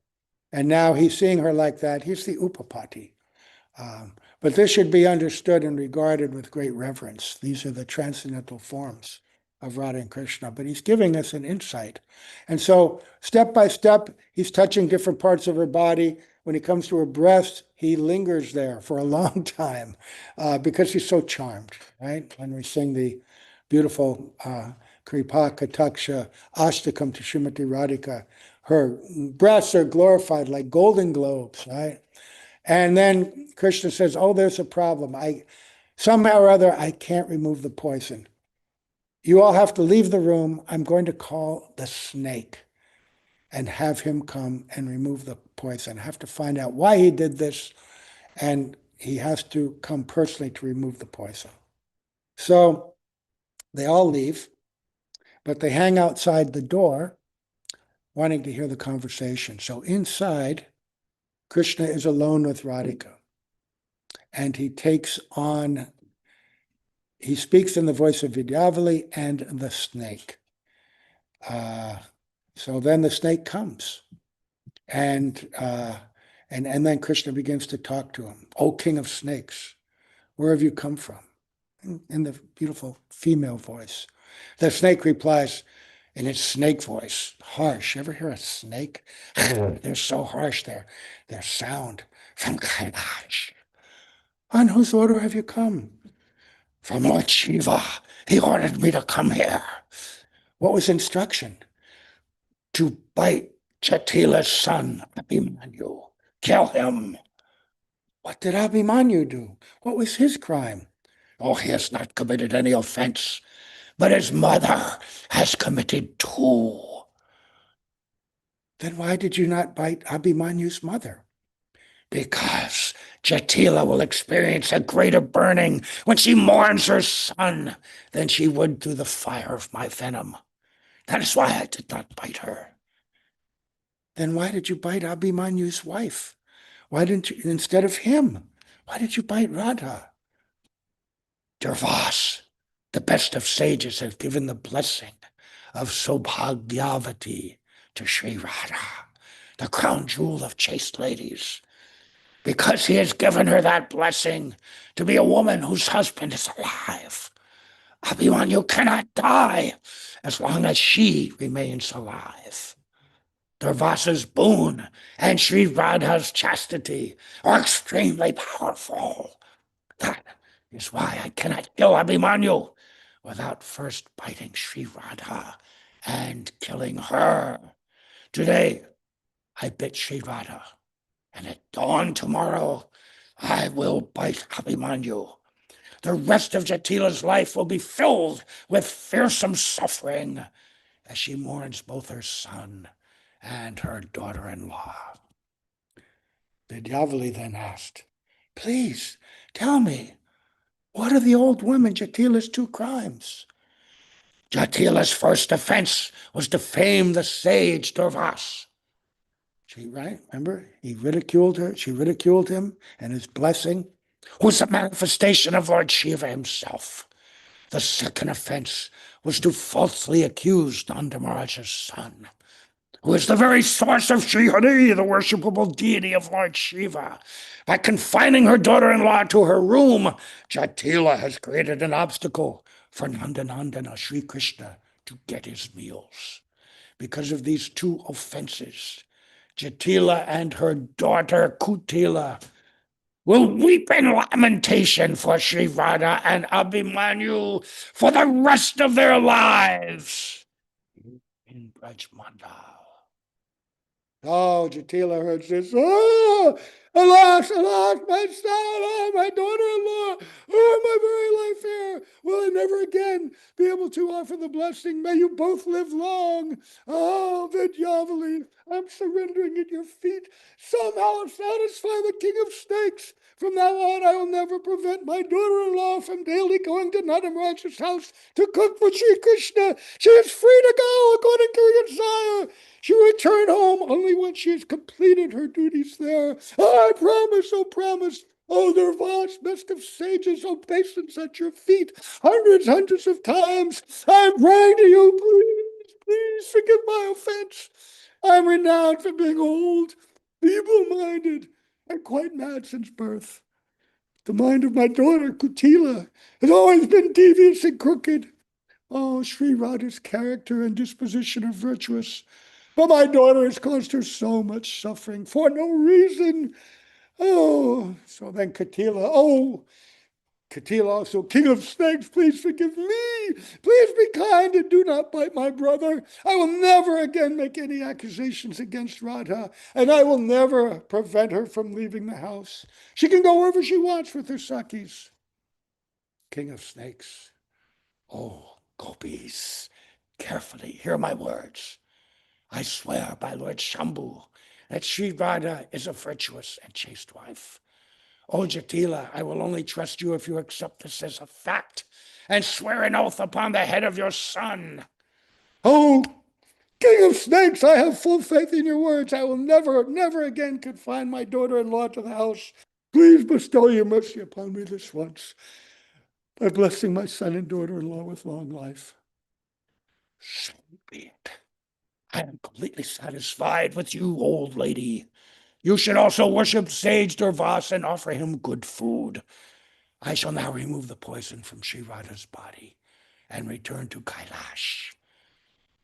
And now he's seeing her like that. He's the Upapati. But this should be understood and regarded with great reverence. These are the transcendental forms of Radha and Krishna, but he's giving us an insight. And so step by step, he's touching different parts of her body. When he comes to her breast, he lingers there for a long time because he's so charmed, right? When we sing the beautiful Kripa Kataksha Ashtakam to Srimati Radhika, her breasts are glorified like golden globes, right? And then Krishna says, oh, there's a problem. Somehow or other, I can't remove the poison. You all have to leave the room. I'm going to call the snake and have him come and remove the poison. I have to find out why he did this, and he has to come personally to remove the poison. So they all leave, but they hang outside the door wanting to hear the conversation. So inside, Krishna is alone with Radhika. And he speaks in the voice of Vidyavali and the snake. So then the snake comes. And then Krishna begins to talk to him. O king of snakes, where have you come from? In the beautiful female voice. The snake replies in its snake voice, harsh. Ever hear a snake? They're so harsh, their sound. From Kailash. On whose order have you come? From Lord Shiva. He ordered me to come here. What was instruction? To bite Chatila's son, Abhimanyu. Kill him. What did Abhimanyu do? What was his crime? Oh, he has not committed any offense, but his mother has committed two. Then why did you not bite Abhimanyu's mother? Because Jatila will experience a greater burning when she mourns her son than she would through the fire of my venom. That is why I did not bite her. Then why did you bite Abhimanyu's wife? Why didn't you, instead of him, why did you bite Radha? Durvas, the best of sages, have given the blessing of Sobhagyavati to Sri Radha. the crown jewel of chaste ladies, because he has given her that blessing to be a woman whose husband is alive. Abhimanyu cannot die as long as she remains alive. Durvasa's boon and Sri Radha's chastity are extremely powerful. That is why I cannot kill Abhimanyu without first biting Sri Radha and killing her. Today, I bit Sri Radha, and at dawn tomorrow, I will bite Abhimanyu. The rest of Jatila's life will be filled with fearsome suffering as she mourns both her son and her daughter-in-law. Vidyavali then asked, please tell me, what are the old woman Jatila's two crimes? Jatila's first offense was to defame the sage Durvas. Right? Remember? He ridiculed her. She ridiculed him and his blessing, who's a manifestation of Lord Shiva himself. The second offense was to falsely accuse Nanda Maharaja's son, who is the very source of Sri Hari, the worshipable deity of Lord Shiva. By confining her daughter-in-law to her room, Jatila has created an obstacle for Nandanandana, Sri Krishna, to get his meals. Because of these two offenses, Jatila and her daughter Kutila will weep in lamentation for Sri Radha and Abhimanyu for the rest of their lives in Brajmandal. Oh, Jatila heard this. Oh, alas, alas, my son, oh, my daughter-in-law, oh, my very life here. Will I never again be able to offer the blessing? May you both live long. Oh, Vidyavali, I'm surrendering at your feet. Somehow satisfy the king of snakes. From now on, I will never prevent my daughter-in-law from daily going to Nanda Maharaja's house to cook for Sri Krishna. She is free to go according to her desire. She will return home only when she has completed her duties there. I promise, oh promise. Oh, Durvas, best of sages, obeisance at your feet, hundreds of times. I'm praying to you, please, please forgive my offense. I'm renowned for being old, feeble-minded, and quite mad since birth. The mind of my daughter, Kutila, has always been devious and crooked. Oh, Sri Radha's character and disposition are virtuous, but my daughter has caused her so much suffering for no reason. Oh, so then Kutila also, king of snakes, please forgive me. Please be kind and do not bite my brother. I will never again make any accusations against Radha, and I will never prevent her from leaving the house. She can go wherever she wants with her sakis. King of snakes, oh, gopis, carefully hear my words. I swear by Lord Shambhu that Sri Radha is a virtuous and chaste wife. O Jatila, I will only trust you if you accept this as a fact and swear an oath upon the head of your son. Oh, king of snakes, I have full faith in your words. I will never, never again confine my daughter-in-law to the house. Please bestow your mercy upon me this once by blessing my son and daughter-in-law with long life. So be it. I am completely satisfied with you, old lady. You should also worship sage Durvas and offer him good food. I shall now remove the poison from Sri Radha's body and return to Kailash.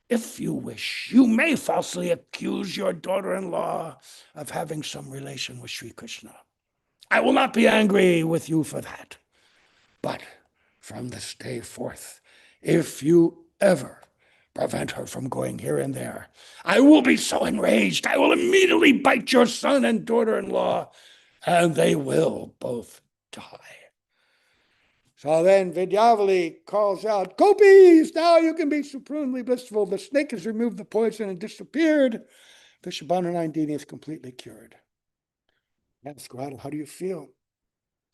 If you wish, you may falsely accuse your daughter-in-law of having some relation with Sri Krishna. I will not be angry with you for that. But from this day forth, if you ever prevent her from going here and there, I will be so enraged, I will immediately bite your son and daughter-in-law, and they will both die. So then Vidyavali calls out, Gopis, now you can be supremely blissful. The snake has removed the poison and disappeared. Vishabhanu Nandini is completely cured. Ask Radha, how do you feel?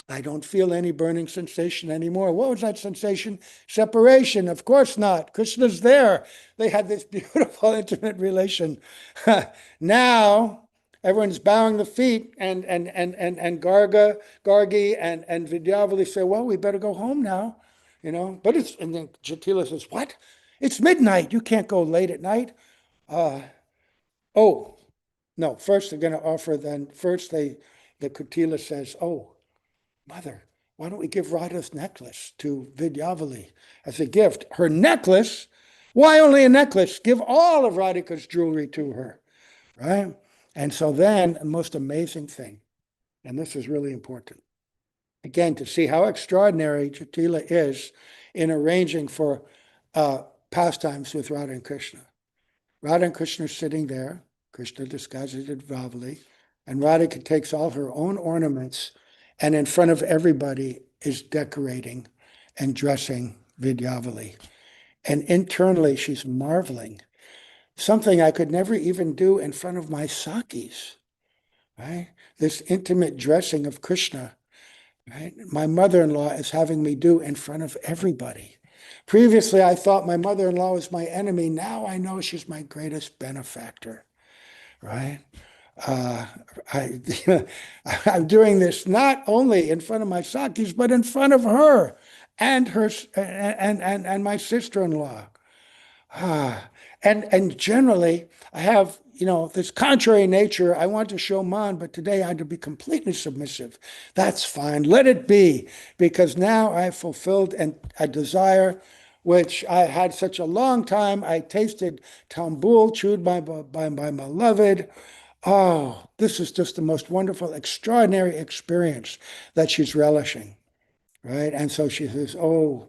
I don't feel any burning sensation anymore. What was that sensation? Separation. Of course not. Krishna's there. They had this beautiful, intimate relation. Now, everyone's bowing the feet, and Gargi and Vidyavali say, well, we better go home now. But and then Jatila says, what? It's midnight. You can't go late at night. Oh, No, first they're going to offer, then first the Kutila says, oh, mother, why don't we give Radha's necklace to Vidyavali as a gift? Her necklace? Why only a necklace? Give all of Radhika's jewelry to her, right? And so then, the most amazing thing, and this is really important, again, to see how extraordinary Jatila is in arranging for pastimes with Radha and Krishna. Radha and Krishna are sitting there, Krishna disguised as Vavali, and Radhika takes all her own ornaments and in front of everybody is decorating and dressing Vidyavali. And internally, she's marveling. Something I could never even do in front of my Sakis, right? This intimate dressing of Krishna, right? My mother-in-law is having me do in front of everybody. Previously, I thought my mother-in-law was my enemy. Now I know she's my greatest benefactor, right? I, I'm doing this not only in front of my Sakis, but in front of her and her and my sister-in-law. And generally, I have, this contrary nature. I want to show man, but today I had to be completely submissive. That's fine. Let it be, because now I've fulfilled a desire which I had such a long time. I tasted tambul chewed by my beloved. Oh, this is just the most wonderful, extraordinary experience that she's relishing, right? And so she says, oh,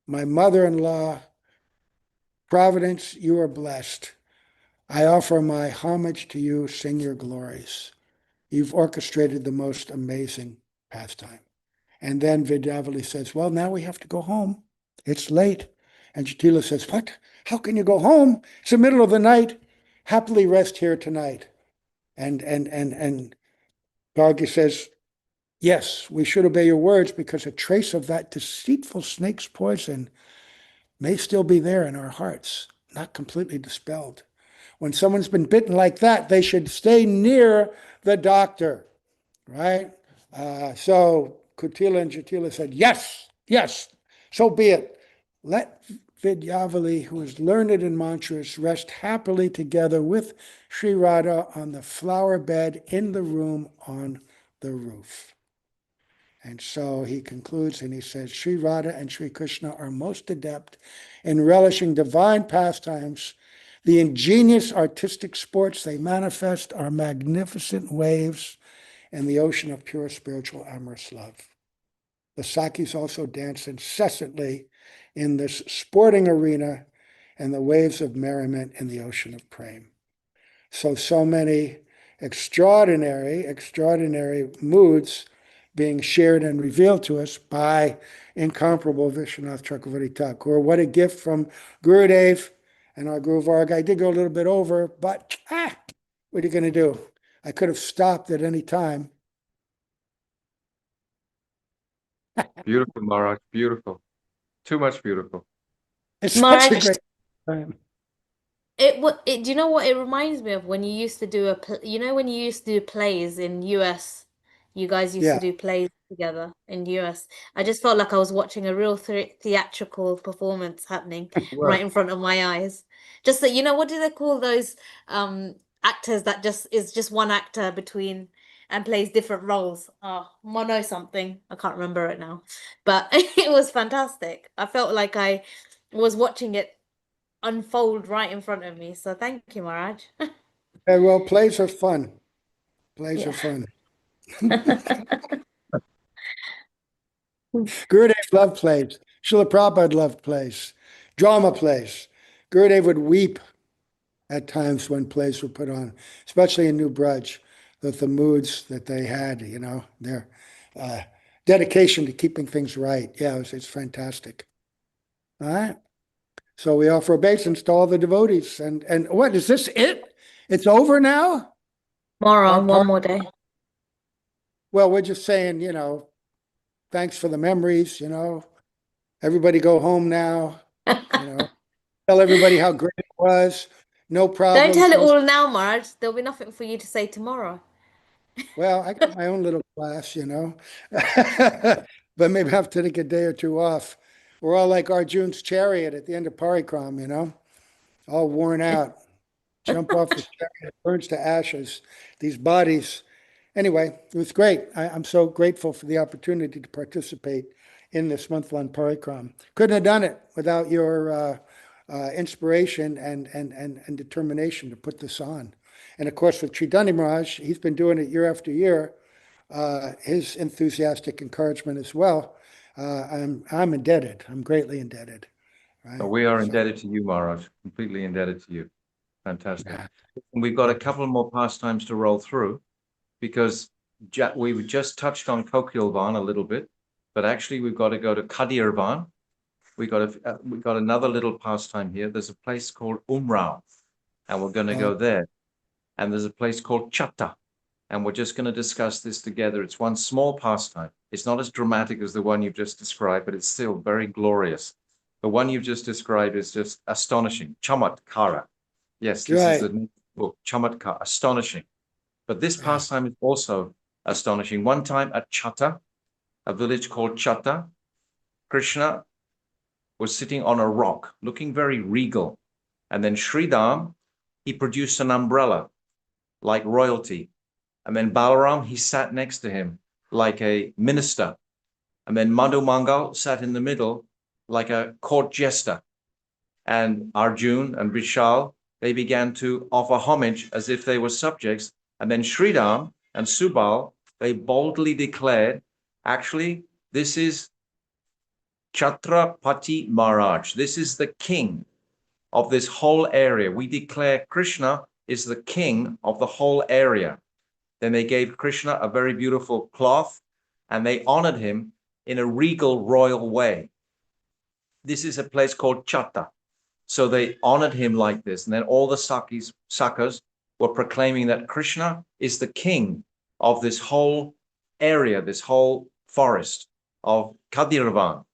my mother-in-law, Providence, you are blessed. I offer my homage to you, sing your glories. You've orchestrated the most amazing pastime. And then Vidyavali says, well, now we have to go home. It's late. And Jatila says, what? How can you go home? It's the middle of the night. Happily rest here tonight. And Gargi says, yes, we should obey your words because a trace of that deceitful snake's poison may still be there in our hearts, not completely dispelled. When someone's been bitten like that, they should stay near the doctor, right? So Kutila and Jatila said, yes, yes, so be it. Let Vidyavali, who is learned in mantras, rest happily together with Sri Radha on the flower bed in the room on the roof. And so he concludes and he says, Sri Radha and Sri Krishna are most adept in relishing divine pastimes. The ingenious artistic sports they manifest are magnificent waves in the ocean of pure spiritual amorous love. The Sakis also dance incessantly in this sporting arena and the waves of merriment in the ocean of prema. So many extraordinary moods being shared and revealed to us by incomparable Vishwanath Chakravarti Thakur. What a gift from Gurudev and our Guru Varga. I did go a little bit over, but what are you going to do? I could have stopped at any time. Beautiful, Maharaj, beautiful. Too much beautiful. It's such a Maharaj, great time. do you know what it reminds me of when you used to do when you used to do plays in US, you guys used to Yeah. do plays together in US. I just felt like I was watching a real theatrical performance happening right in front of my eyes. Just that, what do they call those actors that is just one actor between and plays different roles? Oh, mono something. I can't remember it now. But it was fantastic. I felt like I was watching it unfold right in front of me. So thank you, Maharaj. Well, plays are fun. Plays Yeah. are fun. Gurudev loved plays. Srila Prabhupada loved plays. Drama plays. Gurudev would weep at times when plays were put on, especially in New Braj, that the moods that they had, their dedication to keeping things right. Yeah, it's fantastic. All right. So we offer obeisance to all the devotees. And what, is this it? It's over now? Tomorrow, one more day. Well, we're just saying, thanks for the memories, everybody go home now, tell everybody how great it was. No problems. Don't tell it all now, Maharaj. There'll be nothing for you to say tomorrow. Well, I got my own little class, but maybe I have to take a day or two off. We're all like Arjun's chariot at the end of Parikram, all worn out. jump off the chariot, it burns to ashes, these bodies. Anyway, it was great. I'm so grateful for the opportunity to participate in this month-long parikram. Couldn't have done it without your inspiration and determination to put this on. And of course, with Chaitanya Maharaj, he's been doing it year after year. His enthusiastic encouragement as well. I'm indebted. I'm greatly indebted. Right? So we are So, indebted to you, Maharaj, completely indebted to you. Fantastic. Yeah. And we've got a couple more pastimes to roll through because we just touched on Kokilavana a little bit, but actually we've got to go to Khadiravana. We've got another little pastime here. There's a place called Umrao, and we're going to go there. And there's a place called Chatta, and we're just going to discuss this together. It's one small pastime. It's not as dramatic as the one you've just described, but it's still very glorious. The one you've just described is just astonishing. Chamatkara. Yes, this is the book, Chamatkara, astonishing. But this pastime is also astonishing. One time at Chatta, a village called Chatta, Krishna was sitting on a rock, looking very regal. And then Sridham, he produced an umbrella like royalty. And then Balaram, he sat next to him like a minister. And then Madhu Mangal sat in the middle like a court jester. And Arjun and Vishal, they began to offer homage as if they were subjects. And then Sridham and Subal, they boldly declared, actually, this is Chhatrapati Maharaj. This is the king of this whole area. We declare Krishna is the king of the whole area. Then they gave Krishna a very beautiful cloth and they honored him in a regal royal way. This is a place called Chatta. So they honored him like this. And then all the Sakhas were proclaiming that Krishna is the king of this whole area, this whole forest of Khadiravana.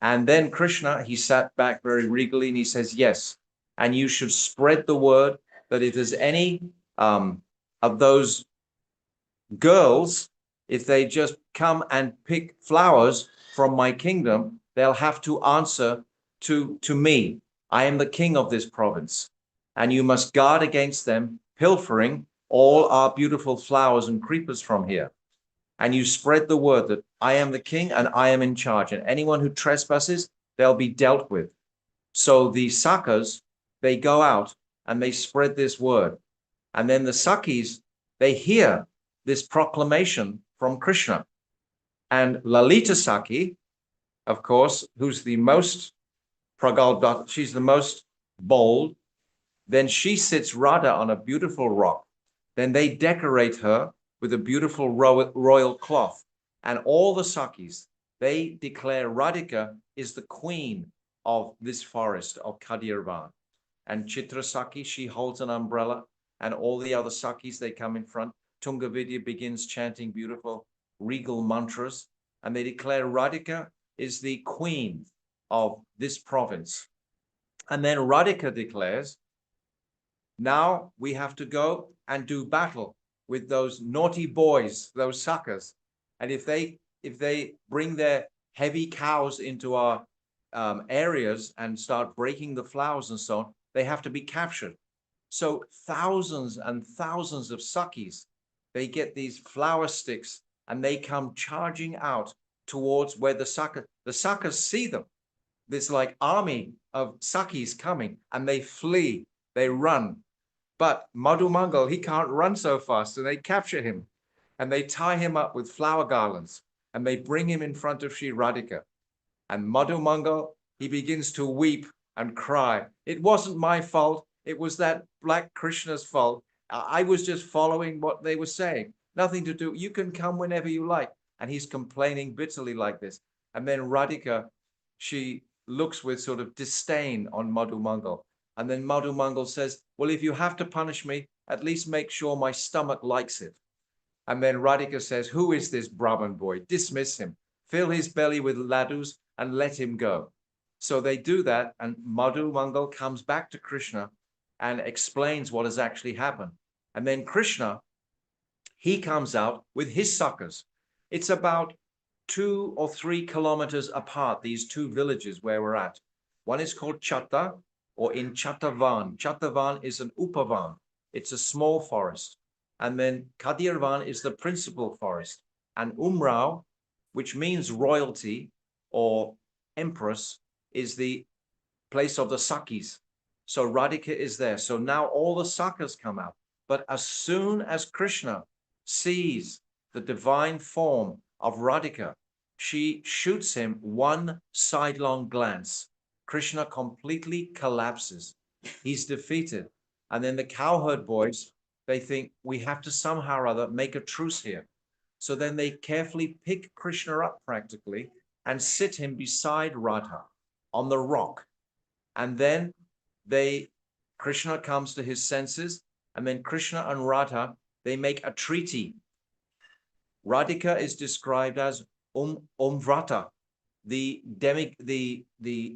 And then Krishna, he sat back very regally and he says, yes, and you should spread the word that if there's any of those girls, if they just come and pick flowers from my kingdom, they'll have to answer to me. I am the king of this province, and you must guard against them pilfering all our beautiful flowers and creepers from here. And you spread the word that I am the king and I am in charge, and anyone who trespasses, they'll be dealt with. So the Sakhas, they go out and they spread this word. And then the Sakhis, they hear this proclamation from Krishna. And Lalita Sakhi, of course, who's the most pragalbha, she's the most bold, then she sits Radha on a beautiful rock. Then they decorate her with a beautiful royal cloth. And all the Sakhis, they declare Radhika is the queen of this forest of Khadiravana. And Chitra Sakhi, she holds an umbrella, and all the other Sakhis, they come in front. Tungavidya begins chanting beautiful regal mantras, and they declare Radhika is the queen of this province. And then Radhika declares, now we have to go and do battle with those naughty boys, those Sakhas. And if they bring their heavy cows into our areas and start breaking the flowers and so on, they have to be captured. So thousands and thousands of Sakhis, they get these flower sticks and they come charging out towards where the Sakhas see them. This like army of Sakhis coming, and they flee, they run. But Madhu Mangal, he can't run so fast, so they capture him and they tie him up with flower garlands and they bring him in front of Sri Radhika. And Madhu Mangal, he begins to weep and cry. It wasn't my fault. It was that Black Krishna's fault. I was just following what they were saying. Nothing to do. You can come whenever you like. And he's complaining bitterly like this. And then Radhika, she looks with sort of disdain on Madhu Mangal. And then Madhu Mangal says, well, if you have to punish me, at least make sure my stomach likes it. And then Radhika says, who is this Brahman boy? Dismiss him. Fill his belly with laddus and let him go. So they do that, and Madhu Mangal comes back to Krishna and explains what has actually happened. And then Krishna, he comes out with his Sakhas. It's about 2 or 3 kilometers apart, these two villages where we're at. One is called Chatta, or in Chatavan. Chatavan is an upavan. It's a small forest. And then Khadiravana is the principal forest. And Umrao, which means royalty or empress, is the place of the Sakis. So Radhika is there. So now all the Sakas come out. But as soon as Krishna sees the divine form of Radhika, she shoots him one sidelong glance. Krishna completely collapses. He's defeated. And then the cowherd boys, they think we have to somehow or other make a truce here. So then they carefully pick Krishna up practically and sit him beside Radha on the rock. And then Krishna comes to his senses, and then Krishna and Radha, they make a treaty. Radhika is described as Umvrata, the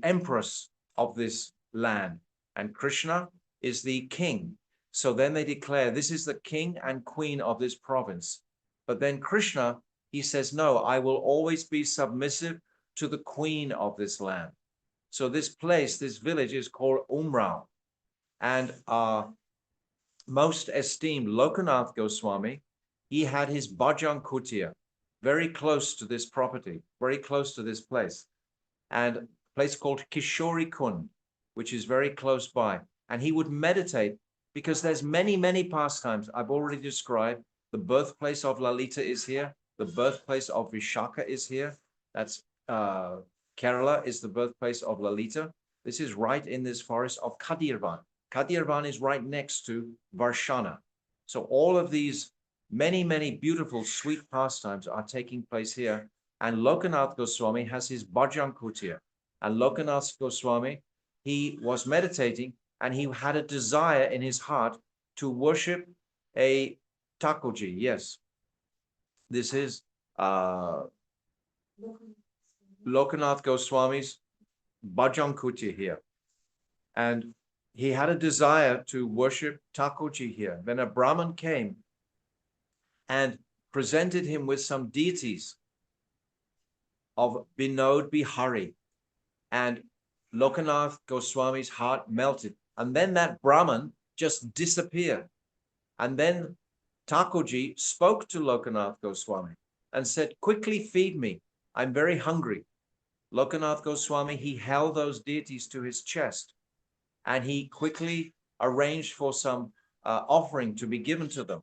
empress of this land, and Krishna is the king. So then they declare this is the king and queen of this province. But then Krishna, he says, no, I will always be submissive to the queen of this land. So this place, this village is called Umrao. And our most esteemed Lokanath Goswami, he had his Bhajan Kutia very close to this property, very close to this place. And a place called Kishori Kund, which is very close by. And he would meditate because there's many, many pastimes I've already described. The birthplace of Lalita is here. The birthplace of Vishaka is here. That's Kerala is the birthplace of Lalita. This is right in this forest of Khadiravana. Khadiravana is right next to Varshana. So all of these many, many beautiful, sweet pastimes are taking place here. And Lokanath Goswami has his Bhajan Kutia. And Lokanath Goswami, he was meditating and he had a desire in his heart to worship a Thakurji. Yes, this is Lokanath Goswami's Bhajan Kutia here. And he had a desire to worship Thakurji here. Then a Brahmin came and presented him with some deities of Binod Bihari. And Lokanath Goswami's heart melted. And then that Brahman just disappeared. And then Thakurji spoke to Lokanath Goswami and said, quickly feed me. I'm very hungry. Lokanath Goswami, he held those deities to his chest and he quickly arranged for some offering to be given to them.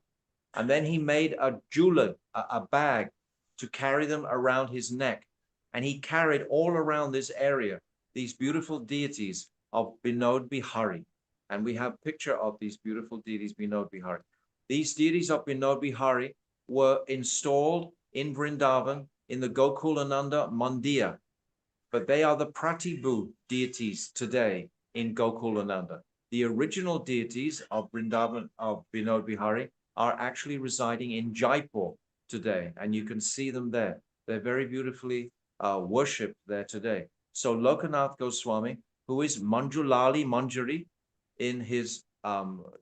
And then he made a julad, a bag, to carry them around his neck. And he carried all around this area these beautiful deities of Binod Bihari. And we have a picture of these beautiful deities, Binod Bihari. These deities of Binod Bihari were installed in Vrindavan in the Gokulananda Mandir. But they are the Pratibhu deities today in Gokulananda. The original deities of Vrindavan, of Binod Bihari, are actually residing in Jaipur today. And you can see them there. They're very beautifully worshipped there today. So Lokanath Goswami, who is Manjulali Manjari in his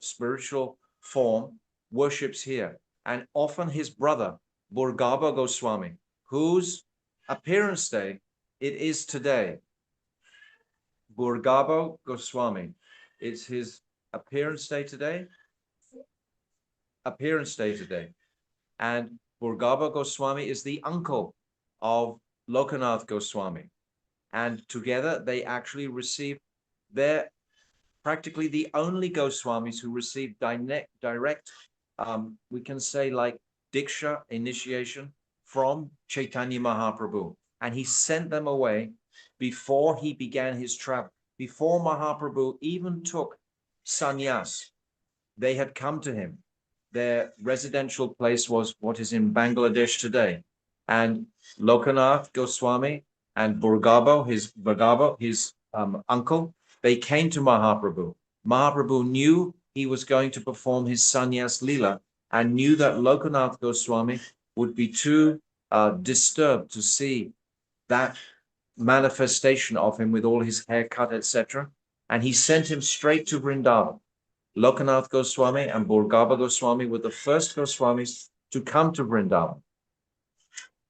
spiritual form, worships here. And often his brother, Burgaba Goswami, whose appearance day it is today. Burgaba Goswami, it's his appearance day today. Appearance day today. And Burgaba Goswami is the uncle of Lokanath Goswami. And together they actually received, they're practically the only Goswamis who received direct, we can say like Diksha initiation from Chaitanya Mahaprabhu. And he sent them away before he began his travel. Before Mahaprabhu even took sannyas, they had come to him. Their residential place was what is in Bangladesh today. And Lokanath Goswami and Burgaba, his uncle, they came to Mahaprabhu. Mahaprabhu knew he was going to perform his sannyas lila and knew that Lokanath Goswami would be too disturbed to see that manifestation of him with all his haircut, etc. And he sent him straight to Vrindavan. Lokanath Goswami and Burgaba Goswami were the first Goswamis to come to Vrindavan.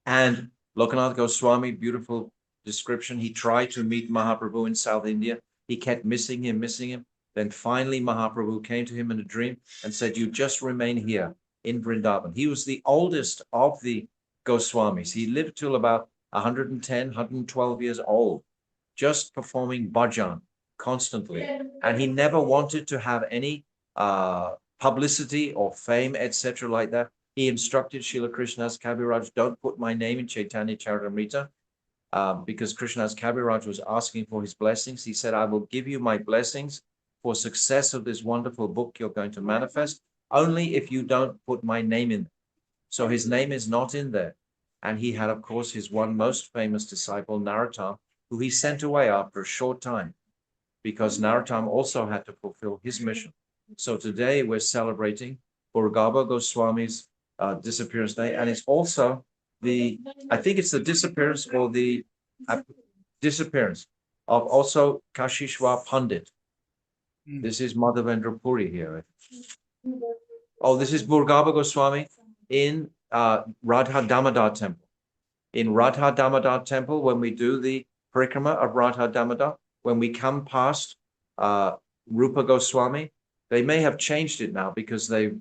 And Lokanath Goswami, beautiful description, he tried to meet Mahaprabhu in South India. He kept missing him, missing him. Then finally Mahaprabhu came to him in a dream and said, you just remain here in Vrindavan. He was the oldest of the Goswamis. He lived till about 110, 112 years old, just performing bhajan constantly. And he never wanted to have any publicity or fame, etc. like that. He instructed Srila Krishnadas Kaviraj, don't put my name in Chaitanya Charitamrita, because Krishnadas Kaviraj was asking for his blessings. He said, I will give you my blessings for success of this wonderful book you're going to manifest, only if you don't put my name in. So his name is not in there. And he had, of course, his one most famous disciple, Narottam, who he sent away after a short time, because Narottam also had to fulfill his mission. So today we're celebrating Bhurgava Goswami's disappearance day, and it's also I think it's the disappearance or the disappearance of also Kashishwar Pandit. This is Madhavendra Puri here. Oh, this is Bhurgava Goswami in Radha Damodar temple. In Radha Damodar temple, when we do the parikrama of Radha Damodar, when we come past Rupa Goswami, they may have changed it now because they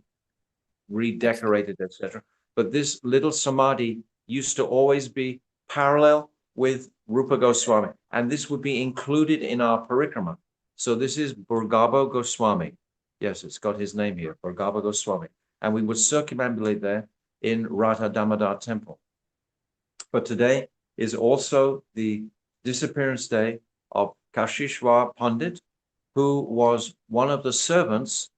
redecorated, etc. But this little samadhi used to always be parallel with Rupa Goswami, and this would be included in our parikrama. So this is Bhurgava Goswami. Yes, it's got his name here, Bhurgava Goswami. And we would circumambulate there in Radha Damodar temple. But today is also the disappearance day of Kashishwar Pandit, who was one of the servants,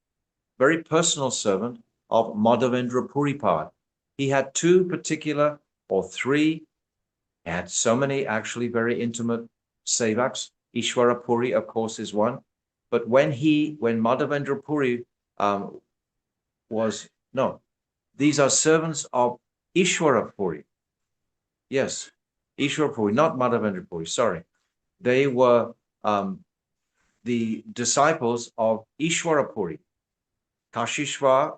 very personal servant of Madhavendra Puripad. He had two particular or three, he had so many actually very intimate sevaks. Ishwara Puri, of course, is one. But when Madhavendra Puri these are servants of Ishwara Puri. Yes, Ishwara Puri, not Madhavendra Puri, sorry. They were the disciples of Ishwara Puri, Kashishwar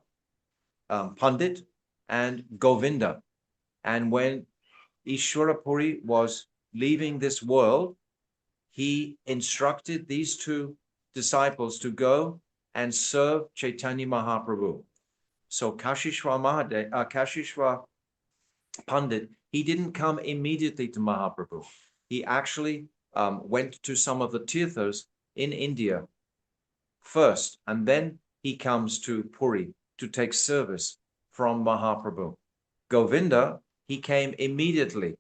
Pandit and Govinda. And when Ishwara Puri was leaving this world, he instructed these two disciples to go and serve Chaitanya Mahaprabhu. So Kashishwar Pandit, he didn't come immediately to Mahaprabhu. He actually went to some of the tirthas in India first, and then he comes to Puri to take service from Mahaprabhu. Govinda, he came immediately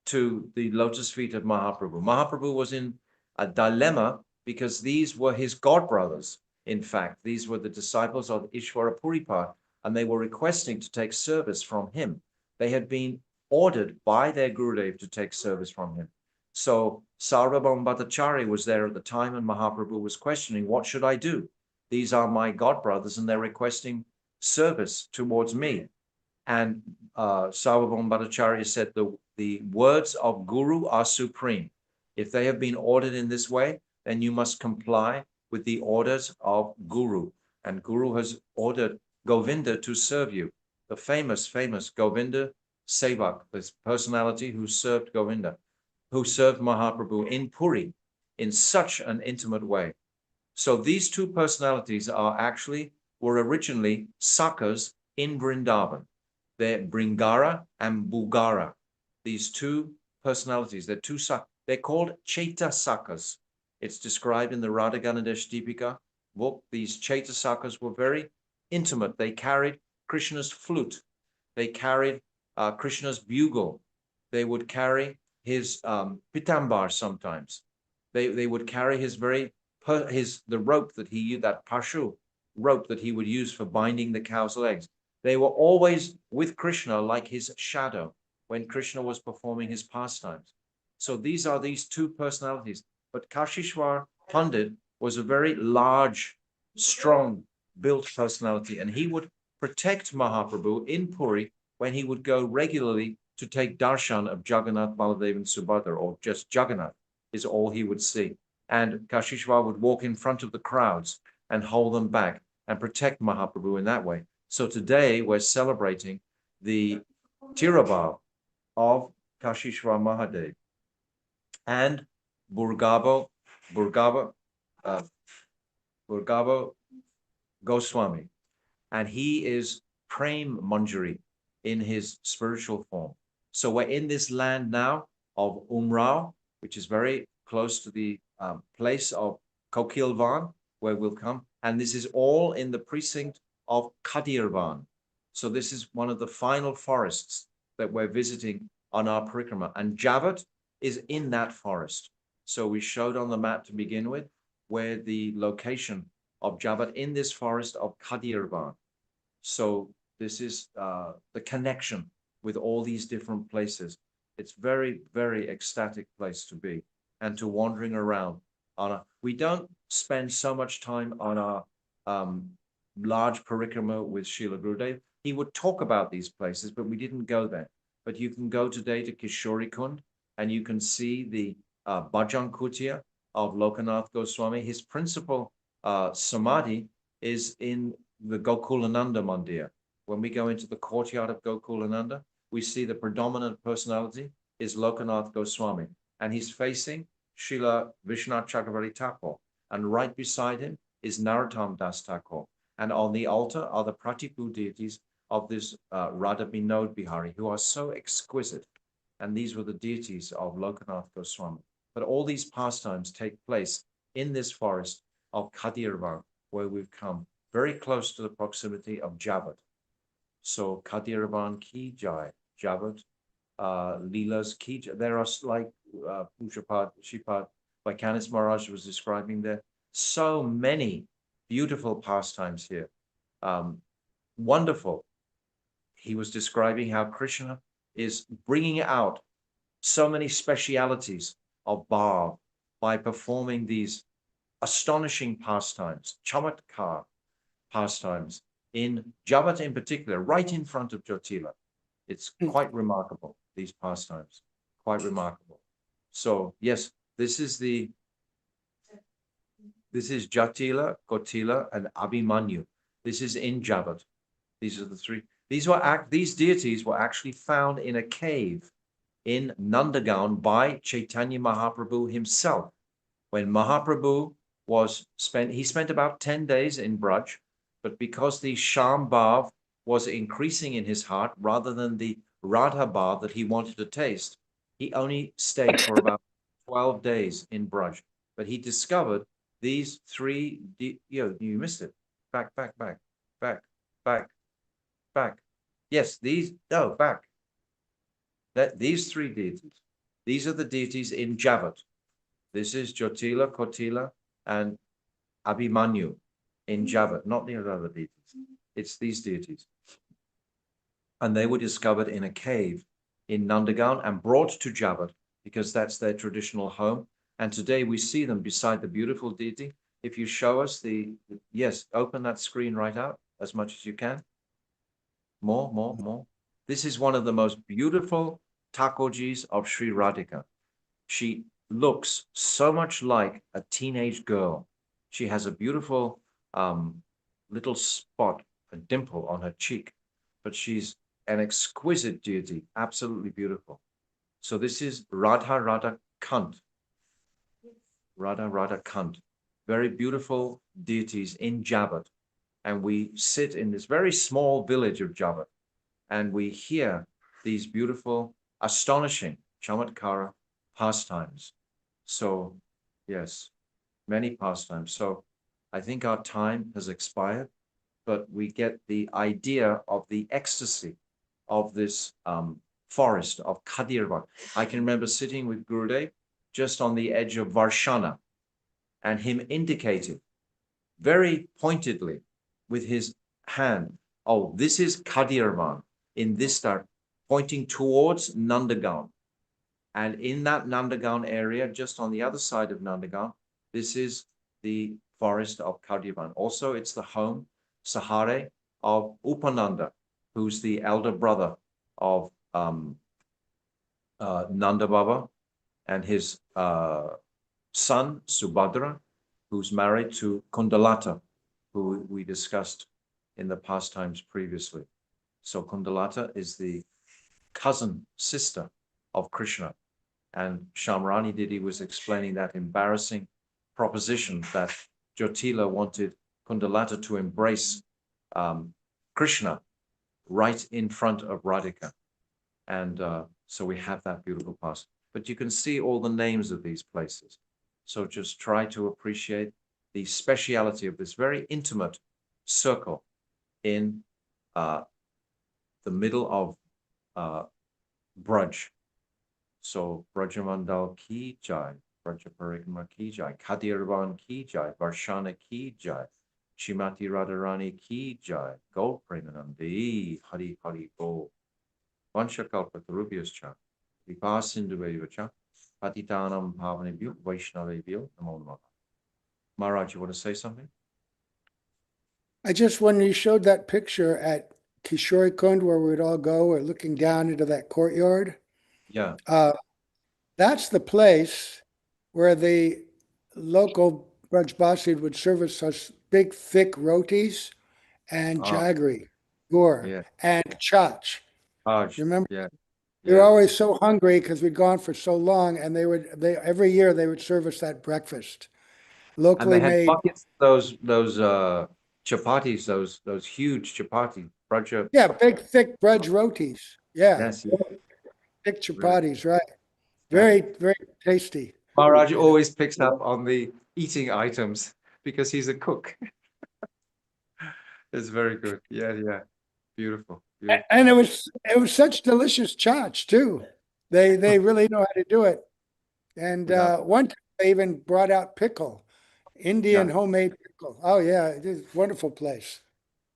to the lotus feet of Mahaprabhu. Mahaprabhu was in a dilemma because these were his godbrothers. In fact, these were the disciples of Ishwara Puripad, and they were requesting to take service from him. They had been ordered by their Gurudev to take service from him. So Sarvabhauma Bhattacharya was there at the time, and Mahaprabhu was questioning, what should I do? These are my godbrothers, and they're requesting service towards me. And Sarvabhauma Bhattacharya said, the words of Guru are supreme. If they have been ordered in this way, then you must comply with the orders of Guru. And Guru has ordered Govinda to serve you. The famous Govinda Sevak, this personality who served Govinda, who served Mahaprabhu in Puri in such an intimate way. So these two personalities were originally Sakas in Vrindavan. They're Bringara and Bugara. These two personalities, they're called Chaita Sakas. It's described in the Radha Ganadesh Deepika book. These Chaita Sakas were very intimate. They carried Krishna's flute. They carried Krishna's bugle. They would carry his pitambar sometimes. They would carry the rope that he used, that pashu rope that he would use for binding the cow's legs. They were always with Krishna like his shadow when Krishna was performing his pastimes. So these are these two personalities. But Kashishwar Pandit was a very large, strong built personality, and he would protect Mahaprabhu in Puri when he would go regularly to take darshan of Jagannath, Baladev, and Subhadra, or just Jagannath is all he would see. And Kashishwar would walk in front of the crowds and hold them back and protect Mahaprabhu in that way. So today we're celebrating the Tirabhav of Kashishwar Mahadev. And Bhurgava Bhagava Goswami, and he is Prem Manjari in his spiritual form. So we're in this land now of Umrao, which is very close to the place of Kokilavana, where we'll come. And this is all in the precinct of Khadiravana. So this is one of the final forests that we're visiting on our parikrama. And Javata is in that forest. So we showed on the map to begin with where the location of Javata in this forest of Khadiravana. So this is the connection with all these different places. It's very, very ecstatic place to be and to wandering around. We don't spend so much time on our large parikrama with Srila Gurudev. He would talk about these places, but we didn't go there. But you can go today to Kishori Kund and you can see the Bhajan Kutia of Lokanath Goswami. His principal samadhi is in the Gokulananda Mandir. When we go into the courtyard of Gokulananda, we see the predominant personality is Lokanath Goswami, and he's facing Srila Vishwanath Chakravarti Thakur, and right beside him is Narottam Das Thakur, and on the altar are the Pratipu deities of this Radha Binod Bihari, who are so exquisite, and these were the deities of Lokanath Goswami. But all these pastimes take place in this forest of Khadiravana, where we've come very close to the proximity of Javata. So Khadiravana ki jai, Javata, Leela's ki jai. There are like Pushapad, Shipad, like Canis Maharaj was describing there, so many beautiful pastimes here. Wonderful. He was describing how Krishna is bringing out so many specialities of Bhav by performing these astonishing pastimes, chamatkar pastimes, in Javata in particular, right in front of Jyotila. It's quite remarkable, these pastimes, quite remarkable. So yes, this is Jyotila, Kotila, and Abhimanyu. This is in Javata. These are the three. These deities were actually found in a cave in Nandagaon by Chaitanya Mahaprabhu himself. When Mahaprabhu he spent about 10 days in Braj, but because the Sham Bhav was increasing in his heart rather than the Radha Bhav that he wanted to taste, he only stayed for about 12 days in Braj. But he discovered these three, you missed it. Back. Yes, back. These three deities. These are the deities in Javata. This is Jyotila, Kotila, and Abhimanyu in Javata, not the other deities. It's these deities. And they were discovered in a cave in Nandagaon and brought to Javata because that's their traditional home. And today we see them beside the beautiful deity. If you show us yes, open that screen right out as much as you can. More. This is one of the most beautiful Thakurjis of Sri Radhika. She looks so much like a teenage girl. She has a beautiful little spot, a dimple on her cheek, but she's an exquisite deity, absolutely beautiful. So this is Radha Kant. Radha Kant. Very beautiful deities in Javata. And we sit in this very small village of Javata and we hear these beautiful, astonishing chamatkara pastimes. So, yes, many pastimes. So I think our time has expired, but we get the idea of the ecstasy of this forest of Khadiravana. I can remember sitting with Gurudev just on the edge of Varshana and him indicating very pointedly with his hand, oh, this is Khadiravana in this star, pointing towards Nandagaon. And in that Nandagaon area, just on the other side of Nandagaon, this is the forest of Khadiravana. Also, it's the home, Sahare, of Upananda, who's the elder brother of Nanda Baba, and his son, Subhadra, who's married to Kundalata, who we discussed in the pastimes previously. So Kundalata is the cousin sister of Krishna. And Shamrani Didi was explaining that embarrassing proposition that Jyotila wanted Kundalata to embrace Krishna right in front of Radhika. And so we have that beautiful past. But you can see all the names of these places. So just try to appreciate the speciality of this very intimate circle in the middle of Braj. So Brajamandal ki jai, Brajaparikama ki jai, Khadiravana ki jai, Varshana ki jai, Shrimati Radharani ki jai, Go Premanandi, Hari Hari Go. Vanchakalpatarubhyascha, Vipasindhuvacha, Patitanam Pavanebhyo, Vaishnavebhyo, Namo Namaha. Maharaj, you want to say something? when you showed that picture at Kishori Kund where we'd all go, or looking down into that courtyard, Yeah. that's the place where the local Brajbasid would serve us such big, thick rotis and jaggery, gur, Yeah. and chach. Raj, You remember? yeah. We were Yeah. always so hungry because we'd gone for so long, and they every year they would serve us that breakfast, And locally they had made. buckets, those chapatis, those huge chapati, Braja. Yeah, big, thick bread rotis. Yeah, Yes, yes. thick chapatis, right? Yeah. Very, very tasty. Maharaj Yeah. always picks up on the eating items because he's a cook. It's very good. Yeah, yeah. Beautiful. Beautiful. And it was such delicious chach too. They really know how to do it. And Without- one time they even brought out pickle, Indian Yeah. homemade pickle. Oh yeah, it is a wonderful place.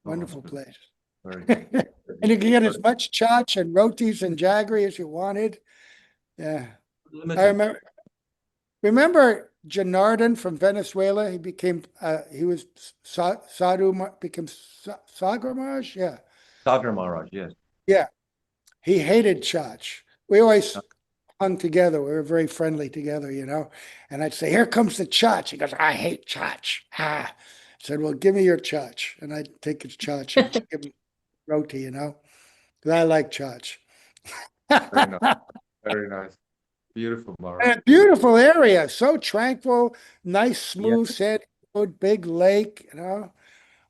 Oh, Wonderful good. place. Very good. And you can get as much chach and rotis and jaggery as you wanted. Yeah. Limited. Remember Janardhan from Venezuela? He became he was sadhu, became Sagar Maharaj. Yeah. Sagar Maharaj, yes. Yeah. He hated chach. We always hung together. We were very friendly together, you know. And I'd say, "Here comes the chach." He goes, "I hate chach." I said, "Well, give me your chach." And I'd take his chach and give him roti, you know, because I like chach. Very nice. Very nice. Beautiful, Maharaj. A beautiful area, so tranquil, nice, smooth Yes. sandy road, big lake, you know,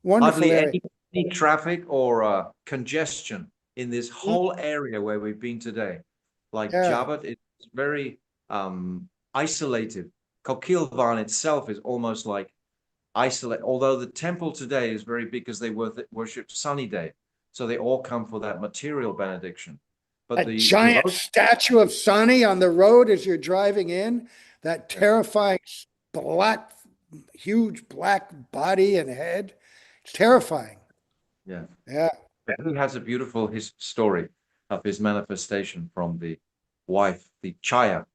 wonderful Hardly area. any traffic or congestion in this whole area where we've been today. Like Yeah. Javata, it's very isolated. Kokilavana itself is almost like isolated, although the temple today is very big because they worship Sunny Day. So they all come for that material benediction. But A the giant statue of Sani on the road as you're driving in, that terrifying black, huge black body and head. It's terrifying. Yeah. Yeah. He has a beautiful story of his manifestation from the wife, the Chaya,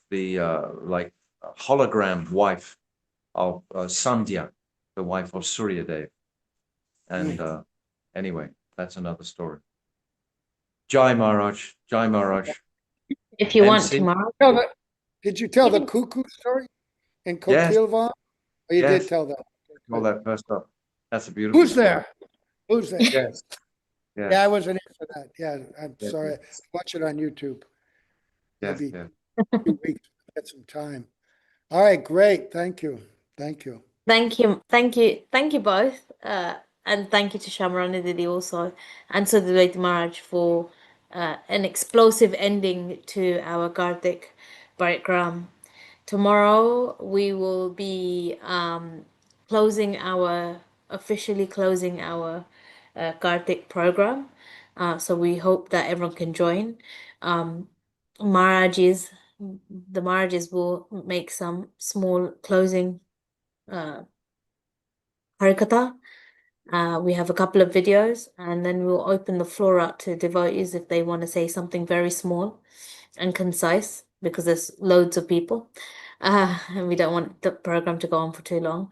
the like hologram wife of Sandhya, the wife of Suryadev. And anyway, that's another story. Jai Maharaj, Jai Maharaj. If you want MC? tomorrow. Did you tell the Yeah. cuckoo story in Yes. Kokilavana? Oh, you Yes. did tell that. All that first up. That's a beautiful Who's story. there? Who's there? Yes. Yeah, Yeah. I wasn't in for that. Yeah, I'm Yeah, sorry. yeah. Watch it on YouTube. Yes. Maybe Yeah. 2 weeks, get some time. All right, great. Thank you. Thank you. Thank you both. And thank you to Shamarani Didi also, and to the Lady Maharaj for an explosive ending to our Kartik Parikrama. Tomorrow we will be officially closing our Kartik program. So we hope that everyone can join. The Maharajas will make some small closing harikatha. We have a couple of videos, and then we'll open the floor up to devotees if they want to say something very small and concise, because there's loads of people, and we don't want the program to go on for too long.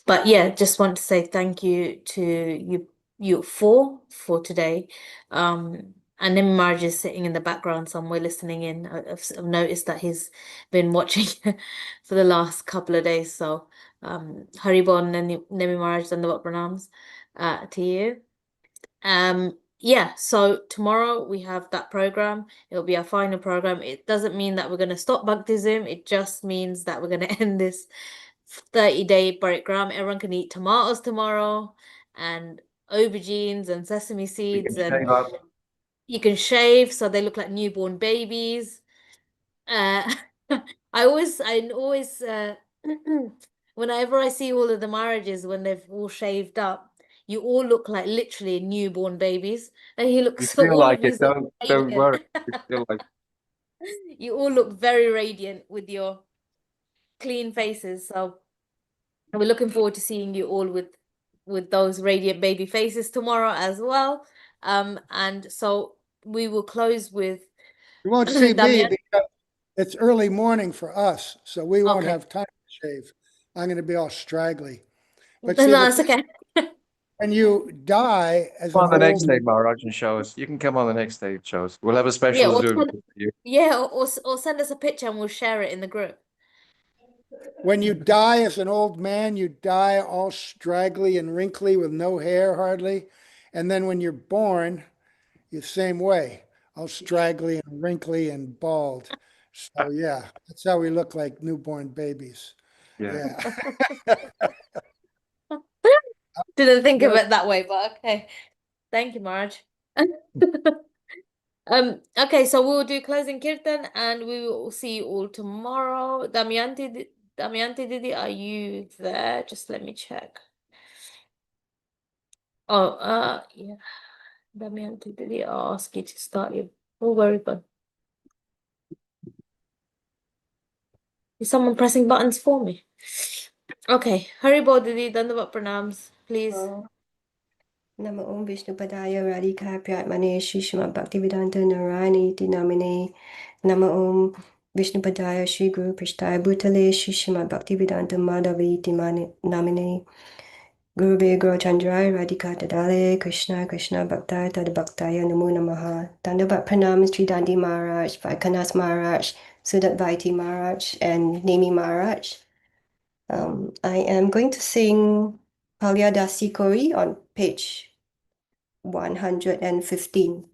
But yeah, just want to say thank you to you four for today. And then Marge is sitting in the background somewhere listening in. I've noticed that he's been watching for the last couple of days. So Haribon and Nemi Marge and the Pranams to you. yeah, so tomorrow we have that program. It'll be our final program. It doesn't mean that we're going to stop baptism. It just means that we're going to end this 30-day program. Everyone can eat tomatoes tomorrow and aubergines and sesame We seeds, can and shave up. you can shave so they look like newborn babies. I always whenever I see all of the marriages when they've all shaved up, you all look like literally newborn babies, and you look We so feel all like of you it. look Don't worry. radiant. We feel like You all look very radiant with your clean faces. So we're looking forward to seeing you all with those radiant baby faces tomorrow as well. And so we will close with You won't see me Damian. because it's early morning for us, so we won't Okay. have time to shave. I'm going to be all straggly. But No, see, it's okay. when you die as come an on the next old, day, Maharaj, and show us. You can come on the next day, show us. We'll have a Yeah, special or Zoom send, for you. yeah, or send us a picture and we'll share it in the group. when you die as an old man, you die all straggly and wrinkly with no hair hardly. And then when you're born, you're the same way, all straggly and wrinkly and bald. So yeah, that's how we look like newborn babies. Yeah. Yeah. Didn't think of You're- it that way, but okay. Thank you, Marge. Okay, so we'll do closing kirtan and we will see you all tomorrow. Damayanti Didi, are you there? Just let me check. Oh, yeah. Damayanti Didi, I'll ask you to start you. Oh, very good. Is someone pressing buttons for me? Okay, Haribol Didi, Dandavat Pranams, please. Nama Om Vishnupadaya Radhika Priyatmane Shri Srimad Bhaktivedanta Narayani Iti Namine Nama Om Vishnupadaya Shri Guru Prishtaya Bhutale Shri Srimad Bhaktivedanta Madhavi Iti Namine Guru Guru Chandrai Radhika Tadale Krishna Krishna Bhaktaya Tad Bhaktaya Namo Namaha Dandavat Pranam Sri Dandi Maharaj, Vaikanas Maharaj, Sudat Vaiti Maharaj, and Nemi Maharaj. I am going to sing Palyadasi Kori on page 115.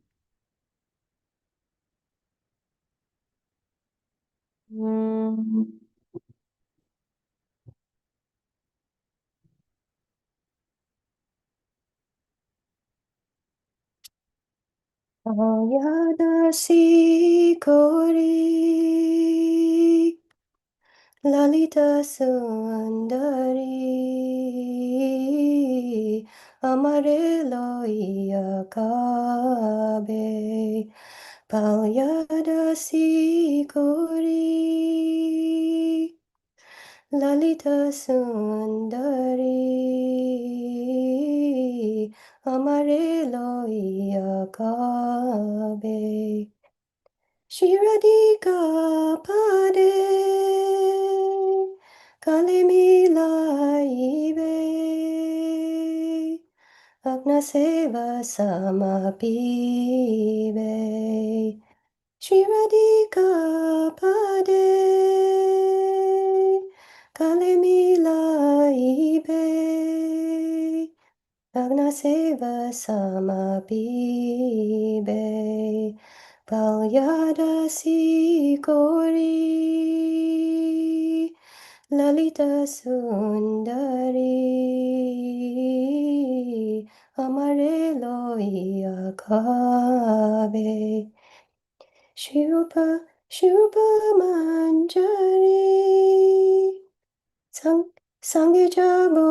Palyadasi Kori Lalita Sundari Amare Loya Kabe Palyadasi Kori Lalita Sundari Amare Loya Kabe Shiradika Pade Kalimila Ibe Agnaseva Samapibe Shiradika Pade Kalimila Ibe Agnaseva Samapibe Palyadasi Kori Lalita Sundari Amare Loya Kabe Shrupa Manjari Sangijabo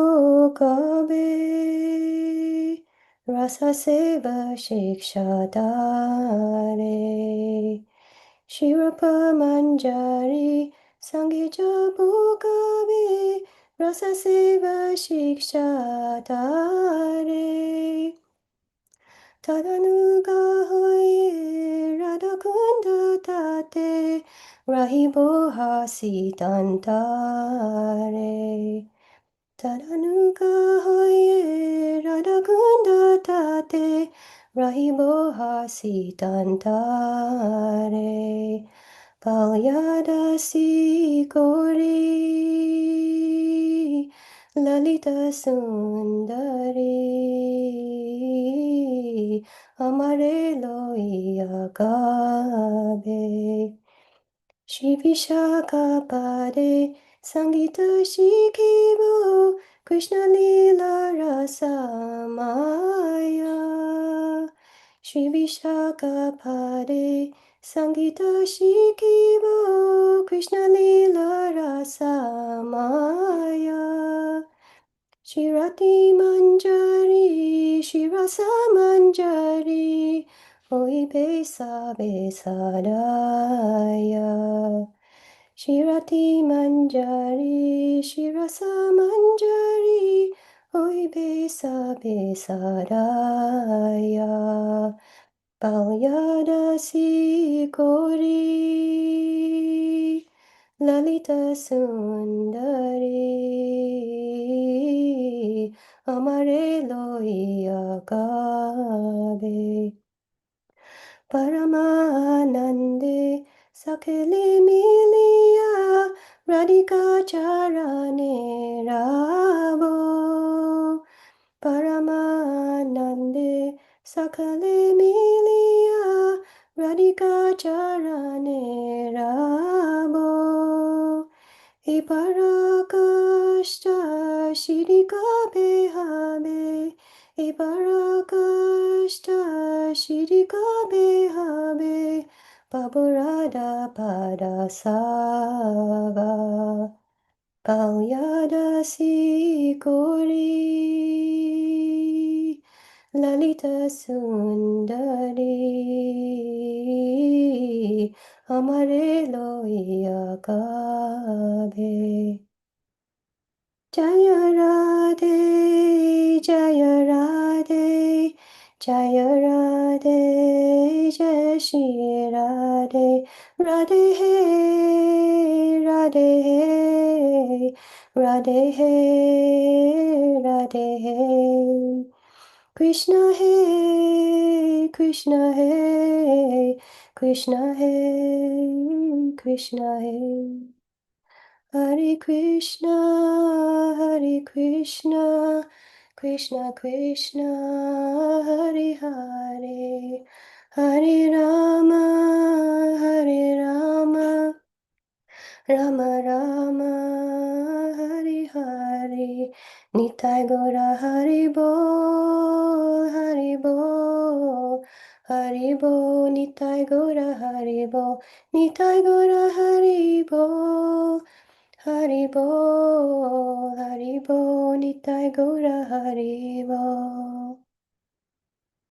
Kabe Rasa Seva Shiksha Dare Shirapa Manjari Sangijabo Kabe Rasa Seva Shiksha Dare Tadanuga hoye radakunda tate rahibo hasi tantare. Tadanuga hoye radakunda tate rahibo hasi tantare. Palyadasi kori Lalita Sundari Amare Loia Kabe Shri Vishakapade Sangita Shikibo Krishna Lila Rasamaya Shri Vishakapade Sangita Shikibo Krishna Lila Rasamaya Shirati Manjari Shirasa Manjari Oi Besa Besadaya Shirati Manjari Shirasa Manjari Oi Besa Besadaya Palyadasi Kori Lalita Sundari Amare Loia Kabe Paramanande Sakele Milia Radhika Charane Rabo Paramanande Sakale Milia Radhika Charane Rabo Iparakashta Shirika Behave Iparakashta Shirika Behave Paburada Padasava Palyadasi Kori Lalita Sundari Amare Loia Kabe Jaya Radhe Jaya Radhe Jaya Radhe Jai Shri Radhe Radhe Hey Radhe Hey Radhe Hey Radhe Hey Krishna Hey Krishna Hey Krishna Hey Krishna Hey Hare Krishna, Krishna Krishna, Hare Hare, Hare Rama, Rama Rama, Hare Hare, Nitai Gora Haribo, Haribo, Nitai Gora Haribo, Haribo, Haribo, Nitai Gora Haribo.